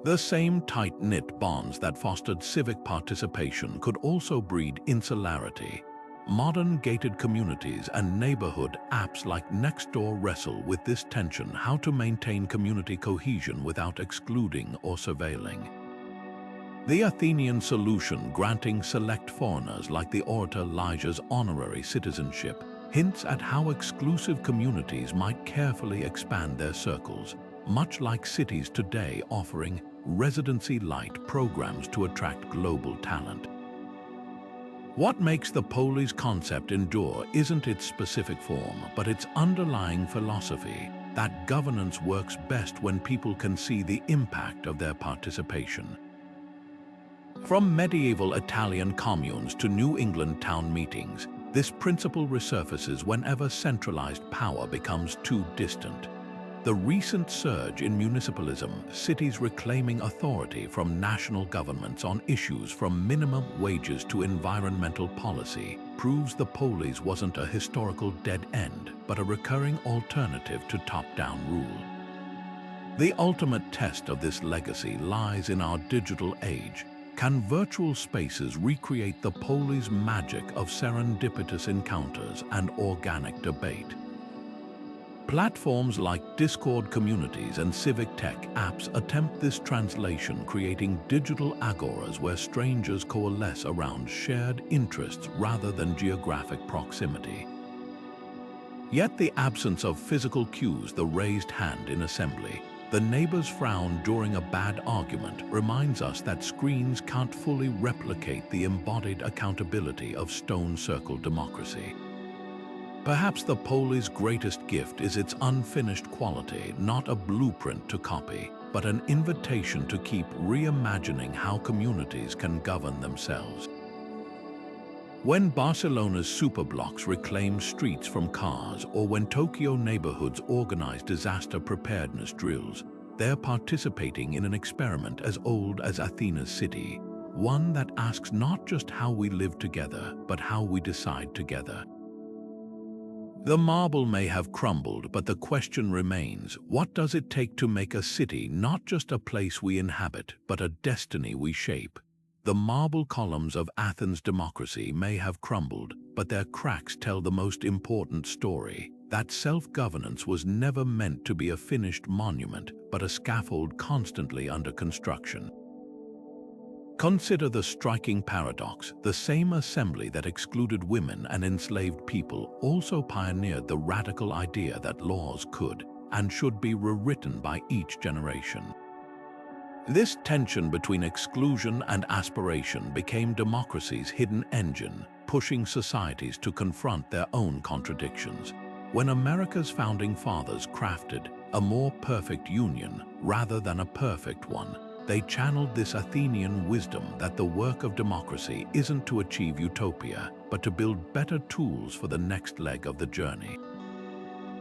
The same tight-knit bonds that fostered civic participation could also breed insularity. Modern gated communities and neighborhood apps like Nextdoor wrestle with this tension: how to maintain community cohesion without excluding or surveilling. The Athenian solution, granting select foreigners like the orator Lysias honorary citizenship, hints at how exclusive communities might carefully expand their circles, much like cities today offering residency-light programs to attract global talent. What makes the polis concept endure isn't its specific form, but its underlying philosophy, that governance works best when people can see the impact of their participation. From medieval Italian communes to New England town meetings, this principle resurfaces whenever centralized power becomes too distant. The recent surge in municipalism, cities reclaiming authority from national governments on issues from minimum wages to environmental policy, proves the polis wasn't a historical dead end, but a recurring alternative to top-down rule. The ultimate test of this legacy lies in our digital age. Can virtual spaces recreate the polis' magic of serendipitous encounters and organic debate? Platforms like Discord communities and civic tech apps attempt this translation, creating digital agoras where strangers coalesce around shared interests rather than geographic proximity. Yet the absence of physical cues, the raised hand in assembly, the neighbor's frown during a bad argument, reminds us that screens can't fully replicate the embodied accountability of stone circle democracy. Perhaps the polis' greatest gift is its unfinished quality, not a blueprint to copy, but an invitation to keep reimagining how communities can govern themselves. When Barcelona's superblocks reclaim streets from cars, or when Tokyo neighborhoods organize disaster preparedness drills, they're participating in an experiment as old as Athena's city, one that asks not just how we live together, but how we decide together. The marble may have crumbled, but the question remains: what does it take to make a city not just a place we inhabit, but a destiny we shape? The marble columns of Athens' democracy may have crumbled, but their cracks tell the most important story: that self-governance was never meant to be a finished monument, but a scaffold constantly under construction. Consider the striking paradox: the same assembly that excluded women and enslaved people also pioneered the radical idea that laws could and should be rewritten by each generation. This tension between exclusion and aspiration became democracy's hidden engine, pushing societies to confront their own contradictions. When America's founding fathers crafted a more perfect union rather than a perfect one, they channeled this Athenian wisdom that the work of democracy isn't to achieve utopia, but to build better tools for the next leg of the journey.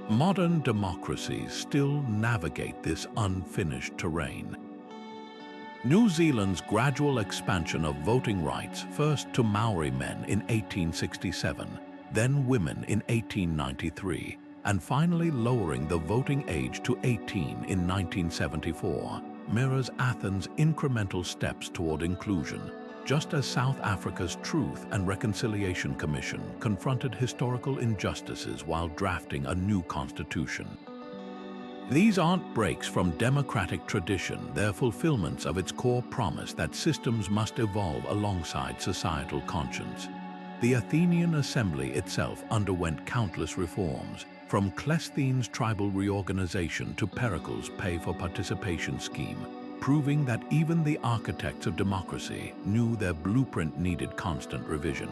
Modern democracies still navigate this unfinished terrain. New Zealand's gradual expansion of voting rights, first to Maori men in 1867, then women in 1893, and finally lowering the voting age to 18 in 1974, mirrors Athens' incremental steps toward inclusion, just as South Africa's Truth and Reconciliation Commission confronted historical injustices while drafting a new constitution. These aren't breaks from democratic tradition, they're fulfillments of its core promise that systems must evolve alongside societal conscience. The Athenian assembly itself underwent countless reforms, from Cleisthenes' tribal reorganization to Pericles' pay-for-participation scheme, proving that even the architects of democracy knew their blueprint needed constant revision.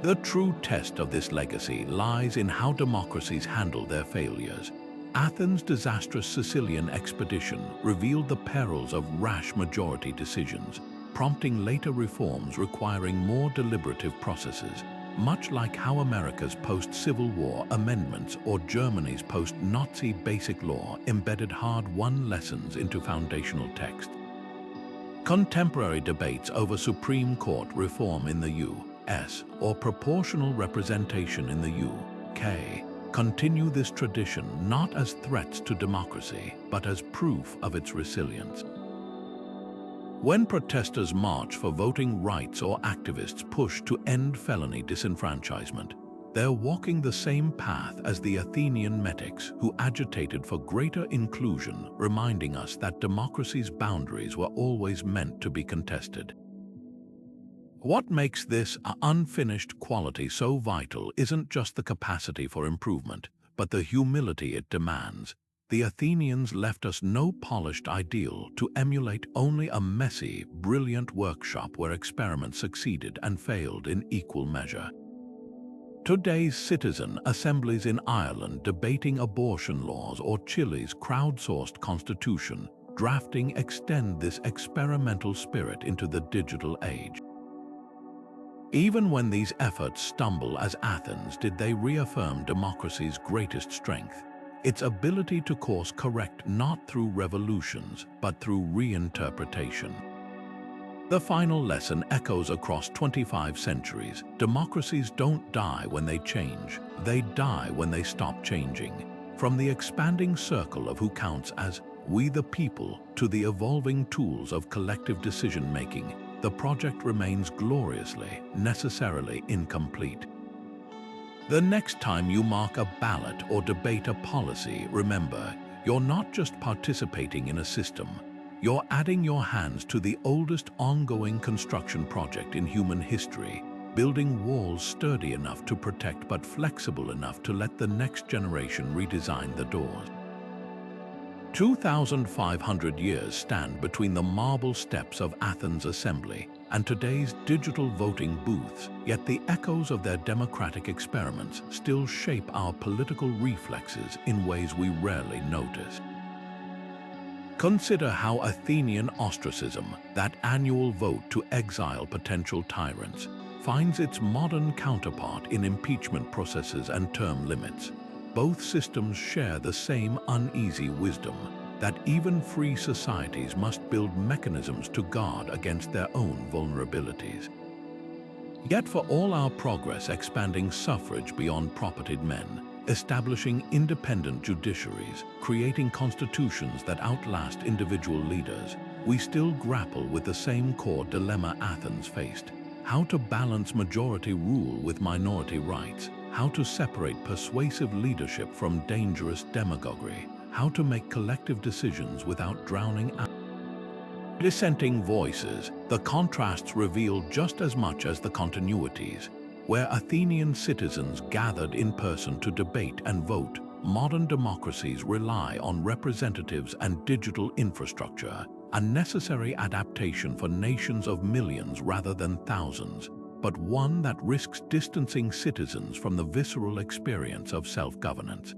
The true test of this legacy lies in how democracies handle their failures. Athens' disastrous Sicilian expedition revealed the perils of rash majority decisions, prompting later reforms requiring more deliberative processes, much like how America's post-Civil War amendments or Germany's post-Nazi Basic Law embedded hard-won lessons into foundational text. Contemporary debates over Supreme Court reform in the U.S. or proportional representation in the U.K. continue this tradition not as threats to democracy, but as proof of its resilience. When protesters march for voting rights or activists push to end felony disenfranchisement, they're walking the same path as the Athenian metics who agitated for greater inclusion, reminding us that democracy's boundaries were always meant to be contested. What makes this unfinished quality so vital isn't just the capacity for improvement, but the humility it demands. The Athenians left us no polished ideal to emulate, only a messy, brilliant workshop where experiments succeeded and failed in equal measure. Today's citizen assemblies in Ireland debating abortion laws or Chile's crowdsourced constitution drafting extend this experimental spirit into the digital age. Even when these efforts stumble as Athens did, they reaffirm democracy's greatest strength, its ability to course correct not through revolutions, but through reinterpretation. The final lesson echoes across 25 centuries. Democracies don't die when they change, they die when they stop changing. From the expanding circle of who counts as we the people to the evolving tools of collective decision-making, the project remains gloriously, necessarily incomplete. The next time you mark a ballot or debate a policy, remember, you're not just participating in a system, you're adding your hands to the oldest ongoing construction project in human history, building walls sturdy enough to protect but flexible enough to let the next generation redesign the doors. 2,500 years stand between the marble steps of Athens' assembly and today's digital voting booths, yet the echoes of their democratic experiments still shape our political reflexes in ways we rarely notice. Consider how Athenian ostracism, that annual vote to exile potential tyrants, finds its modern counterpart in impeachment processes and term limits. Both systems share the same uneasy wisdom that even free societies must build mechanisms to guard against their own vulnerabilities. Yet for all our progress expanding suffrage beyond propertied men, establishing independent judiciaries, creating constitutions that outlast individual leaders, we still grapple with the same core dilemma Athens faced: how to balance majority rule with minority rights, how to separate persuasive leadership from dangerous demagoguery, how to make collective decisions without drowning out dissenting voices. The contrasts reveal just as much as the continuities. Where Athenian citizens gathered in person to debate and vote, modern democracies rely on representatives and digital infrastructure, a necessary adaptation for nations of millions rather than thousands, but one that risks distancing citizens from the visceral experience of self-governance.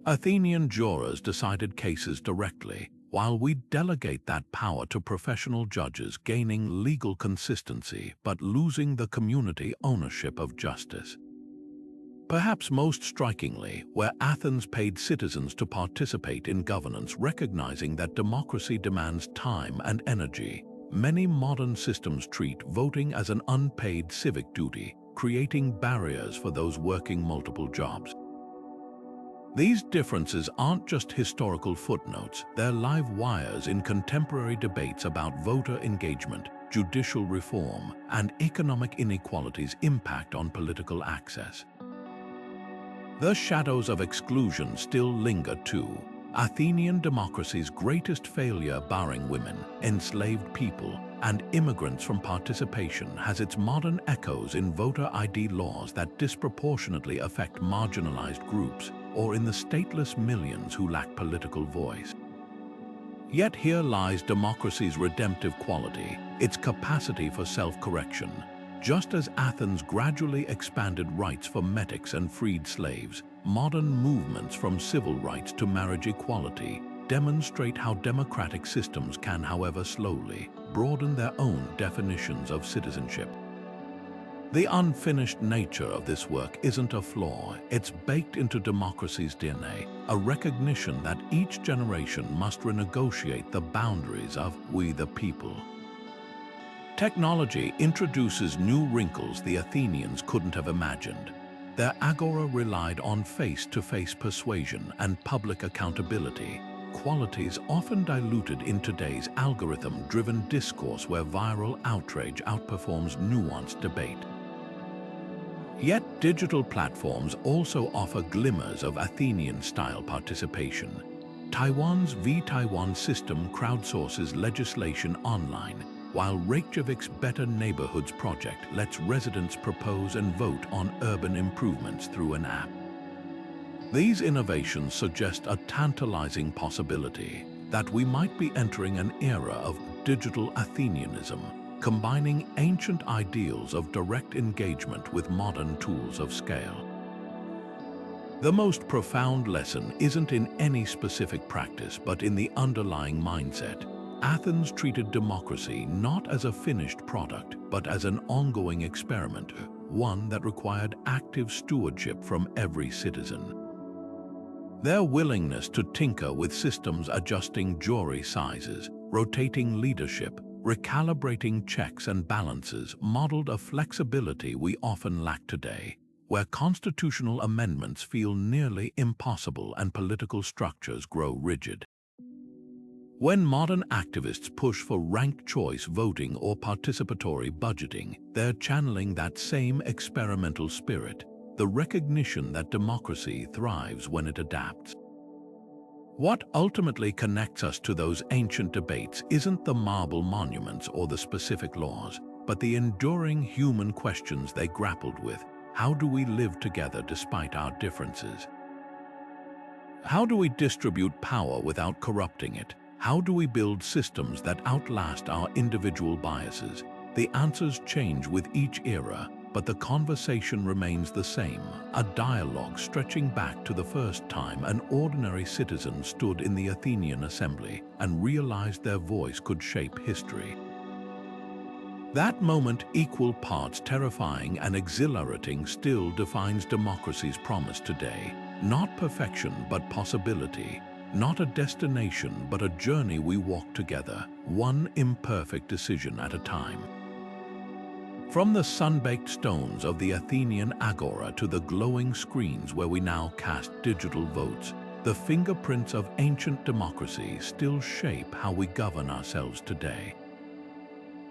Athenian jurors decided cases directly, while we delegate that power to professional judges, gaining legal consistency but losing the community ownership of justice. Perhaps most strikingly, where Athens paid citizens to participate in governance, recognizing that democracy demands time and energy, many modern systems treat voting as an unpaid civic duty, creating barriers for those working multiple jobs. These differences aren't just historical footnotes, they're live wires in contemporary debates about voter engagement, judicial reform, and economic inequalities' impact on political access. The shadows of exclusion still linger too. Athenian democracy's greatest failure, barring women, enslaved people, and immigrants from participation, has its modern echoes in voter ID laws that disproportionately affect marginalized groups, or in the stateless millions who lack political voice. Yet here lies democracy's redemptive quality, its capacity for self-correction. Just as Athens gradually expanded rights for metics and freed slaves, modern movements from civil rights to marriage equality demonstrate how democratic systems can, however slowly, broaden their own definitions of citizenship. The unfinished nature of this work isn't a flaw, it's baked into democracy's DNA, a recognition that each generation must renegotiate the boundaries of we the people. Technology introduces new wrinkles the Athenians couldn't have imagined. Their agora relied on face-to-face persuasion and public accountability, qualities often diluted in today's algorithm-driven discourse where viral outrage outperforms nuanced debate. Yet digital platforms also offer glimmers of Athenian-style participation. Taiwan's V-Taiwan system crowdsources legislation online, while Reykjavik's Better Neighborhoods project lets residents propose and vote on urban improvements through an app. These innovations suggest a tantalizing possibility that we might be entering an era of digital Athenianism, combining ancient ideals of direct engagement with modern tools of scale. The most profound lesson isn't in any specific practice, but in the underlying mindset. Athens treated democracy not as a finished product, but as an ongoing experiment, one that required active stewardship from every citizen. Their willingness to tinker with systems, adjusting jury sizes, rotating leadership, recalibrating checks and balances, modeled a flexibility we often lack today, where constitutional amendments feel nearly impossible and political structures grow rigid. When modern activists push for ranked choice voting or participatory budgeting, they're channeling that same experimental spirit, the recognition that democracy thrives when it adapts. What ultimately connects us to those ancient debates isn't the marble monuments or the specific laws, but the enduring human questions they grappled with. How do we live together despite our differences? How do we distribute power without corrupting it? How do we build systems that outlast our individual biases? The answers change with each era, but the conversation remains the same, a dialogue stretching back to the first time an ordinary citizen stood in the Athenian assembly and realized their voice could shape history. That moment, equal parts terrifying and exhilarating, still defines democracy's promise today. Not perfection, but possibility. Not a destination, but a journey we walk together, one imperfect decision at a time. From the sun-baked stones of the Athenian agora to the glowing screens where we now cast digital votes, the fingerprints of ancient democracy still shape how we govern ourselves today.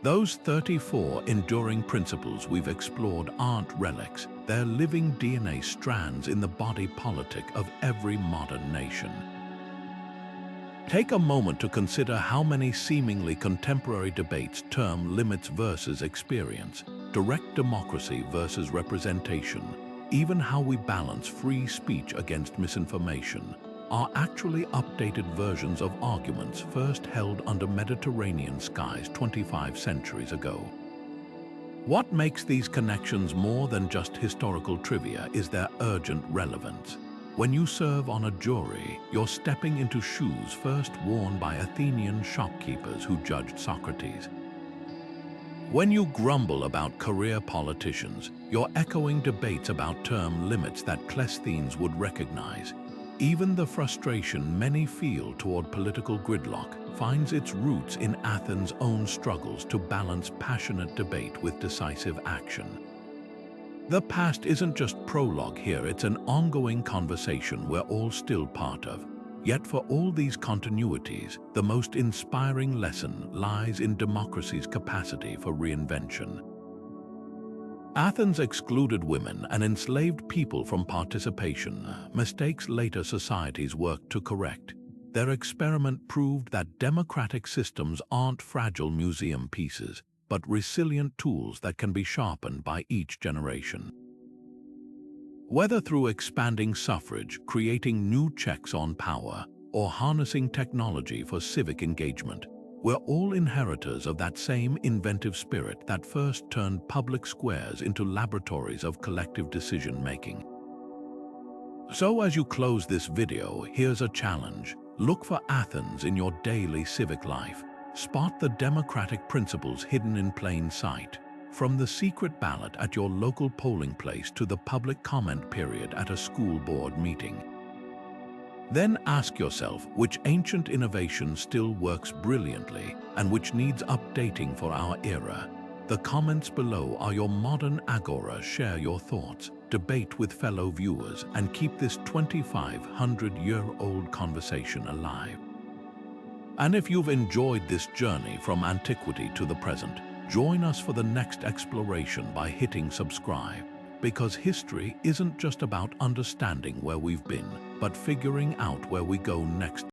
Those 34 enduring principles we've explored aren't relics, they're living DNA strands in the body politic of every modern nation. Take a moment to consider how many seemingly contemporary debates term limits versus experience, direct democracy versus representation, even how we balance free speech against misinformation, are actually updated versions of arguments first held under Mediterranean skies 25 centuries ago. What makes these connections more than just historical trivia is their urgent relevance. When you serve on a jury, you're stepping into shoes first worn by Athenian shopkeepers who judged Socrates. When you grumble about career politicians, you're echoing debates about term limits that Cleisthenes would recognize. Even the frustration many feel toward political gridlock finds its roots in Athens' own struggles to balance passionate debate with decisive action. The past isn't just prologue here, it's an ongoing conversation we're all still part of. Yet for all these continuities, the most inspiring lesson lies in democracy's capacity for reinvention. Athens excluded women and enslaved people from participation, mistakes later societies worked to correct. Their experiment proved that democratic systems aren't fragile museum pieces, but resilient tools that can be sharpened by each generation. Whether through expanding suffrage, creating new checks on power, or harnessing technology for civic engagement, We're all inheritors of that same inventive spirit that first turned public squares into laboratories of collective decision-making. So as you close this video, here's a challenge. Look for Athens in your daily civic life. Spot the democratic principles hidden in plain sight, from the secret ballot at your local polling place to the public comment period at a school board meeting. Then ask yourself which ancient innovation still works brilliantly and which needs updating for our era. The comments below are your modern agora. Share your thoughts, debate with fellow viewers, and keep this 2,500-year-old conversation alive. And if you've enjoyed this journey from antiquity to the present, join us for the next exploration by hitting subscribe. Because history isn't just about understanding where we've been, but figuring out where we go next.